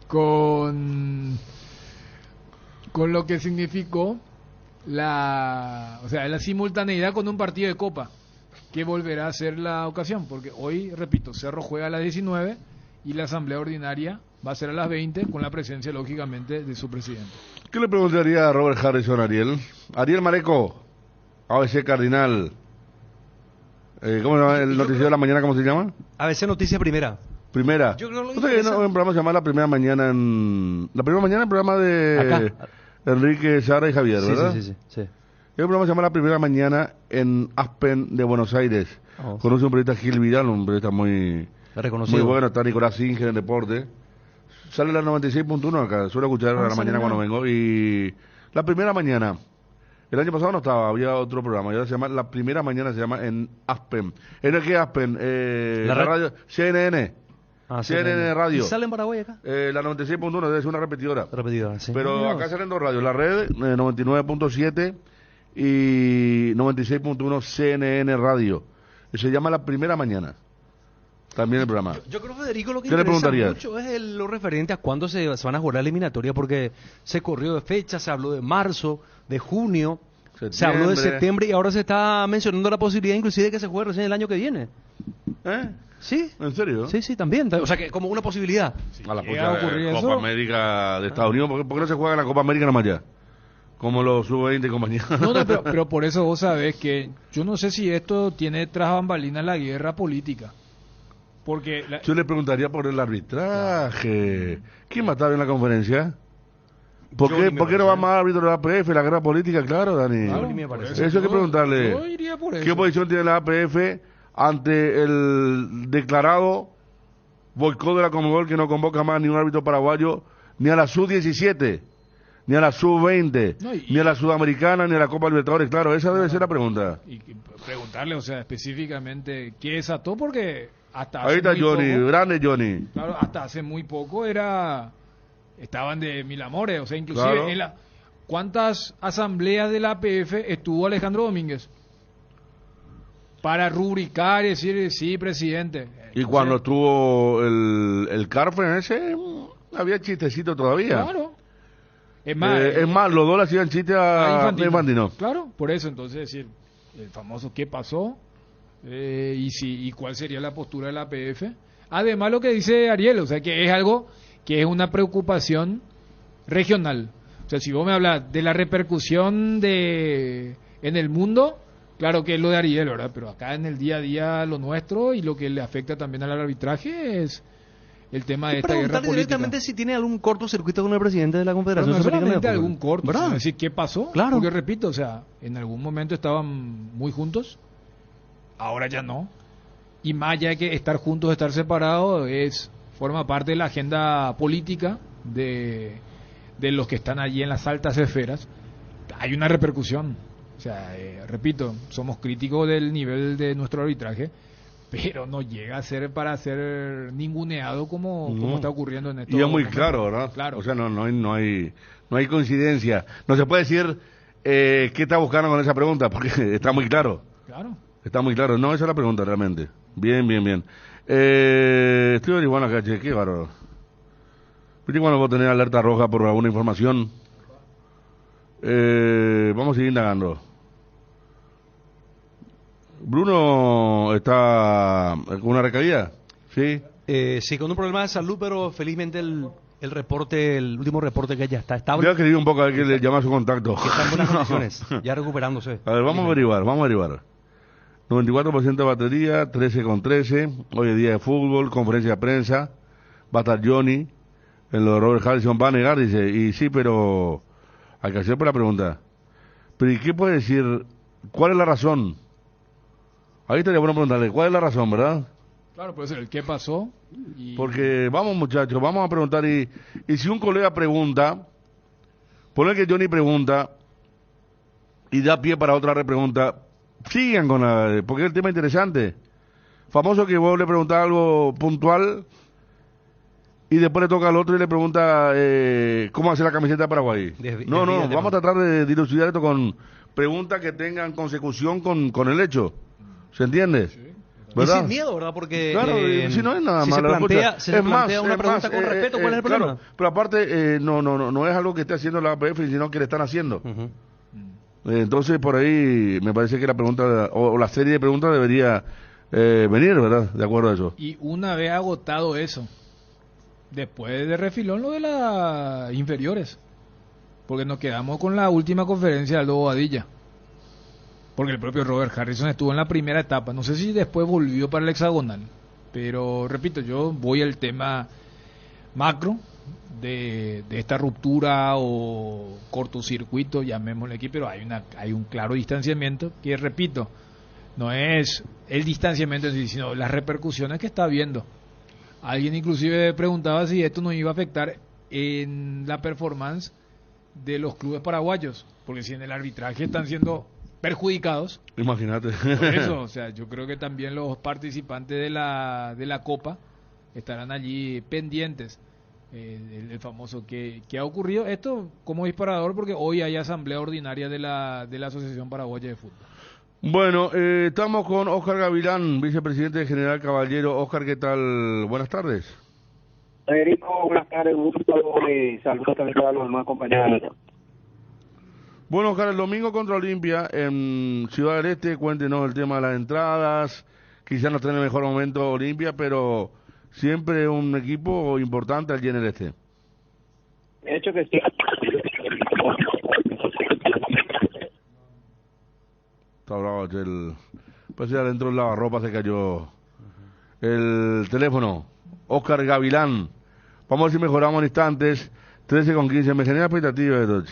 con lo que significó la simultaneidad con un partido de Copa, que volverá a ser la ocasión, porque hoy, repito, Cerro juega a las 19 y la asamblea ordinaria va a ser a las 20 con la presencia, lógicamente, de su presidente. ¿Qué le preguntaría a Robert Harrison, Ariel? Ariel Mareco, ABC Cardinal. ¿Cómo se llama el noticiero de la mañana? ¿Cómo se llama? ABC Noticia Primera. Primera. Yo creo que ¿Usted no, un programa se llama La Primera Mañana La Primera Mañana, el programa de acá. Enrique, Sara y Javier, ¿verdad? Sí. El programa se llama La Primera Mañana en Aspen de Buenos Aires. Conoce un periodista, Gil Vidal, un periodista muy reconocido. Muy bueno. Está Nicolás Singer en deporte. Sale la 96.1 acá. Suelo escuchar a la mañana cuando vengo. Y La Primera Mañana. El año pasado no estaba, había otro programa. Y ahora se llama La Primera Mañana, se llama en Aspen. ¿En el qué Aspen? La radio CNN. CNN Radio. ¿Y sale en Paraguay acá? La 96.1 debe ser una repetidora. Sí. Pero acá salen dos radios. La red 99.7 y 96.1 CNN Radio. Se llama La Primera Mañana. También el programa. Yo creo, Federico, lo que ¿Qué le interesa preguntarías? mucho es lo referente a cuándo se van a jugar la eliminatoria, porque se corrió de fecha, se habló de marzo, de junio, se habló de septiembre y ahora se está mencionando la posibilidad inclusive de que se juegue recién el año que viene. Sí. ¿En serio? Sí, también. O sea, que como una posibilidad. A la Copa América de Estados Unidos, ¿por qué no se juega la Copa América nomás ya? Como los sub-20 y compañía. No, pero por eso vos sabés que yo no sé si esto tiene tras bambalinas la guerra política. Porque yo le preguntaría por el arbitraje. ¿Quién va a estar en la conferencia? ¿Por qué no va más árbitro de la APF? La guerra política, claro, Dani. Eso hay que preguntarle. Yo iría por eso. ¿Qué posición tiene la APF ante el declarado boicot de la Conmebol, que no convoca más ni un árbitro paraguayo, ni a la sub-17, ni a la sub-20, ni a la Sudamericana, ni a la Copa Libertadores? Claro, esa debe ser la pregunta. Y preguntarle, o sea, específicamente qué desató, porque hasta ahí está Johnny, poco, grande Johnny. Claro, hasta hace muy poco estaban de mil amores, o sea, inclusive claro. ¿Cuántas asambleas de la APF estuvo Alejandro Domínguez? Para rubricar y decir, sí, presidente. Y cuando estuvo el Carfen ese, había chistecito todavía. Claro. Es más, los dos le hacían chiste a Infantino. Claro, por eso, entonces, decir, el famoso ¿qué pasó? Y cuál sería la postura de la APF. Además, lo que dice Ariel, o sea, que es algo que es una preocupación regional. O sea, si vos me hablas de la repercusión en el mundo, claro que es lo de Ariel, ¿verdad? Pero acá en el día a día lo nuestro y lo que le afecta también al arbitraje es el tema de esta guerra política. Directamente si tiene algún cortocircuito con el presidente de la Confederación. No solamente algún corto, ¿verdad? Es decir, ¿qué pasó? Claro. Porque repito, o sea, en algún momento estaban muy juntos, ahora ya no. Y más allá de que estar juntos, estar separados, forma parte de la agenda política de los que están allí en las altas esferas. Hay una repercusión. O sea, repito, somos críticos del nivel de nuestro arbitraje, pero no llega a ser para ser ninguneado como está ocurriendo en estos Y es muy momentos. claro, ¿verdad? Claro. O sea, no hay coincidencia. No se puede decir qué está buscando con esa pregunta, porque está muy claro. Claro. Está muy claro. No, esa es la pregunta realmente. Bien. Estoy averiguando acá, che, qué bárbaro. ¿Viste cuando voy a tener alerta roja por alguna información? Vamos a seguir indagando. Bruno está con una recaída, ¿sí? Sí, con un problema de salud, pero felizmente el último reporte que ya está estable. Voy a escribir un poco a ver que le llama a su contacto. Que está en buenas condiciones, ya recuperándose. A ver, vamos a averiguar. 94% de batería, 13/13. Hoy es día de fútbol, conferencia de prensa. Va a estar Johnny. En lo de Robert Harrison va a negar, dice. Y sí, pero hay que hacer por la pregunta. Pero ¿y qué puede decir? ¿Cuál es la razón? Ahí estaría bueno preguntarle, ¿cuál es la razón, verdad? Claro, puede ser el qué pasó. Porque vamos, muchachos, vamos a preguntar. Y si un colega pregunta, ponle que Johnny pregunta y da pie para otra repregunta, sigan con porque el tema es interesante. Famoso que vos le preguntás algo puntual y después le toca al otro y le pregunta cómo hacer la camiseta de Paraguay. No, vamos a tratar de dilucidar esto con preguntas que tengan consecución con el hecho. ¿Se entiende? Sí. ¿Verdad? Y sin miedo, ¿verdad? Porque claro, si no es nada más. Se plantea una pregunta con respeto, ¿cuál es el problema? Claro, pero aparte, no es algo que esté haciendo la APF, sino que le están haciendo. Entonces, por ahí, me parece que la pregunta, o la serie de preguntas debería venir, ¿verdad? De acuerdo a eso. Y una vez agotado eso, después de refilón lo de las inferiores, porque nos quedamos con la última conferencia de Aldo Bobadilla. Porque el propio Robert Harrison estuvo en la primera etapa. No sé si después volvió para el hexagonal. Pero, repito, yo voy al tema macro de esta ruptura o cortocircuito, llamémosle aquí, pero hay un claro distanciamiento que, repito, no es el distanciamiento en sí, sino las repercusiones que está habiendo. Alguien inclusive preguntaba si esto nos iba a afectar en la performance de los clubes paraguayos. Porque si en el arbitraje están siendo perjudicados. Imagínate. Por eso, o sea, yo creo que también los participantes de la Copa estarán allí pendientes. El famoso que ha ocurrido esto como disparador, porque hoy hay asamblea ordinaria de la Asociación Paraguaya de Fútbol. Bueno, estamos con Óscar Gavilán, vicepresidente de General Caballero. Óscar, ¿qué tal? Buenas tardes. Federico, buenas tardes. Un saludo y saludos también a los demás compañeros. Bueno, Óscar, el domingo contra Olimpia en Ciudad del Este, cuéntenos el tema de las entradas. Quizás no esté en el mejor momento Olimpia, pero siempre un equipo importante allí en el Este. De hecho que sí. Está bravo, pues ya dentro del lavarropa se cayó el teléfono. Óscar Gavilán. Vamos a ver si mejoramos en instantes. 13:15. Me genera expectativa de todo.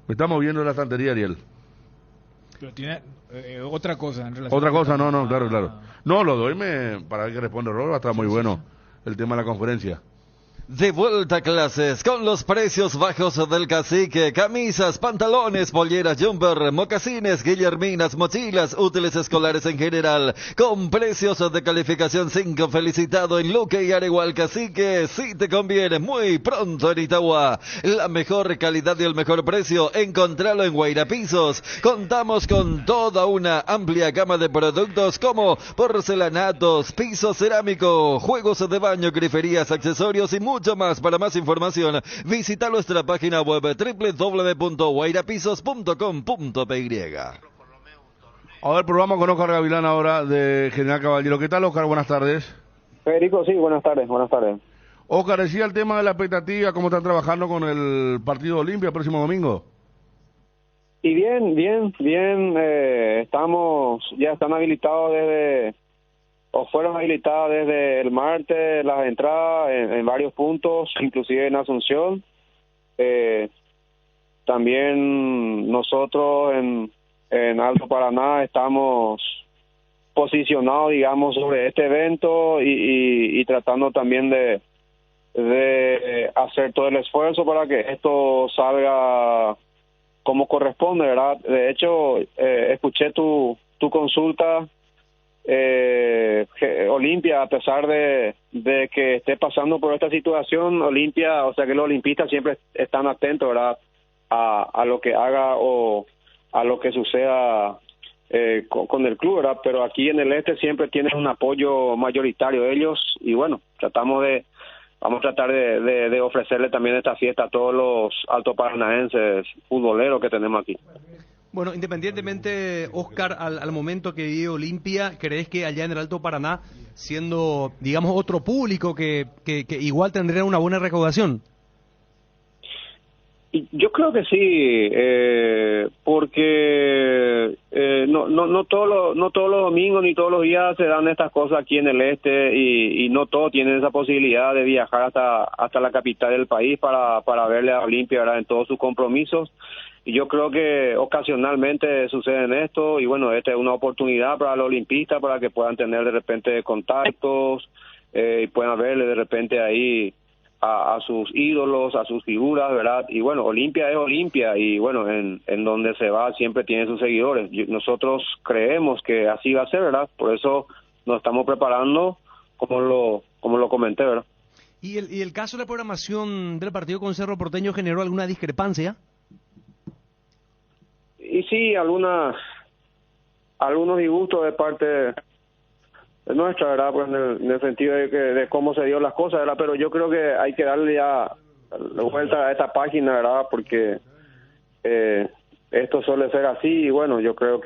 Me está moviendo la estantería, Ariel. Pero tiene otra cosa en relación. Otra cosa, no, claro. No, lo doy para ver que responde Robert, va a estar muy bueno el tema de la conferencia. De vuelta a clases con los precios bajos del Cacique: camisas, pantalones, polleras, jumper, mocasines, guillerminas, mochilas, útiles escolares en general, con precios de calificación 5. Felicitado en Luque y Aregual. Cacique, si te conviene, muy pronto en Itagua. La mejor calidad y el mejor precio, encontralo en Guaira Pisos. Contamos con toda una amplia gama de productos como porcelanatos, piso cerámico, juegos de baño, griferías, accesorios y mucho más. Para más información, visita nuestra página web www.guairapisos.com.py. A ver, programa con Óscar Gavilán ahora de General Caballero. ¿Qué tal, Óscar? Buenas tardes. Federico, sí, buenas tardes. Óscar, decía el tema de la expectativa, ¿cómo están trabajando con el partido de Olimpia el próximo domingo? Y bien, ya están habilitados fueron habilitadas desde el martes las entradas en varios puntos, inclusive en Asunción. También nosotros en Alto Paraná estamos posicionados, digamos, sobre este evento y tratando también de hacer todo el esfuerzo para que esto salga como corresponde, ¿verdad? De hecho, escuché tu consulta. Olimpia, a pesar de que esté pasando por esta situación, Olimpia, o sea que los olimpistas siempre están atentos, ¿verdad?, a lo que haga o a lo que suceda con el club, ¿verdad? Pero aquí en el Este siempre tienen un apoyo mayoritario de ellos y bueno, vamos a tratar de ofrecerle también esta fiesta a todos los altoparanaenses futboleros que tenemos aquí. Bueno, independientemente, Óscar, al momento que vive Olimpia, ¿crees que allá en el Alto Paraná, siendo, digamos, otro público que igual tendría una buena recaudación? Yo creo que sí, porque no todos los domingos ni todos los días se dan estas cosas aquí en el Este y no todos tienen esa posibilidad de viajar hasta la capital del país para verle a Olimpia, ¿verdad?, en todos sus compromisos. Y yo creo que ocasionalmente suceden esto y bueno, esta es una oportunidad para los olimpistas para que puedan tener de repente contactos y puedan verle de repente ahí a sus ídolos, a sus figuras, ¿verdad? Y bueno, Olimpia es Olimpia y bueno, en donde se va siempre tiene sus seguidores. Nosotros creemos que así va a ser, ¿verdad? Por eso nos estamos preparando como lo comenté, ¿verdad? ¿Y el caso de la programación del partido con Cerro Porteño generó alguna discrepancia? Y sí, algunos disgustos de parte de nuestra, ¿verdad? Pues en el sentido de cómo se dio las cosas, ¿verdad? Pero yo creo que hay que darle ya vuelta a esta página, ¿verdad? Porque esto suele ser así y bueno, yo creo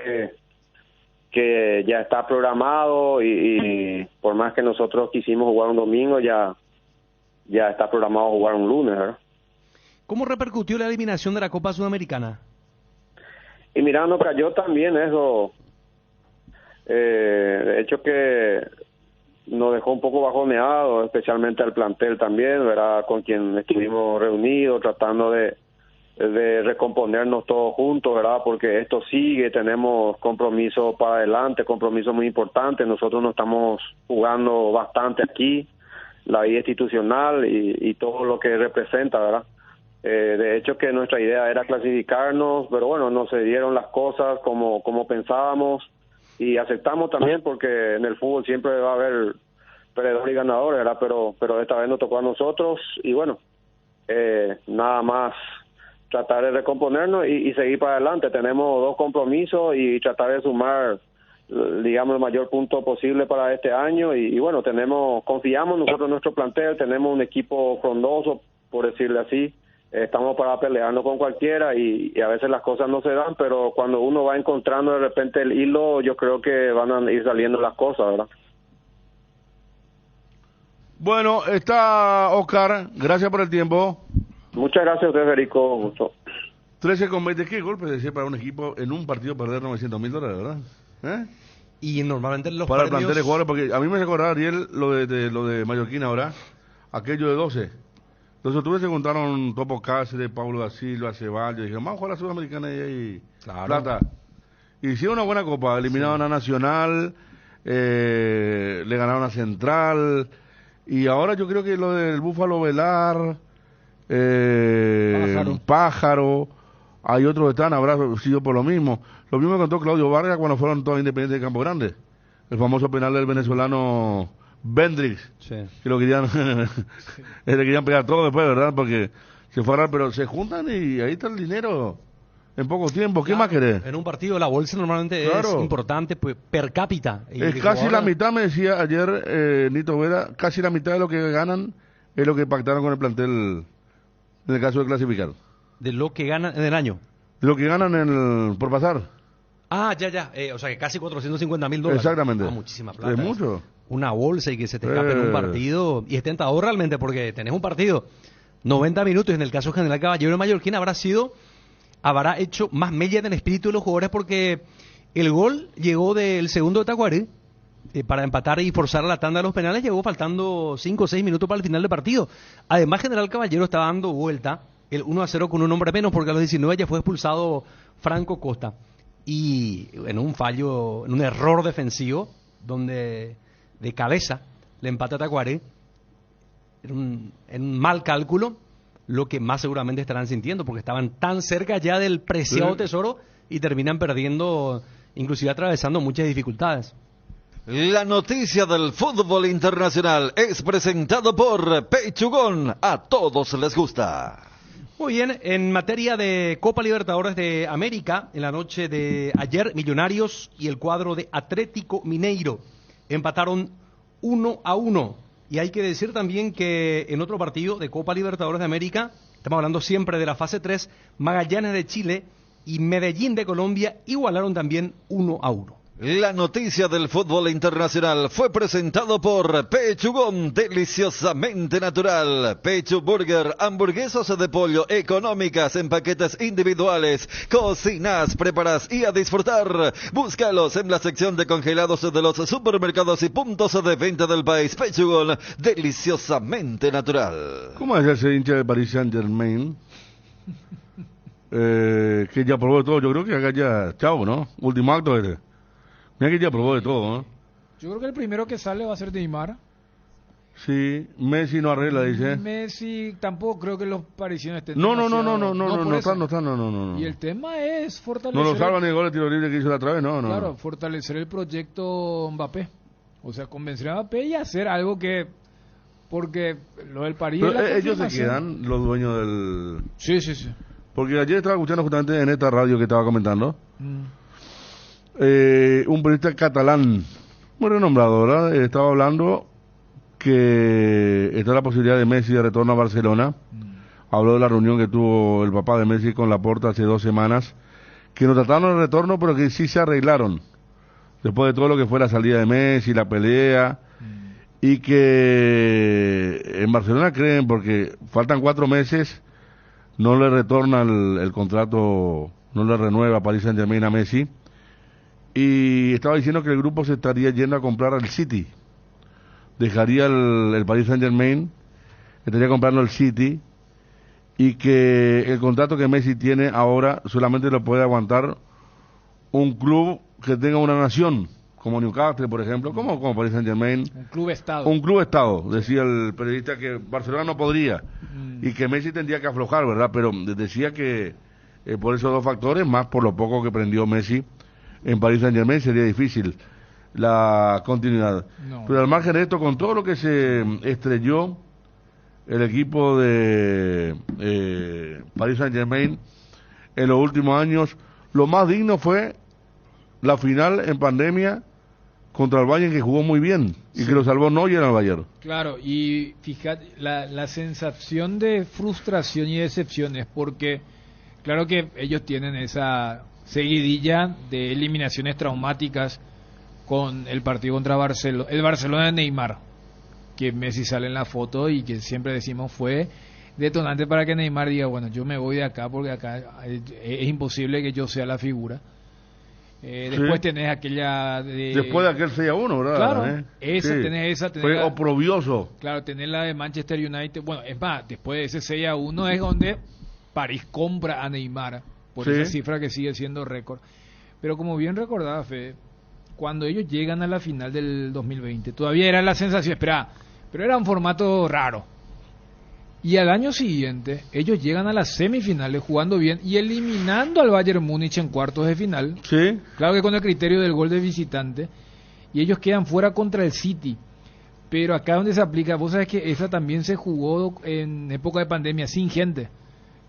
que ya está programado y por más que nosotros quisimos jugar un domingo, ya está programado jugar un lunes, ¿verdad? ¿Cómo repercutió la eliminación de la Copa Sudamericana? Y mira, nos cayó también eso, de hecho que nos dejó un poco bajoneado, especialmente al plantel también, ¿verdad? Con quien estuvimos reunidos, tratando de recomponernos todos juntos, ¿verdad? Porque esto sigue, tenemos compromisos para adelante, compromisos muy importantes, nosotros nos estamos jugando bastante aquí, la vida institucional y todo lo que representa, ¿verdad? De hecho que nuestra idea era clasificarnos, pero bueno, no se dieron las cosas como pensábamos y aceptamos también porque en el fútbol siempre va a haber perdedor y ganador, ¿verdad? Pero esta vez nos tocó a nosotros y bueno, nada más tratar de recomponernos y seguir para adelante. Tenemos 2 compromisos y tratar de sumar, digamos, el mayor punto posible para este año y bueno, confiamos nosotros en nuestro plantel, tenemos un equipo frondoso, por decirle así, estamos para pelearnos con cualquiera y a veces las cosas no se dan, pero cuando uno va encontrando de repente el hilo, yo creo que van a ir saliendo las cosas, ¿verdad? Bueno, está Oscar, gracias por el tiempo. Muchas gracias a usted, Federico, gusto. 13,20, ¿qué golpe decía para un equipo en un partido perder $900,000, verdad? Y normalmente los para premios... el plantel de jugadores, porque a mí me hace acordar, Ariel, lo de Mallorquín ahora, aquello de 12. Entonces tú se juntaron Topo Cáceres, Pablo da Silva, Ceballos, y dijeron, vamos a jugar a la Sudamericana y claro. Plata. Hicieron una buena copa, eliminaron a Nacional, le ganaron a Central, y ahora yo creo que lo del Búfalo Velar, Pájaro, hay otros que están, habrá sido por lo mismo. Lo mismo contó Claudio Vargas cuando fueron todos Independientes de Campo Grande. El famoso penal del venezolano Bendrix, que lo querían, le querían pegar todo después, ¿verdad? Porque se fueron, pero se juntan y ahí está el dinero en poco tiempo. ¿Qué más querés? En un partido la bolsa normalmente es importante, pues per cápita. Es casi la mitad, me decía ayer Nito Vera, casi la mitad de lo que ganan es lo que pactaron con el plantel en el caso de clasificar. ¿De lo que ganan en el año? De lo que ganan por pasar. Ah, ya. O sea que casi $450,000. Exactamente. Muchísima plata. Es mucho. Una bolsa y que se te escape en un partido. Y es tentador realmente porque tenés un partido 90 minutos. Y en el caso de General Caballero de Mallorquín habrá hecho más mella en el espíritu de los jugadores porque el gol llegó del segundo de Tacuarí para empatar y forzar a la tanda de los penales. Llegó faltando 5 o 6 minutos para el final del partido. Además, General Caballero estaba dando vuelta el 1-0 con un hombre menos porque a los 19 ya fue expulsado Franco Costa. Y en un fallo, en un error defensivo, donde de cabeza le empata a Tacuarí, en un mal cálculo, lo que más seguramente estarán sintiendo, porque estaban tan cerca ya del preciado tesoro y terminan perdiendo, inclusive atravesando muchas dificultades. La noticia del fútbol internacional es presentado por Pechugón. A todos les gusta. Muy bien, en materia de Copa Libertadores de América, en la noche de ayer, Millonarios y el cuadro de Atlético Mineiro empataron 1-1. Y hay que decir también que en otro partido de Copa Libertadores de América, estamos hablando siempre de la fase 3, Magallanes de Chile y Medellín de Colombia igualaron también 1-1. La noticia del fútbol internacional fue presentado por Pechugón, deliciosamente natural. Pechu Burger, hamburguesas de pollo económicas en paquetes individuales. Cocinas, preparas y a disfrutar. Búscalos en la sección de congelados de los supermercados y puntos de venta del país. Pechugón, deliciosamente natural. ¿Cómo es ese hincha de Paris Saint-Germain? Que ya probó todo. Yo creo que acá ya, chao, ¿no? Último acto este. Mira que ya probó de todo, ¿no? Yo creo que el primero que sale va a ser Neymar. Sí, Messi no arregla, dice. Messi tampoco creo que los parisinos estén No. Y el tema es fortalecer... No lo salvan ni el gol de tiro libre que hizo la otra vez, no. Claro, fortalecer el proyecto Mbappé. O sea, convencer a Mbappé y hacer algo que Porque lo del París... Pero ellos se quedan, los dueños del... Sí. Porque ayer estaba escuchando justamente en esta radio que estaba comentando, un periodista catalán, muy renombrado, ¿verdad? Estaba hablando que está la posibilidad de Messi de retorno a Barcelona. Habló de la reunión que tuvo el papá de Messi con Laporta hace 2 semanas, que no trataron el retorno, pero que sí se arreglaron. Después de todo lo que fue la salida de Messi, la pelea, y que en Barcelona creen, porque faltan 4 meses, no le retorna el contrato, no le renueva Paris Saint-Germain a Messi, y estaba diciendo que el grupo se estaría yendo a comprar al City, dejaría el Paris Saint-Germain, estaría comprando el City, y que el contrato que Messi tiene ahora solamente lo puede aguantar un club que tenga una nación, como Newcastle, por ejemplo, como Paris Saint-Germain. Un club estado. Un club estado, decía el periodista, que Barcelona no podría, y que Messi tendría que aflojar, ¿verdad? Pero decía que por esos 2 factores, más por lo poco que prendió Messi en Paris Saint-Germain, sería difícil la continuidad. No. Pero al margen de esto, con todo lo que se estrelló el equipo de Paris Saint-Germain en los últimos años, lo más digno fue la final en pandemia contra el Bayern, que jugó muy bien y que lo salvó Neuer al Bayern. Claro, y fíjate, la sensación de frustración y decepción es porque, claro que ellos tienen esa seguidilla de eliminaciones traumáticas con el partido contra Barcelona, el Barcelona de Neymar, que Messi sale en la foto y que siempre decimos fue detonante para que Neymar diga, bueno, yo me voy de acá porque acá es imposible que yo sea la figura. Después tenés aquella después de aquel 6-1, ¿verdad? Claro, tenés fue oprobioso. Claro, tenés la de Manchester United. Bueno, es más, después de ese 6-1 es donde París compra a Neymar por esa cifra que sigue siendo récord. Pero como bien recordaba Fede, cuando ellos llegan a la final del 2020, todavía era la sensación, pero era un formato raro. Y al año siguiente, ellos llegan a las semifinales jugando bien y eliminando al Bayern Múnich en cuartos de final. Sí. Claro que con el criterio del gol de visitante. Y ellos quedan fuera contra el City. Pero acá donde se aplica, vos sabés que esa también se jugó en época de pandemia sin gente.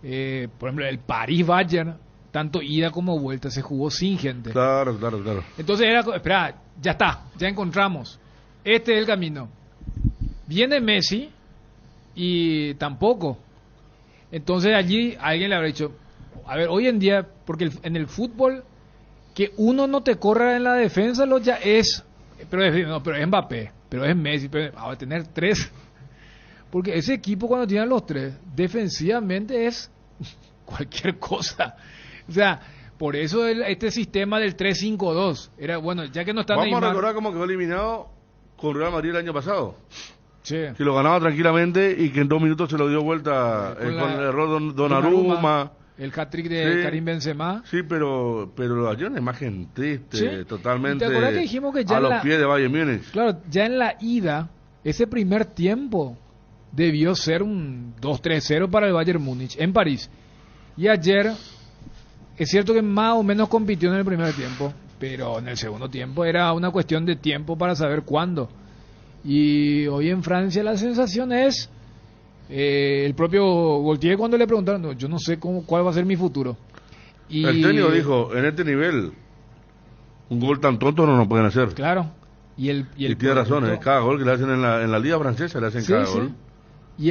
Por ejemplo, el París-Bayern, tanto ida como vuelta, se jugó sin gente. Claro. Entonces era, ya está, ya encontramos. Este es el camino. Viene Messi y tampoco. Entonces allí alguien le habrá dicho, a ver, hoy en día, porque en el fútbol, que uno no te corra en la defensa, lo ya es, pero es Mbappé, pero es Messi, pero va a tener 3. Porque ese equipo cuando tiene los 3, defensivamente es cualquier cosa. O sea, por eso este sistema del 3-5-2, era bueno, ya que no está Neymar. Vamos a recordar cómo quedó eliminado con Real Madrid el año pasado. Sí. Que lo ganaba tranquilamente y que en 2 minutos se lo dio vuelta con el error de Donnarumma, el hat-trick de Karim Benzema. Sí, pero hay una imagen triste, totalmente. ¿Te acuerdas que dijimos que ya a los pies de Bayern Múnich? Claro, ya en la ida, ese primer tiempo debió ser un 2-3-0 para el Bayern Múnich en París. Y ayer, es cierto que más o menos compitió en el primer tiempo, pero en el segundo tiempo era una cuestión de tiempo para saber cuándo. Y hoy en Francia la sensación es el propio Gaultier cuando le preguntaron, no, yo no sé cuál va a ser mi futuro. Y el técnico dijo, en este nivel un gol tan tonto no lo pueden hacer. Claro. Y tiene razón, cada gol que le hacen en la liga francesa le hacen cada gol. Y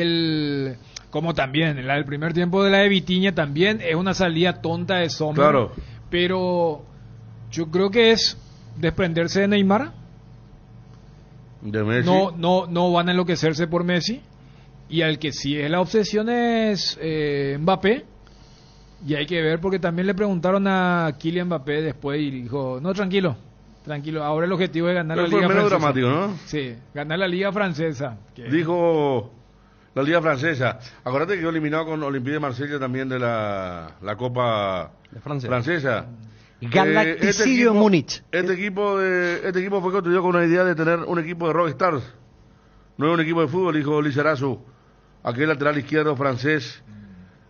como también en el primer tiempo de la de Vitinha también es una salida tonta de Sommer. Claro. Pero yo creo que es desprenderse de Neymar. De Messi. No van a enloquecerse por Messi. Y al que sí es la obsesión es Mbappé. Y hay que ver, porque también le preguntaron a Kylian Mbappé después y dijo, no, tranquilo, ahora el objetivo es ganar la Liga Francesa. Fue menos Francesa. dramático, ¿no? Sí, ganar la Liga Francesa. Dijo la Liga Francesa. Acuérdate que quedó eliminado con Olympique de Marsella también de la Copa Francesa. Galacticillo Múnich. Este equipo fue construido con una idea de tener un equipo de rockstars. No es un equipo de fútbol, dijo Lizarazu, aquel lateral izquierdo francés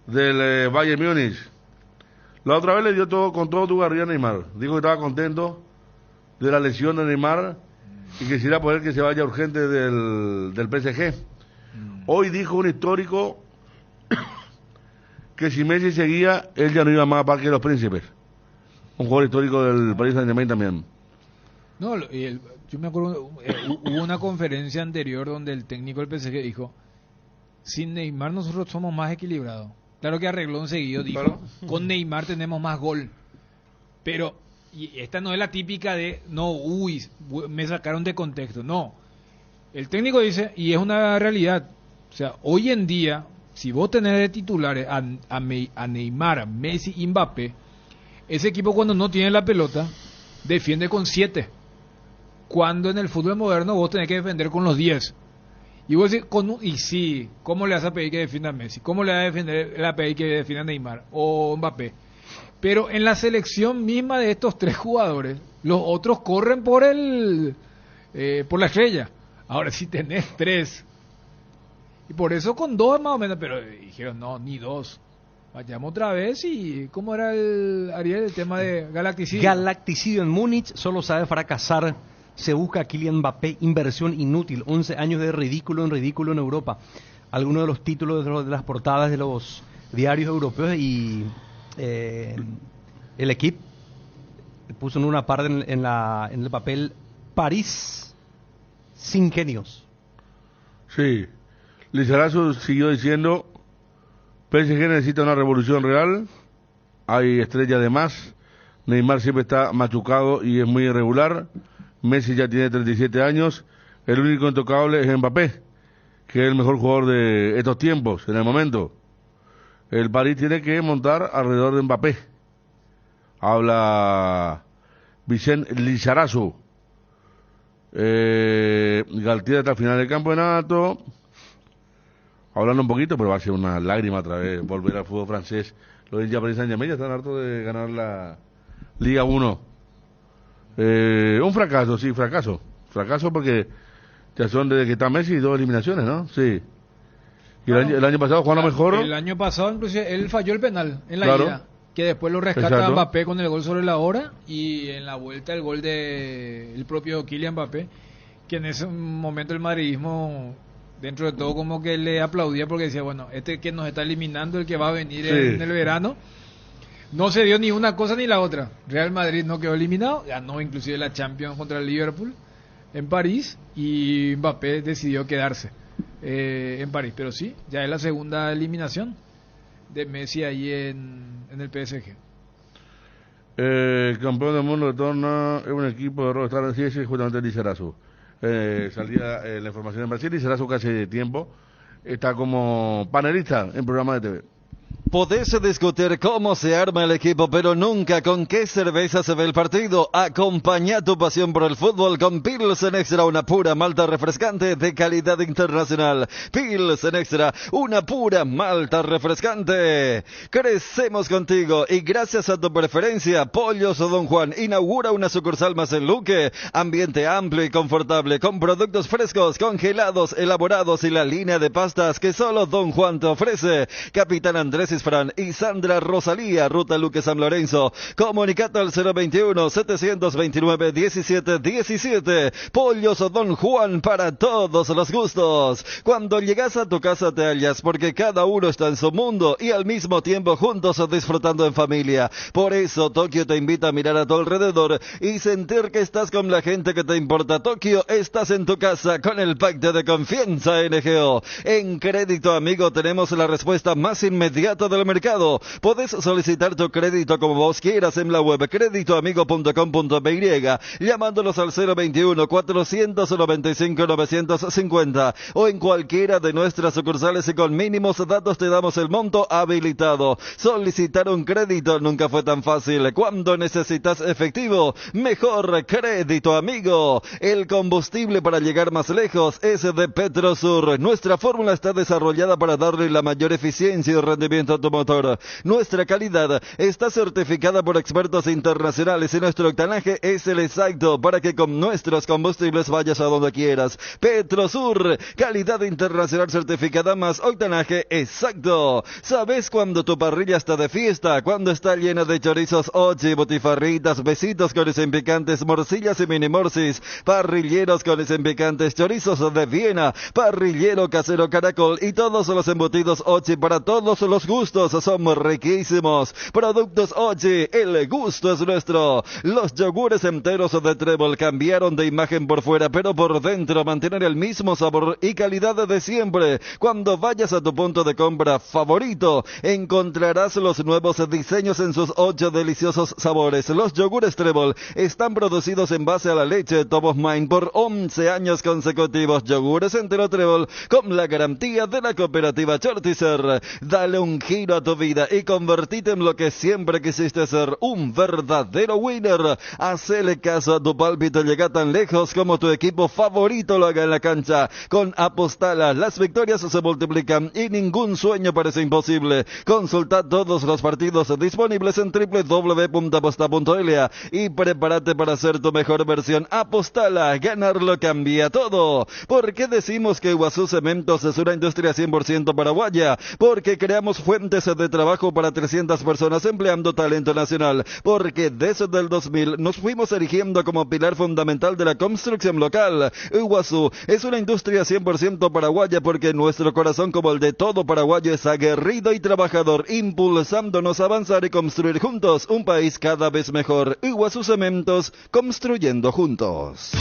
del Bayern Múnich. La otra vez le dio con todo tu garría a Neymar. Dijo que estaba contento de la lesión de Neymar y quisiera poder que se vaya urgente del PSG. Hoy dijo un histórico que si Messi seguía, él ya no iba más a Parque de los Príncipes. Un jugador histórico del Paris Saint-Germain también. No, yo me acuerdo, hubo una conferencia anterior donde el técnico del PSG dijo, sin Neymar nosotros somos más equilibrados. Claro que arregló enseguida, dijo, claro. Con Neymar tenemos más gol. Pero y esta no es la típica de, no, me sacaron de contexto. No, el técnico dice, y es una realidad, o sea, hoy en día, si vos tenés de titulares a Neymar, a Messi y Mbappé, ese equipo cuando no tiene la pelota, defiende con 7. Cuando en el fútbol moderno vos tenés que defender con los 10. Y vos decís, sí, ¿cómo le vas a pedir que defienda a Messi? ¿Cómo le vas a pedir que defienda a Neymar o Mbappé? Pero en la selección misma de estos 3 jugadores, los otros corren por la estrella. Ahora si tenés 3, y por eso con 2 más o menos, pero dijeron, no, ni 2. Vayamos otra vez y... ¿Cómo era Ariel, el tema de galacticidio? Galacticidio en Múnich, solo sabe fracasar. Se busca a Kylian Mbappé, inversión inútil, 11 años de ridículo en Europa. Algunos de los títulos de las portadas de los diarios europeos y el equipo puso en una parte en el papel París sin genios. Sí, Lizarazu siguió diciendo, PSG necesita una revolución real, hay estrella de más, Neymar siempre está machucado y es muy irregular, Messi ya tiene 37 años, el único intocable es Mbappé, que es el mejor jugador de estos tiempos, en el momento. El París tiene que montar alrededor de Mbappé. Habla Vicente Lizarazu. Galtier hasta el final del campeonato. Hablando un poquito, pero va a ser una lágrima otra vez volver al fútbol francés. Los hinchas Paris Saint-Germain ya están hartos de ganar la Liga 1. Un fracaso, sí, fracaso. Fracaso porque ya son desde que está Messi 2 eliminaciones, ¿no? Sí. Y el año pasado jugando mejor. El año pasado inclusive él falló el penal en la ida, que después lo rescata Mbappé con el gol sobre la hora, y en la vuelta el gol de el propio Kylian Mbappé, que en ese momento el madridismo dentro de todo como que le aplaudía porque decía, bueno, este que nos está eliminando, el que va a venir en el verano. No se dio ni una cosa ni la otra. Real Madrid no quedó eliminado, ganó inclusive la Champions contra el Liverpool en París, y Mbappé decidió quedarse en París. Pero sí, ya es la segunda eliminación de Messi ahí en el PSG. Campeón del mundo de torna es un equipo de Rockstar, sí, es justamente Lizarazu. Salía la información en Brasil, Lizarazu que hace tiempo está como panelista en programas de TV. Podés discutir cómo se arma el equipo, pero nunca con qué cerveza se ve el partido. Acompaña tu pasión por el fútbol con Pilsen Extra, una pura malta refrescante de calidad internacional. Pilsen Extra, una pura malta refrescante. Crecemos contigo y gracias a tu preferencia, Pollos Don Juan inaugura una sucursal más en Luque. Ambiente amplio y confortable con productos frescos, congelados, elaborados y la línea de pastas que solo Don Juan te ofrece. Capitán Andrés Isfrán y Sandra Rosalía, Ruta Luque San Lorenzo. Comunicate al 021-729-1717. Pollos Don Juan, para todos los gustos. Cuando llegas a tu casa te hallas porque cada uno está en su mundo y al mismo tiempo juntos disfrutando en familia. Por eso Tokio te invita a mirar a tu alrededor y sentir que estás con la gente que te importa. Tokio, estás en tu casa con el pacto de confianza NGO. En Crédito Amigo tenemos la respuesta más inmediata del mercado. Podés solicitar tu crédito como vos quieras en la web creditoamigo.com.by, llamándolos al 021-495-950 o en cualquiera de nuestras sucursales, y con mínimos datos te damos el monto habilitado. Solicitar un crédito nunca fue tan fácil. Cuando necesitas efectivo, mejor Crédito Amigo. El combustible para llegar más lejos es de Petrosur. Nuestra fórmula está desarrollada para darle la mayor eficiencia y rendimiento mantenimiento de tu motor. Nuestra calidad está certificada por expertos internacionales y nuestro octanaje es el exacto para que con nuestros combustibles vayas a donde quieras. Petrosur, calidad internacional certificada más octanaje exacto. ¿Sabes cuando tu parrilla está de fiesta? Cuando está llena de chorizos ochi, botifarritas, besitos con ese picantes, morcillas y mini morcis, parrilleros con ese picantes, chorizos de Viena, parrillero casero Caracol y todos los embutidos ochi para todos los gustos. Son riquísimos. Productos ochi, el gusto es nuestro. Los yogures enteros de Trébol cambiaron de imagen por fuera, pero por dentro mantienen el mismo sabor y calidad de siempre. Cuando vayas a tu punto de compra favorito, encontrarás los nuevos diseños en sus 8 deliciosos sabores. Los yogures Trébol están producidos en base a la leche Top of Mind por 11 años consecutivos. Yogures entero Trébol con la garantía de la cooperativa Chortizer. Dale un giro a tu vida y convertite en lo que siempre quisiste ser, un verdadero winner. Hacele caso a tu pálpito, llega tan lejos como tu equipo favorito lo haga en la cancha. Con Apostala, las victorias se multiplican y ningún sueño parece imposible. Consulta todos los partidos disponibles en www.aposta.la y prepárate para ser tu mejor versión. Apostala, ganarlo cambia todo. ¿Por qué decimos que Iguazú Cementos es una industria 100% paraguaya? Porque creamos fuentes de trabajo para 300 personas empleando talento nacional. Porque desde el 2000 nos fuimos erigiendo como pilar fundamental de la construcción local. Iguazú es una industria 100% paraguaya porque nuestro corazón, como el de todo paraguayo, es aguerrido y trabajador, impulsándonos a avanzar y construir juntos un país cada vez mejor. Iguazú Cementos, construyendo juntos.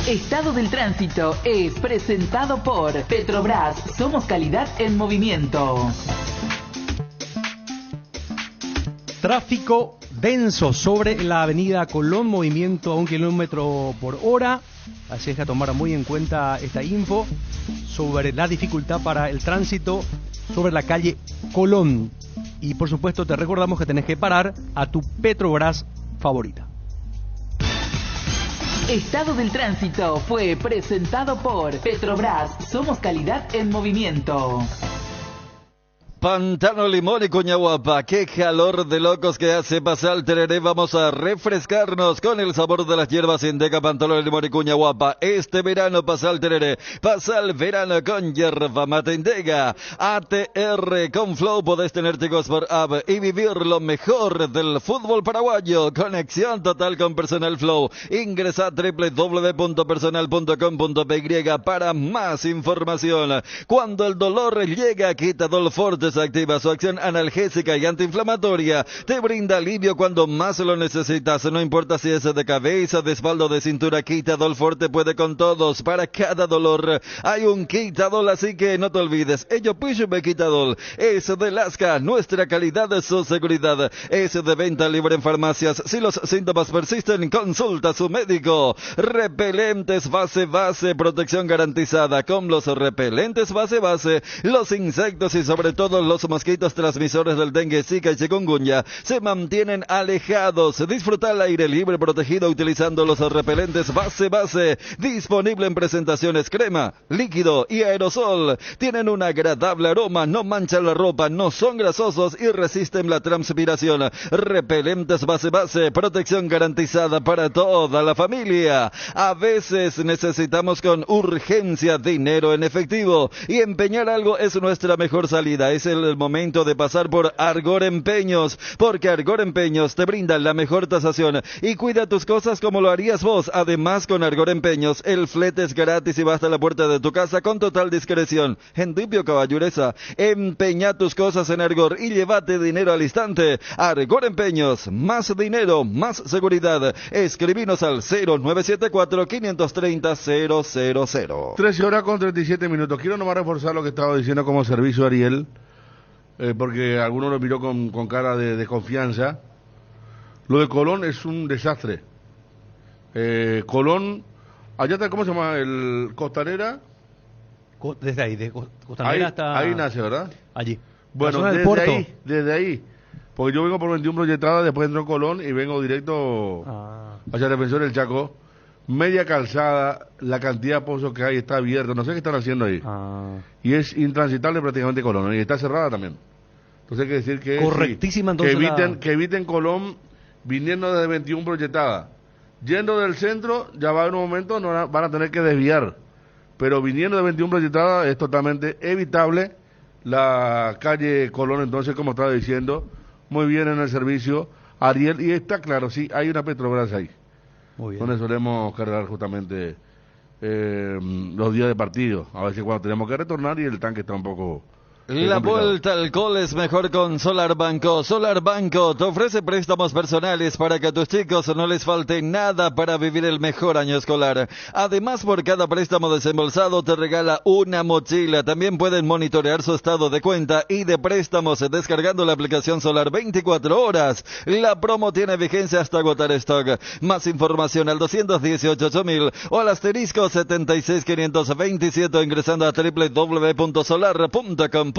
Estado del Tránsito es presentado por Petrobras. Somos calidad en movimiento. Tráfico denso sobre la avenida Colón, movimiento a 1 km/h. Así es que a tomar muy en cuenta esta info sobre la dificultad para el tránsito sobre la calle Colón. Y por supuesto te recordamos que tenés que parar a tu Petrobras favorita. Estado del Tránsito fue presentado por Petrobras. Somos calidad en movimiento. Pantano, Limón y Cuñahuapa, qué calor de locos que hace. Pasa al Tereré, vamos a refrescarnos con el sabor de las hierbas Indeca, Pantano, Limón y Cuñahuapa. Este verano pasa al Tereré, pasa el verano con hierba mate Indega. ATR con Flow, podés tener chicos por app y vivir lo mejor del fútbol paraguayo. Conexión total con Personal Flow. Ingresa a www.personal.com.py para más información. Cuando el dolor llega, Quitadol Forte se activa su acción analgésica y antiinflamatoria. Te brinda alivio cuando más lo necesitas. No importa si es de cabeza, de espalda o de cintura, Quitadol Forte puede con todos. Para cada dolor hay un Quitadol, así que no te olvides. Ello Pushube Quitadol es de Lasca. Nuestra calidad es su seguridad. Es de venta libre en farmacias. Si los síntomas persisten, consulta a su médico. Repelentes base, protección garantizada. Con los repelentes base, los insectos y sobre todo los mosquitos transmisores del dengue, zika y chikungunya se mantienen alejados. Disfruta el aire libre protegido utilizando los repelentes base, disponible en presentaciones crema, líquido y aerosol. Tienen un agradable aroma, no manchan la ropa, no son grasosos y resisten la transpiración. Repelentes base, protección garantizada para toda la familia. A veces necesitamos con urgencia dinero en efectivo y empeñar algo es nuestra mejor salida. Es el momento de pasar por Argor Empeños, porque Argor Empeños te brinda la mejor tasación y cuida tus cosas como lo harías vos. Además, con Argor Empeños, el flete es gratis y va hasta la puerta de tu casa con total discreción. Hendipio Caballureza, empeña tus cosas en Argor y llévate dinero al instante. Argor Empeños, más dinero, más seguridad. Escribinos al 0974-530-000. 13 horas con 37 minutos. Quiero nomás reforzar lo que estaba diciendo como servicio Ariel, porque alguno lo miró con cara de desconfianza. Lo de Colón es un desastre. Colón, allá está, ¿cómo se llama? El Costanera. Desde ahí, de Costanera hasta... Ahí nace, ¿verdad? Allí. Bueno, desde ahí. Porque yo vengo por 21 proyectadas, después entro en Colón y vengo directo hacia Defensor del Chaco. Media calzada, la cantidad de pozos que hay está abierta, no sé qué están haciendo ahí. Y es intransitable prácticamente Colón, y está cerrada también. Entonces hay que decir que correctísima, entonces que eviten Colón viniendo desde 21 proyectada. Yendo del centro, ya va a haber un momento, no van a tener que desviar. Pero viniendo de 21 proyectada es totalmente evitable la calle Colón. Entonces, como estaba diciendo, muy bien en el servicio Ariel, y está claro, sí, hay una Petrobras ahí, muy bien, donde solemos cargar justamente los días de partido, a veces cuando tenemos que retornar y el tanque está un poco... La vuelta al cole es mejor con Solar Banco. Solar Banco te ofrece préstamos personales para que a tus chicos no les falte nada para vivir el mejor año escolar. Además, por cada préstamo desembolsado te regala una mochila. También pueden monitorear su estado de cuenta y de préstamos descargando la aplicación Solar 24 horas. La promo tiene vigencia hasta agotar stock. Más información al 218.000 o al asterisco 76527 ingresando a www.solar.com.py.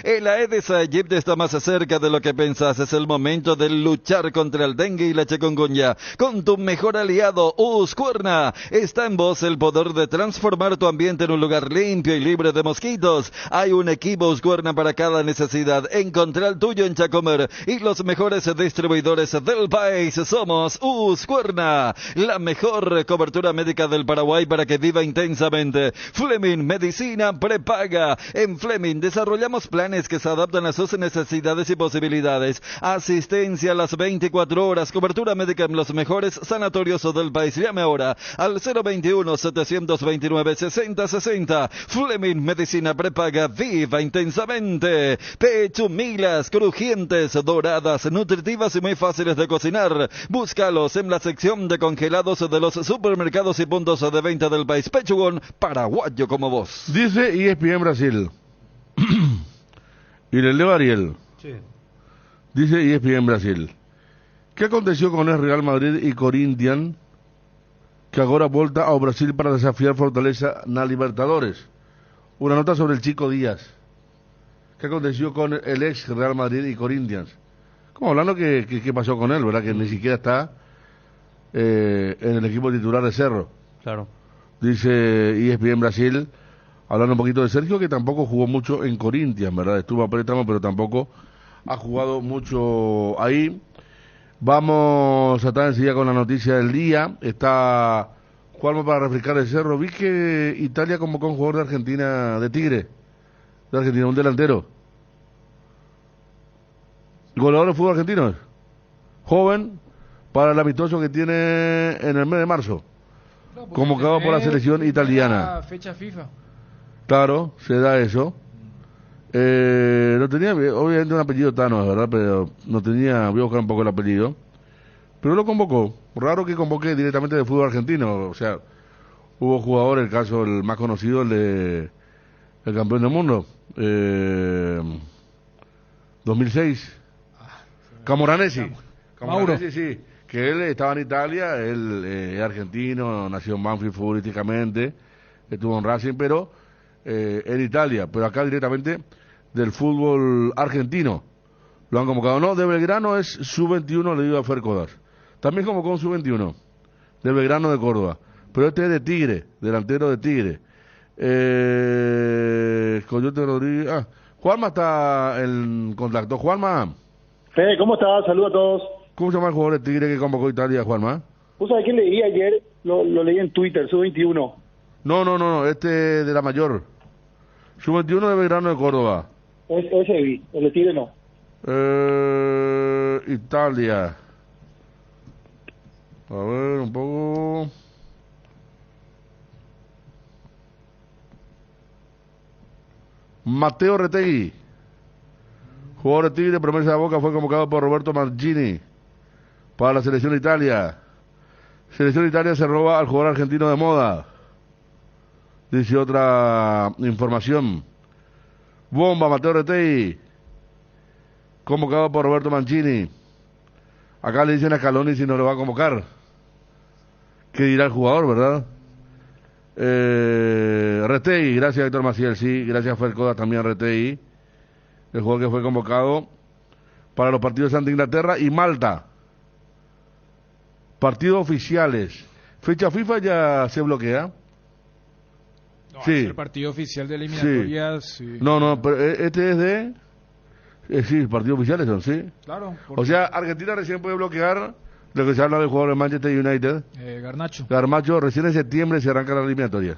El Aedes aegypti está más cerca de lo que pensás. Es el momento de luchar contra el dengue y la chikungunya. Con tu mejor aliado, Uscuerna. Está en vos el poder de transformar tu ambiente en un lugar limpio y libre de mosquitos. Hay un equipo Uscuerna para cada necesidad. Encontrá el tuyo en Chacomer y los mejores distribuidores del país. Somos Uscuerna, la mejor cobertura médica del Paraguay para que viva intensamente. Fleming Medicina Prepaga. En Fleming desarrollamos planes que se adaptan a sus necesidades y posibilidades. Asistencia a las 24 horas, cobertura médica en los mejores sanatorios del país. Llame ahora al 021-729-6060. Fleming Medicina Prepaga, viva intensamente. Pechumilas crujientes, doradas, nutritivas y muy fáciles de cocinar. Búscalos en la sección de congelados de los supermercados y puntos de venta del país. Pechugón, paraguayo como vos. Dice ESPN Brasil. Y le leo a Ariel. Sí. Dice ESPN Brasil. ¿Qué aconteció con el Real Madrid y Corinthians que ahora volta ao Brasil para desafiar Fortaleza na Libertadores? Una nota sobre el Chico Díaz. ¿Qué aconteció con el ex Real Madrid y Corinthians? Como hablando que pasó con él, ¿verdad? Que ni siquiera está en el equipo titular de Cerro. Claro. Dice ESPN Brasil, hablando un poquito de Sergio, que tampoco jugó mucho en Corinthians, ¿verdad? Estuvo a préstamo, pero tampoco ha jugado mucho ahí. Vamos a estar enseguida con la noticia del día. Está Juanma para refrescar el Cerro. Vi que Italia convocó a un jugador de Argentina, de Tigre, de Argentina, un delantero. Goleador de fútbol argentino. Joven, para el amistoso que tiene en el mes de marzo. No, convocado por la selección italiana. Fecha FIFA. Claro, se da eso. No tenía, obviamente, un apellido Tano, ¿verdad? Pero no tenía, voy a buscar un poco el apellido. Pero lo convocó. Raro que convoque directamente de fútbol argentino. O sea, hubo jugadores, el caso, el más conocido, el campeón del mundo. 2006. Camoranesi. Camoranesi, sí. Que él estaba en Italia, él es argentino, nació en Banfield futbolísticamente, estuvo en Racing, pero en Italia, pero acá directamente del fútbol argentino. Lo han convocado. No, de Belgrano es sub-21, le digo a Fer Codar. También convocó un sub-21, de Belgrano de Córdoba. Pero este es de Tigre, delantero de Tigre. Coyote Rodríguez. Juanma está en contacto. Juanma. Fede, ¿cómo estás? Saludos a todos. ¿Cómo se llama el jugador de Tigre que convocó Italia, Juanma? ¿Vos sabés que leí ayer? Lo leí en Twitter, sub-21. No, este de la mayor. Sub-21 de Belgrano de Córdoba. Ese vi, el de Tigre no. Italia. A ver, un poco. Mateo Retegui. Jugador de Tigre, promesa de Boca, fue convocado por Roberto Mancini para la selección de Italia. Selección de Italia se roba al jugador argentino de moda. Dice otra información. Bomba, Mateo Retegui, convocado por Roberto Mancini. Acá le dicen a Scaloni si no lo va a convocar. ¿Qué dirá el jugador, verdad? Retegui, gracias Héctor Maciel, sí, gracias Fercoda también Retegui. El jugador que fue convocado para los partidos ante Inglaterra y Malta. Partidos oficiales. Fecha FIFA ya se bloquea. No, sí. El partido oficial de eliminatorias. Sí. No, pero este es de Sí, partidos oficiales son, sí. Claro. O sea, Argentina recién puede bloquear lo que se habla del jugador de Manchester United. Garnacho, recién en septiembre se arranca la eliminatoria.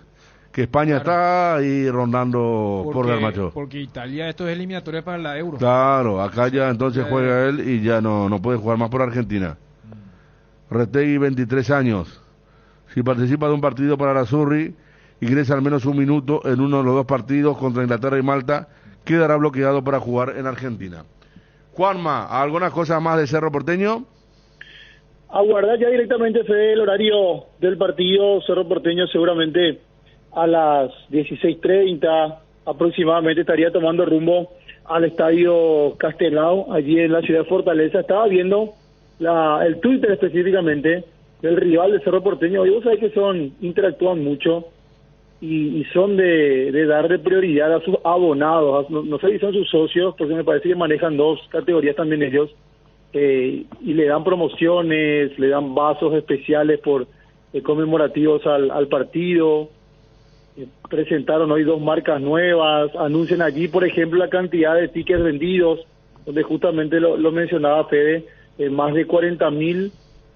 Que España está ahí rondando por Garnacho. Porque Italia, esto es eliminatoria para la Euro. Claro, acá ya entonces juega él y ya no puede jugar más por Argentina. Retegui, 23 años. Si participa de un partido para Arazurri, ingresa al menos un minuto en uno de los dos partidos contra Inglaterra y Malta, quedará bloqueado para jugar en Argentina. Juanma, ¿algunas cosas más de Cerro Porteño? Aguardar ya directamente, Fede, el horario del partido. Cerro Porteño seguramente a las 16:30 aproximadamente estaría tomando rumbo al estadio Castelao, allí en la ciudad de Fortaleza. Estaba viendo el Twitter específicamente del rival de Cerro Porteño. Y vos sabés que interactúan mucho y son de darle prioridad a sus abonados. No sé si son sus socios, porque me parece que manejan dos categorías también ellos. Y le dan promociones, le dan vasos especiales por conmemorativos al partido. Presentaron hoy 2 marcas nuevas, anuncian allí, por ejemplo, la cantidad de tickets vendidos, donde justamente lo mencionaba Fede, más de 40.000,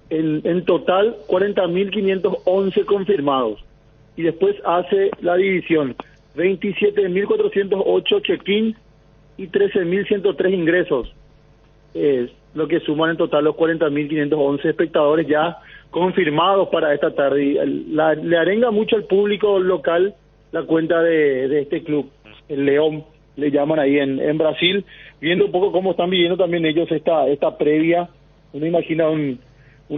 en total 40.511 confirmados. Y después hace la división, 27.408 check-ins y 13.103 ingresos. Lo que suman en total los 40.511 espectadores ya confirmados para esta tarde. Y le arenga mucho al público local la cuenta de este club, el León, le llaman ahí en Brasil, viendo un poco cómo están viviendo también ellos esta previa. Uno imagina un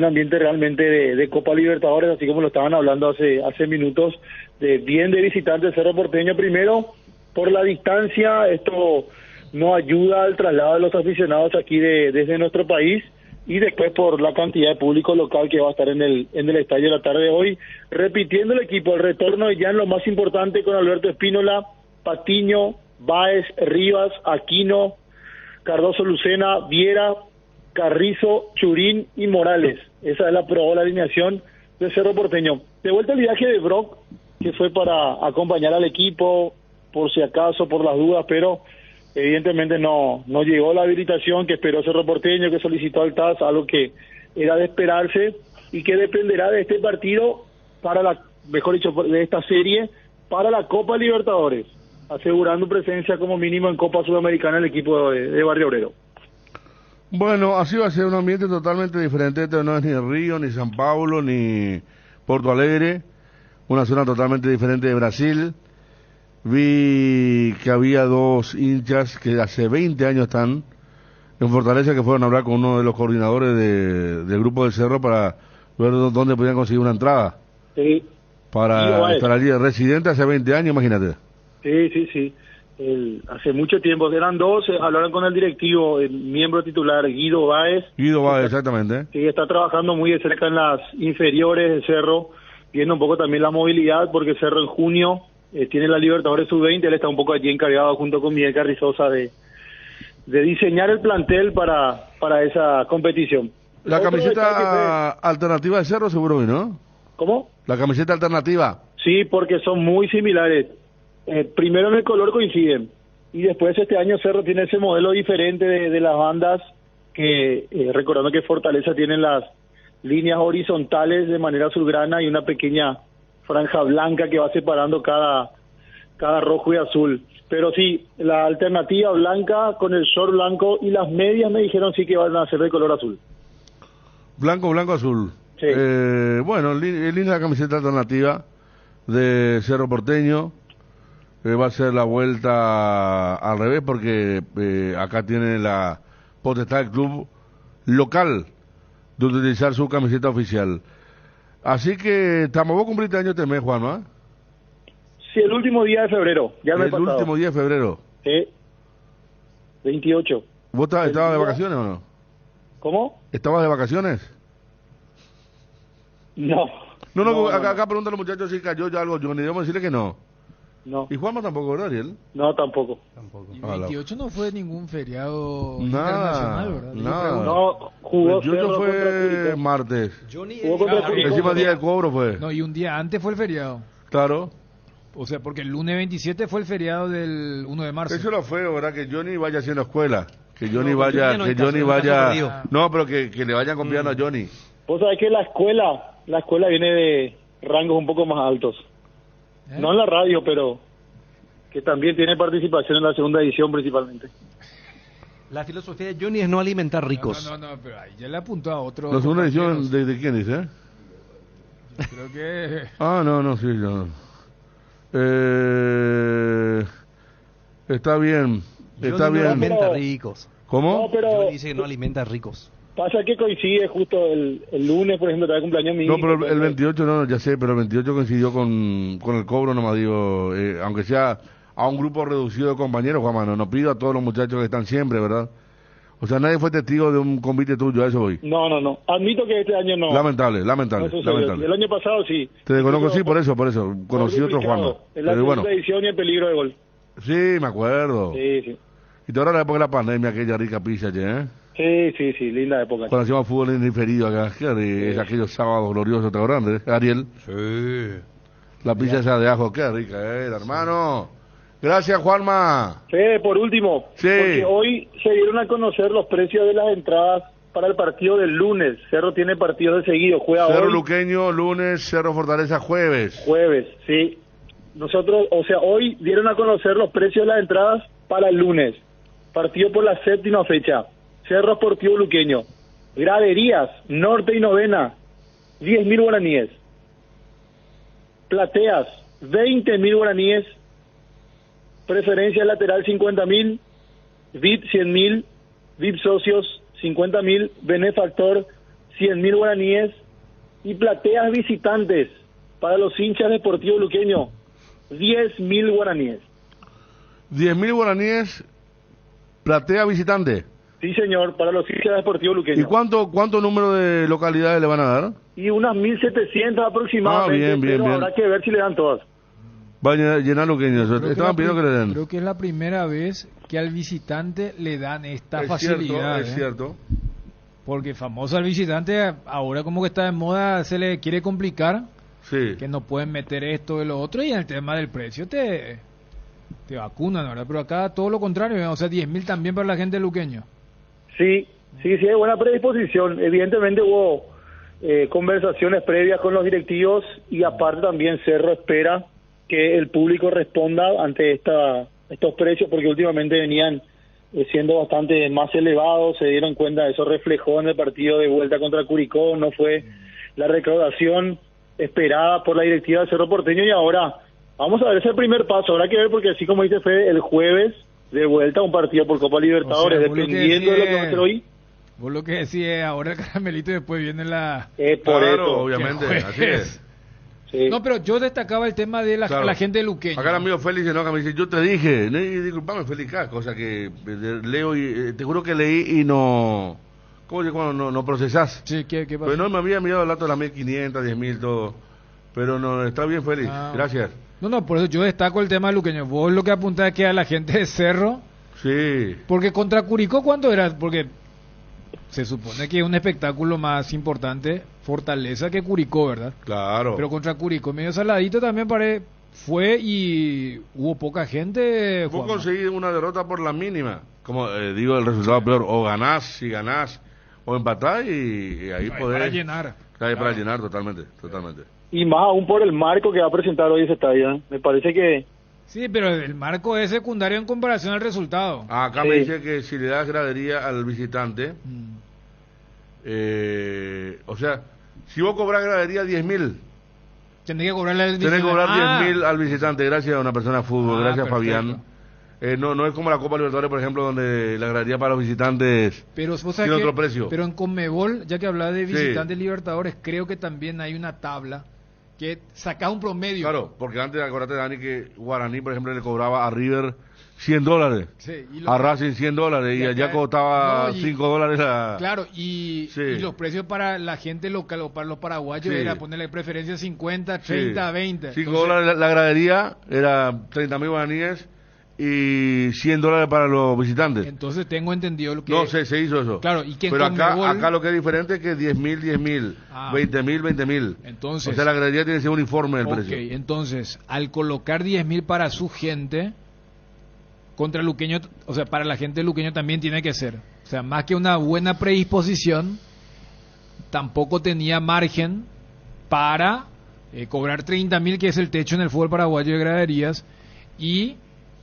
ambiente realmente de Copa Libertadores, así como lo estaban hablando hace minutos, de visitante Cerro Porteño. Primero, por la distancia, esto no ayuda al traslado de los aficionados aquí desde nuestro país, y después por la cantidad de público local que va a estar en el estadio la tarde de hoy, repitiendo el equipo, el retorno ya en lo más importante con Alberto Espínola, Patiño, Báez, Rivas, Aquino, Cardoso, Lucena, Viera, Carrizo, Churín y Morales. Esa es la probable alineación de Cerro Porteño. De vuelta el viaje de Brock, que fue para acompañar al equipo, por si acaso, por las dudas, pero evidentemente no llegó la habilitación que esperó Cerro Porteño, que solicitó al TAS, algo que era de esperarse y que dependerá de este partido de esta serie para la Copa Libertadores, asegurando presencia como mínimo en Copa Sudamericana el equipo de Barrio Obrero. Bueno, así va a ser un ambiente totalmente diferente. Esto no es ni Río, ni San Paulo, ni Porto Alegre, una zona totalmente diferente de Brasil. Vi que había 2 hinchas que hace 20 años están en Fortaleza, que fueron a hablar con uno de los coordinadores del grupo del Cerro para ver dónde podían conseguir una entrada. Sí. Para estar allí de residente hace 20 años, imagínate. Sí. Hace mucho tiempo, eran 2, hablaron con el directivo, el miembro titular, Guido Báez. Exactamente. Sí, está trabajando muy de cerca en las inferiores del Cerro, viendo un poco también la movilidad, porque el Cerro en junio tiene la Libertadores Sub-20, él está un poco allí encargado junto con Miguel Carrizosa de diseñar el plantel para esa competición. La camiseta alternativa de Cerro seguro que no. ¿Cómo? La camiseta alternativa. Sí, porque son muy similares. Primero en el color coinciden, y después este año Cerro tiene ese modelo diferente de las bandas, que recordando que Fortaleza tiene las líneas horizontales de manera azulgrana y una pequeña franja blanca que va separando cada rojo y azul. Pero sí, la alternativa blanca con el short blanco, y las medias me dijeron sí que van a ser de color azul. Blanco, azul. Sí. Bueno, linda camiseta alternativa de Cerro Porteño. Va a ser la vuelta al revés, porque acá tiene la potestad del club local de utilizar su camiseta oficial. Así que estamos, vos cumpliste año este mes, Juan, ¿no? Sí, el último día de febrero. Ya el último día de febrero. Sí. 28. ¿Vos estabas de vacaciones o no? ¿Cómo? ¿Estabas de vacaciones? No. No, acá preguntan los muchachos si cayó ya algo, Johnny, debemos decirle que no. No. ¿Y Juanma tampoco, verdad, Ariel? No, tampoco. Y 28 no fue ningún feriado internacional, ¿verdad? No, jugó 28 fue martes. Jugó contra Encima día de cobro fue. No, y un día antes fue el feriado. Claro. O sea, porque el lunes 27 fue el feriado del 1 de marzo. Eso es lo feo, ¿verdad? Que Johnny vaya haciendo escuela. Que Johnny vaya... No, pero que le vayan confiando a Johnny. Vos sabés que la escuela viene de rangos un poco más altos. No en la radio, pero que también tiene participación en la segunda edición principalmente. La filosofía de Johnny es no alimentar ricos. No, pero ahí ya le apuntó a otro. ¿La segunda edición de quién dice? Creo que... sí, no. Está bien. Está bien. No alimenta ricos. ¿Cómo? No, pero Johnny dice que no alimenta ricos. pasa que coincide justo el lunes, por ejemplo, está de cumpleaños mi hijo. No, pero el 28 no, ya sé, pero el 28 coincidió con el cobro, nomás digo, aunque sea a un grupo reducido de compañeros, Juan Manuel, no pido a todos los muchachos que están siempre, ¿verdad? O sea, nadie fue testigo de un convite tuyo, a eso voy. No. Admito que este año no. Lamentable. El año pasado sí. Te desconozco, sí, por eso. Conocí otro Juan. En la segunda edición y el peligro de gol. Sí, me acuerdo. Sí. Y te ahora la época de la pandemia, aquella rica pizza, ¿eh? Sí, linda época. Cuando hacíamos fútbol en diferido acá, aquellos sábados gloriosos, ¿te acuerdas, Ariel? Sí. La pizza esa de ajo, qué rica era, hermano. Gracias, Juanma. Sí, por último, porque hoy se dieron a conocer los precios de las entradas para el partido del lunes. Cerro tiene partidos de seguido, juega Cerro hoy. Luqueño, lunes, Cerro Fortaleza, jueves. Jueves, sí. Nosotros, hoy dieron a conocer los precios de las entradas para el lunes. Partido por la 7ª fecha. Cerro Sportivo Luqueño. Graderías, norte y novena, 10.000 guaraníes. Plateas, 20.000 guaraníes. Preferencia lateral, 50.000. VIP, 100.000. VIP socios, 50.000. Benefactor, 100.000 guaraníes. Y plateas visitantes para los hinchas de Sportivo Luqueño, 10.000 guaraníes. 10.000 guaraníes, platea visitante. Sí, señor, para los hinchas de Sportivo Luqueño. ¿Y cuánto número de localidades le van a dar? Y unas 1.700 aproximadamente, bien. Habrá que ver si le dan todas. Vaya a llenar Luqueño, estaban pidiendo que le den. Creo que es la primera vez que al visitante le dan esta facilidad. Es cierto. Porque famoso al visitante, ahora como que está de moda, se le quiere complicar. Sí. Que no pueden meter esto y lo otro, y en el tema del precio te vacunan, ¿verdad? Pero acá todo lo contrario, o sea, 10.000 también para la gente de Luqueño. Sí, hay buena predisposición. Evidentemente hubo conversaciones previas con los directivos y aparte también Cerro espera que el público responda ante estos precios, porque últimamente venían siendo bastante más elevados. Se dieron cuenta, eso reflejó en el partido de vuelta contra Curicó, no fue la recaudación esperada por la directiva de Cerro Porteño, y ahora vamos a ver ese primer paso. Habrá que ver, porque así como dice Fede, el jueves de vuelta un partido por Copa Libertadores, dependiendo de lo que va a hacer hoy. Vos lo que decís, ahora el caramelito y después viene la... claro, obviamente, así es. Sí. No, pero yo destacaba el tema de la gente de Luqueño. Acá el amigo Félix que me dice, yo te dije, disculpame Félix, cosa que leo y te juro que leí y no... ¿Cómo que cuando no procesás? Sí, ¿qué pasó? Pues no me había mirado el dato de las 1.500, 10.000, todo. Pero no, está bien, Félix. Gracias. No, por eso yo destaco el tema de Luqueño. Vos lo que apuntás es que a la gente de Cerro... Sí. Porque contra Curicó, ¿cuánto era? Porque se supone que es un espectáculo más importante Fortaleza que Curicó, ¿verdad? Claro. Pero contra Curicó, medio saladito también fue y hubo poca gente. Vos conseguís una derrota por la mínima. Como digo, el resultado peor. O si ganás, o empatás y ahí podés... Para llenar. Para llenar, totalmente. Y más aún por el marco que va a presentar hoy ese estadio. Me parece que... Sí, pero el marco es secundario en comparación al resultado. Acá me dice que si le das gradería al visitante, o sea, si vos cobrás gradería 10.000, tenés que cobrarle al visitante. Tenés que cobrar 10.000 al visitante, gracias a una persona de fútbol, gracias perfecto. Fabián. No es como la Copa Libertadores, por ejemplo, donde la gradería para los visitantes tiene otro precio. Pero en Conmebol, ya que hablaba de visitantes Libertadores, creo que también hay una tabla que saca un promedio. Claro, porque antes, acuérdate, Dani, que Guaraní, por ejemplo, le cobraba a River $100, a Racing $100, y allá costaba $5 Claro, y los precios para la gente local o para los paraguayos era ponerle preferencia 50, 30, 20. $5 la gradería, era 30.000 guaraníes, y $100 para los visitantes. Entonces tengo entendido lo que... No sé, se hizo eso. Claro, y que pero acá lo que es diferente es que 10.000, 10.000, 20.000, 20.000. Entonces... O sea, la gradería tiene que ser uniforme el precio. Ok, entonces, al colocar 10.000 para su gente, contra Luqueño, o sea, para la gente de Luqueño también tiene que ser. O sea, más que una buena predisposición, tampoco tenía margen para cobrar 30.000, que es el techo en el fútbol paraguayo de graderías, y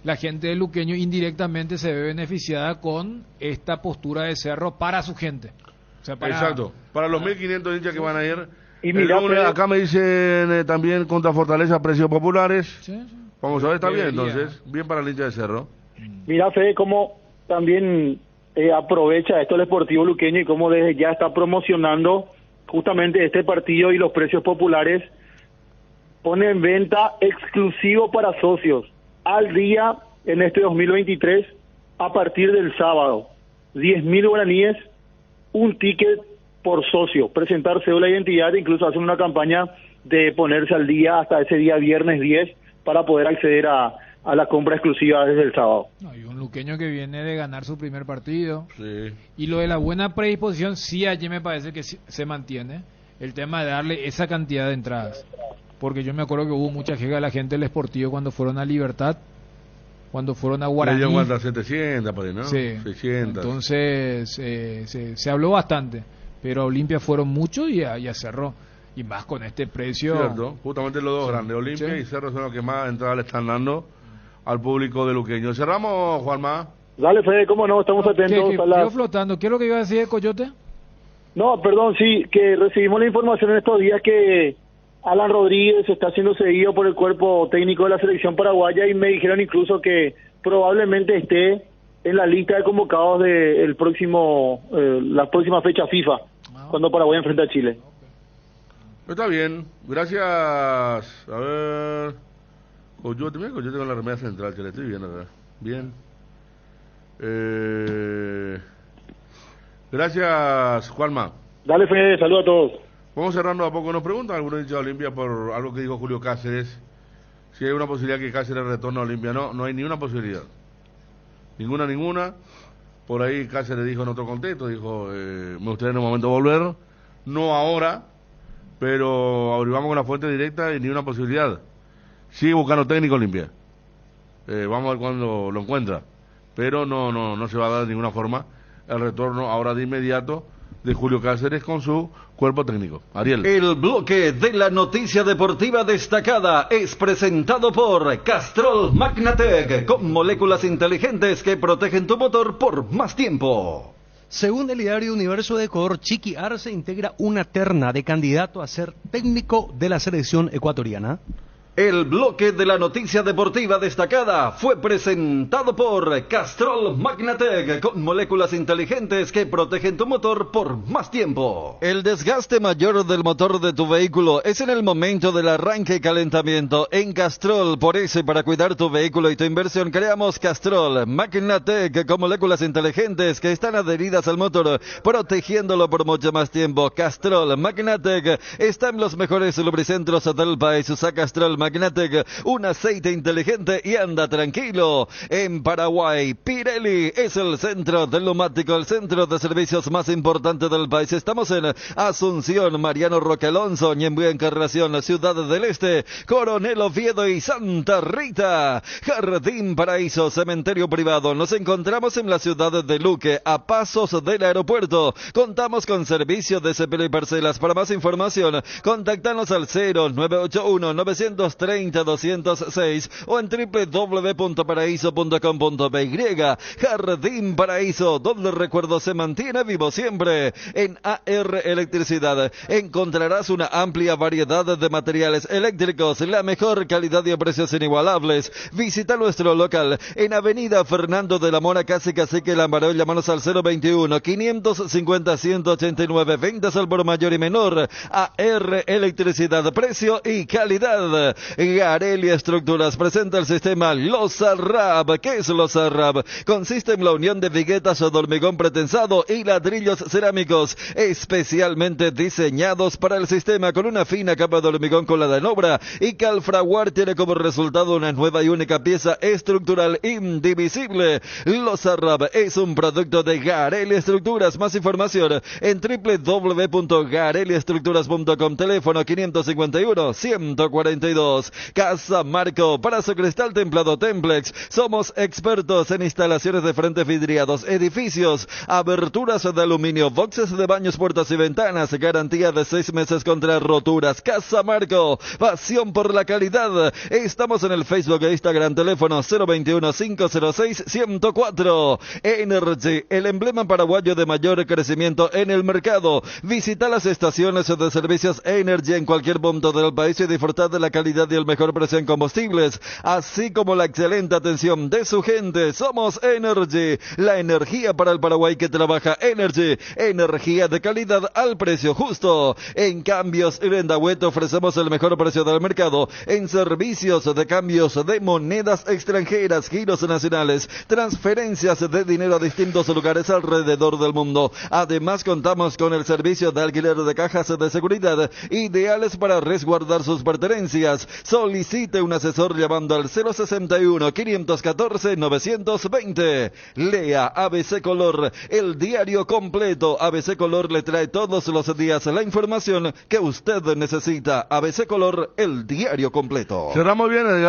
la gente de Luqueño indirectamente se ve beneficiada con esta postura de Cerro para su gente. O sea, Exacto, para los 1.500 hinchas que van a ir. Y mira, acá me dicen también contra Fortaleza precios populares. Sí. Vamos a ver, está bien entonces, bien para el hincha de Cerro. Mira, Fede, cómo también aprovecha esto el Sportivo Luqueño y cómo desde ya está promocionando justamente este partido y los precios populares. Pone en venta exclusivo para socios al día en este 2023 a partir del sábado. 10.000 guaraníes, un ticket por socio, presentar cédula de identidad, incluso hacen una campaña de ponerse al día hasta ese día viernes 10 para poder acceder a la compra exclusiva desde el sábado. Hay un luqueño que viene de ganar su primer partido. Sí. Y lo de la buena predisposición, sí, allí me parece que se mantiene. El tema de darle esa cantidad de entradas. Porque yo me acuerdo que hubo mucha queja de la gente del Sportivo cuando fueron a Libertad, cuando fueron a Guaraní. Le llegó hasta 700, por ahí, ¿no? Sí. 600. Entonces, se habló bastante. Pero a Olimpia fueron muchos y ya cerró. Y más con este precio. Cierto, justamente los dos grandes, Olimpia y Cerro, son los que más entradas le están dando al público de Luqueño. Cerramos, Juanma. Dale, Fede, cómo no, estamos atentos. Quedó flotando. ¿Qué es lo que iba a decir de Coyote? No, perdón, sí, que recibimos la información en estos días que Alan Rodríguez está siendo seguido por el cuerpo técnico de la selección paraguaya y me dijeron incluso que probablemente esté en la lista de convocados de la próxima fecha FIFA, cuando Paraguay enfrenta a Chile. Está bien, gracias. A ver, Coyote con la remera central, que le estoy viendo acá. Bien. Gracias, Juanma. Dale, Fede, saludos a todos. Vamos cerrando a poco. Nos preguntan algunos hinchas de Olimpia por algo que dijo Julio Cáceres. Si hay una posibilidad que Cáceres retorne a Olimpia. No hay ni una posibilidad. Ninguna. Por ahí Cáceres dijo en otro contexto, dijo, me gustaría en un momento volver. No ahora, pero averiguamos con la fuente directa y ni una posibilidad. Sigue buscando técnico Olimpia. Vamos a ver cuándo lo encuentra. Pero no se va a dar de ninguna forma el retorno ahora de inmediato de Julio Cáceres con su cuerpo técnico. Ariel. El bloque de la noticia deportiva destacada es presentado por Castrol Magnatec, con moléculas inteligentes que protegen tu motor por más tiempo. Según el diario Universo de Ecuador, Chiqui Arce integra una terna de candidato a ser técnico de la selección ecuatoriana. El bloque de la noticia deportiva destacada fue presentado por Castrol Magnatec, con moléculas inteligentes que protegen tu motor por más tiempo. El desgaste mayor del motor de tu vehículo es en el momento del arranque y calentamiento. En Castrol, por eso y para cuidar tu vehículo y tu inversión, creamos Castrol Magnatec, con moléculas inteligentes que están adheridas al motor, protegiéndolo por mucho más tiempo. Castrol Magnatec está en los mejores lubricentros del país. Usa Castrol Magnatec, un aceite inteligente y anda tranquilo. En Paraguay, Pirelli es el centro del neumático, el centro de servicios más importante del país. Estamos en Asunción, Mariano Roque Alonso, Ñembué, Encarnación, Ciudad del Este, Coronel Oviedo y Santa Rita. Jardín Paraíso, cementerio privado. Nos encontramos en la ciudad de Luque, a pasos del aeropuerto. Contamos con servicio de cepillo y parcelas. Para más información, contactanos al 0981-930-206 o en www.paraíso.com.py. Jardín Paraíso, donde el recuerdo se mantiene vivo siempre. En AR Electricidad encontrarás una amplia variedad de materiales eléctricos, la mejor calidad y a precios inigualables. Visita nuestro local en Avenida Fernando de la Mora, casi Cacique Lambarón. Llámanos al 021-550-189. Ventas al por mayor y menor. AR Electricidad, precio y calidad. Gareli Estructuras presenta el sistema Losarrab. ¿Qué es Losarrab? Consiste en la unión de viguetas de hormigón pretensado y ladrillos cerámicos especialmente diseñados para el sistema, con una fina capa de hormigón colada en obra, y que al fraguar tiene como resultado una nueva y única pieza estructural indivisible. Losarrab es un producto de Gareli Estructuras. Más información en www.gareliestructuras.com. Teléfono 551-142. Casa Marco, para su cristal templado Templex. Somos expertos en instalaciones de frentes vidriados, edificios, aberturas de aluminio, boxes de baños, puertas y ventanas. Garantía de 6 meses contra roturas. Casa Marco, pasión por la calidad. Estamos en el Facebook e Instagram. Teléfono 021-506-104. Energy, el emblema paraguayo de mayor crecimiento en el mercado. Visita las estaciones de servicios Energy en cualquier punto del país y disfrutar de la calidad y el mejor precio en combustibles, así como la excelente atención de su gente. Somos Energy, la energía para el Paraguay que trabaja. Energy, energía de calidad al precio justo. En Cambios Irendahuete ofrecemos el mejor precio del mercado en servicios de cambios de monedas extranjeras, giros nacionales, transferencias de dinero a distintos lugares alrededor del mundo. Además, contamos con el servicio de alquiler de cajas de seguridad ideales para resguardar sus pertenencias. Solicite un asesor llamando al 061-514-920. Lea ABC Color, el diario completo. ABC Color le trae todos los días la información que usted necesita. ABC Color, el diario completo. Cerramos bien, Edgar.